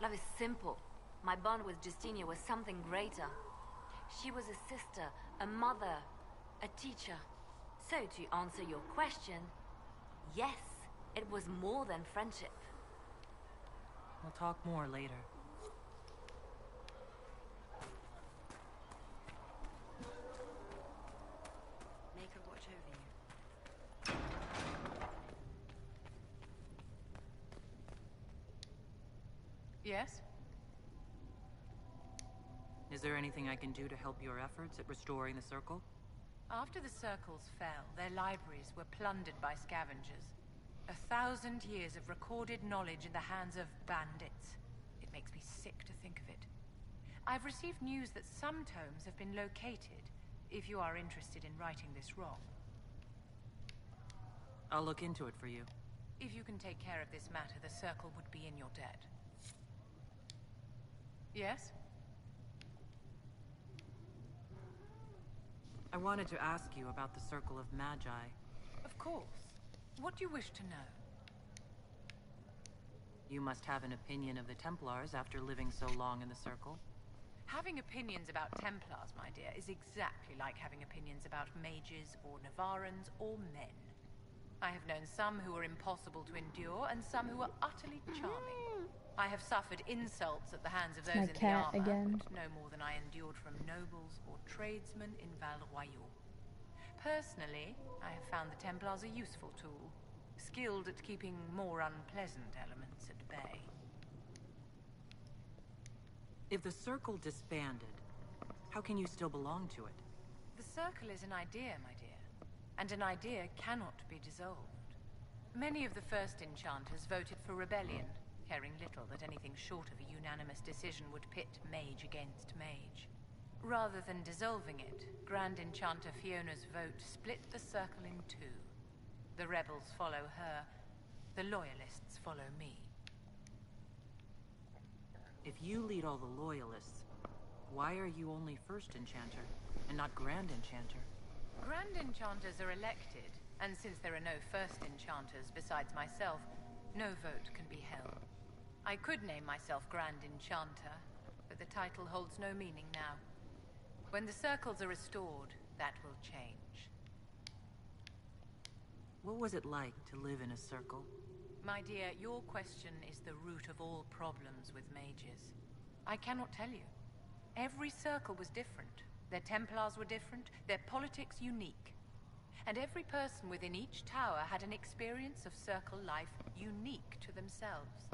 Love is simple. My bond with Justinia was something greater. She was a sister, a mother, a teacher. So to answer your question, yes, it was more than friendship.
We'll talk more later.
Make her watch over you.
Yes?
Is there anything I can do to help your efforts at restoring the Circle?
After the Circles fell, their libraries were plundered by scavengers. 1,000 years of recorded knowledge in the hands of bandits. It makes me sick to think of it. I've received news that some tomes have been located, if you are interested in righting this wrong.
I'll look into it for you.
If you can take care of this matter, the Circle would be in your debt. Yes?
I wanted to ask you about the Circle of Magi.
Of course. What do you wish to know?
You must have an opinion of the Templars after living so long in the Circle.
Having opinions about Templars, my dear, is exactly like having opinions about mages or Navarrans or men. I have known some who were impossible to endure and some who were utterly charming. I have suffered insults at the hands of those in the armor, but no more than I endured from nobles or tradesmen in Val Royaux. Personally, I have found the Templars a useful tool, skilled at keeping more unpleasant elements at bay.
If the Circle disbanded, how can you still belong to it?
The Circle is an idea, my dear, and an idea cannot be dissolved. Many of the first enchanters voted for rebellion, caring little that anything short of a unanimous decision would pit mage against mage. Rather than dissolving it, Grand Enchanter Fiona's vote split the Circle in two. The rebels follow her, the loyalists follow me.
If you lead all the loyalists, why are you only First Enchanter, and not Grand Enchanter?
Grand Enchanters are elected, and since there are no First Enchanters besides myself, no vote can be held. I could name myself Grand Enchanter, but the title holds no meaning now. When the Circles are restored, that will change.
What was it like to live in a Circle?
My dear, your question is the root of all problems with mages. I cannot tell you. Every Circle was different. Their Templars were different, their politics unique. And every person within each tower had an experience of Circle life unique to themselves.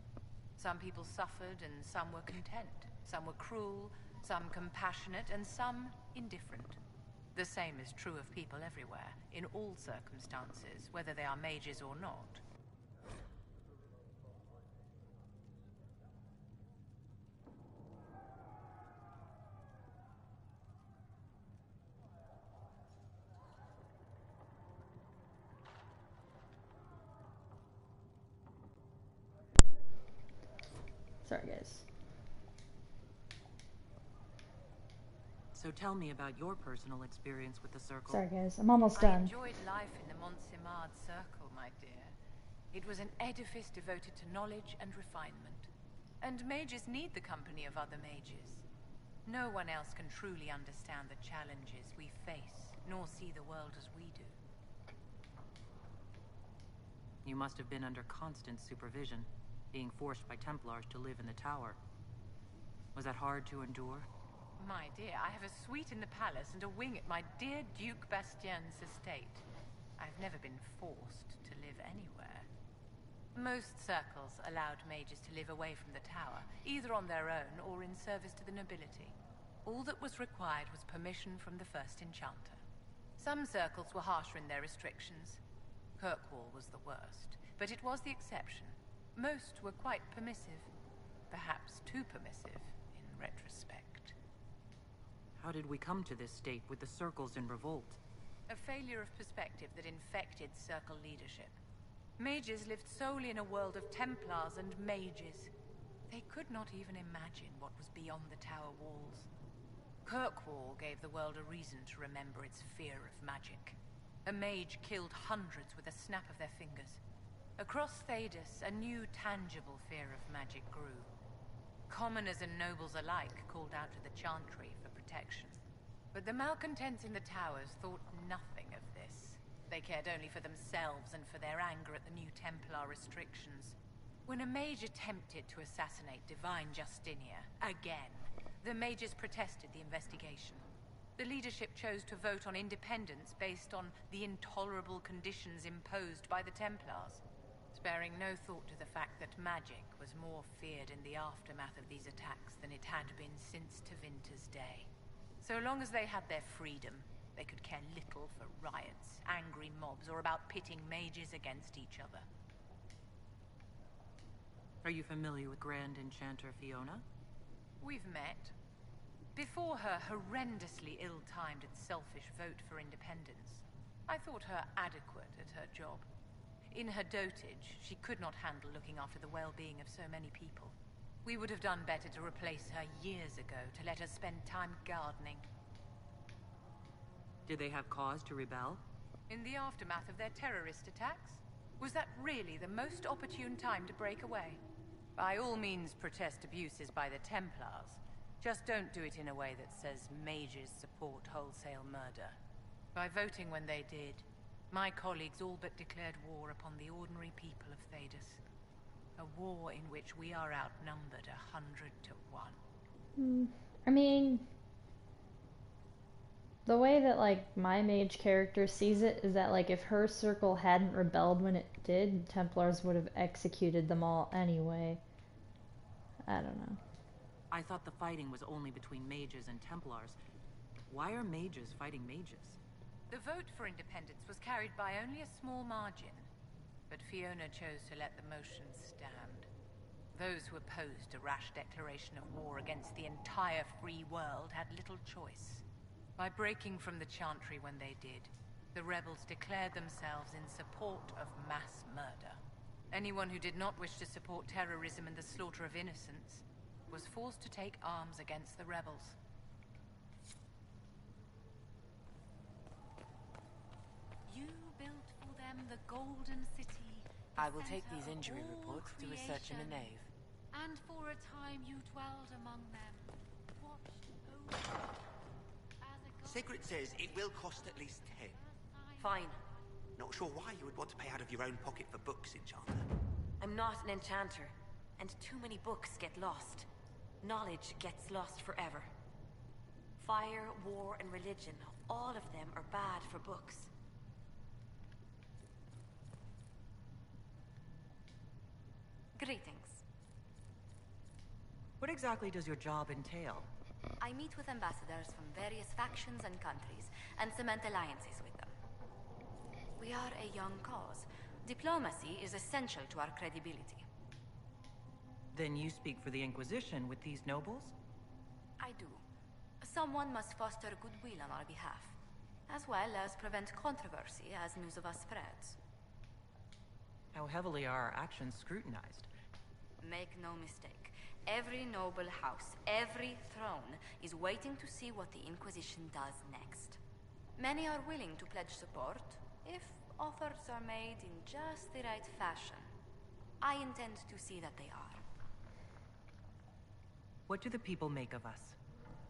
Some people suffered and some were content. Some were cruel, some compassionate, and some indifferent. The same is true of people everywhere, in all circumstances, whether they are mages or not.
Sorry, guys.
So tell me about your personal experience with the Circle.
Sorry, guys. I'm almost
I
done.
enjoyed life in the Montsimard Circle, my dear. It was an edifice devoted to knowledge and refinement. And mages need the company of other mages. No one else can truly understand the challenges we face, nor see the world as we do.
You must have been under constant supervision, being forced by Templars to live in the tower. Was that hard to endure?
My dear, I have a suite in the palace and a wing at my dear Duke Bastien's estate. I've never been forced to live anywhere. Most Circles allowed mages to live away from the tower, either on their own or in service to the nobility. All that was required was permission from the First Enchanter. Some Circles were harsher in their restrictions. Kirkwall was the worst, but it was the exception. Most were quite permissive, perhaps too permissive in retrospect.
How did we come to this state with the Circles in revolt?
A failure of perspective that infected Circle leadership. Mages lived solely in a world of Templars and mages. They could not even imagine what was beyond the tower walls. Kirkwall gave the world a reason to remember its fear of magic. A mage killed hundreds with a snap of their fingers. Across Thedas, a new tangible fear of magic grew. Commoners and nobles alike called out to the Chantry for protection. But the malcontents in the towers thought nothing of this. They cared only for themselves and for their anger at the new Templar restrictions. When a mage attempted to assassinate Divine Justinia, again, the mages protested the investigation. The leadership chose to vote on independence based on the intolerable conditions imposed by the Templars. sparing no thought to the fact that magic was more feared in the aftermath of these attacks than it had been since Tevinter's day. So long as they had their freedom, they could care little for riots, angry mobs, or about pitting mages against each other.
Are you familiar with Grand Enchanter Fiona?
We've met. Before her horrendously ill-timed and selfish vote for independence, I thought her adequate at her job. In her dotage, she could not handle looking after the well-being of so many people. We would have done better to replace her years ago, to let her spend time gardening.
Did they have cause to rebel?
In the aftermath of their terrorist attacks? Was that really the most opportune time to break away? By all means, protest abuses by the Templars. Just don't do it in a way that says mages support wholesale murder. By voting when they did, my colleagues all but declared war upon the ordinary people of Thedas. A war in which we are outnumbered 100 to 1.
I mean, the way that, like, my mage character sees it is that, like, if her circle hadn't rebelled when it did, Templars would have executed them all anyway. I don't know.
I thought the fighting was only between mages and Templars. Why are mages fighting mages?
The vote for independence was carried by only a small margin, but Fiona chose to let the motion stand. Those who opposed a rash declaration of war against the entire free world had little choice. By breaking from the Chantry when they did, the rebels declared themselves in support of mass murder. Anyone who did not wish to support terrorism and the slaughter of innocents was forced to take arms against the rebels.
You built for them the Golden City.
I will take these injury reports to research in a nave.
And for a time you dwelled among them, watched over.
Sigrid says it will cost at least 10.
Fine.
Not sure why you would want to pay out of your own pocket for books, Enchanter.
I'm not an enchanter, and too many books get lost. Knowledge gets lost forever. Fire, war, and religion, all of them are bad for books. Greetings.
What exactly does your job entail?
I meet with ambassadors from various factions and countries, and cement alliances with them. We are a young cause. Diplomacy is essential to our credibility.
Then you speak for the Inquisition with these nobles?
I do. Someone must foster goodwill on our behalf, as well as prevent controversy as news of us spreads.
How heavily are our actions scrutinized?
Make no mistake. Every noble house, every throne, is waiting to see what the Inquisition does next. Many are willing to pledge support, if offers are made in just the right fashion. I intend to see that they are.
What do the people make of us?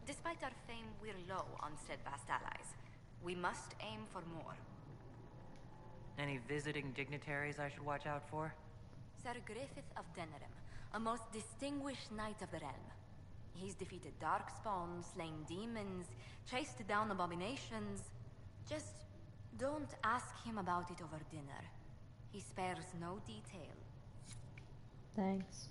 Despite our fame, we're low on steadfast allies. We must aim for more.
Any visiting dignitaries I should watch out for?
Sir Griffith of Denerim, a most distinguished knight of the realm. He's defeated darkspawn, slain demons, chased down abominations. Just don't ask him about it over dinner. He spares no detail.
Thanks.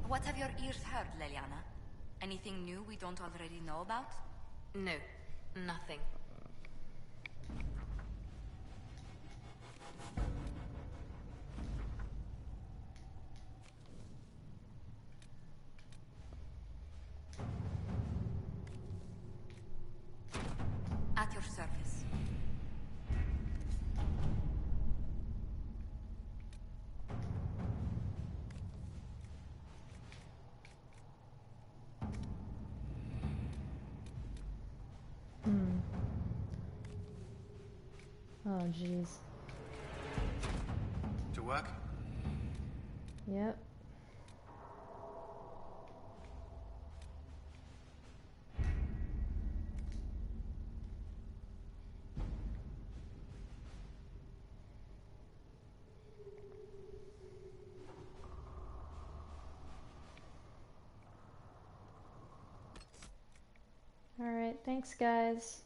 What have your ears heard, Leliana? Anything new we don't already know about?
No, nothing.
At your service.
Oh, jeez.
To work?
Yep. Alright, thanks guys.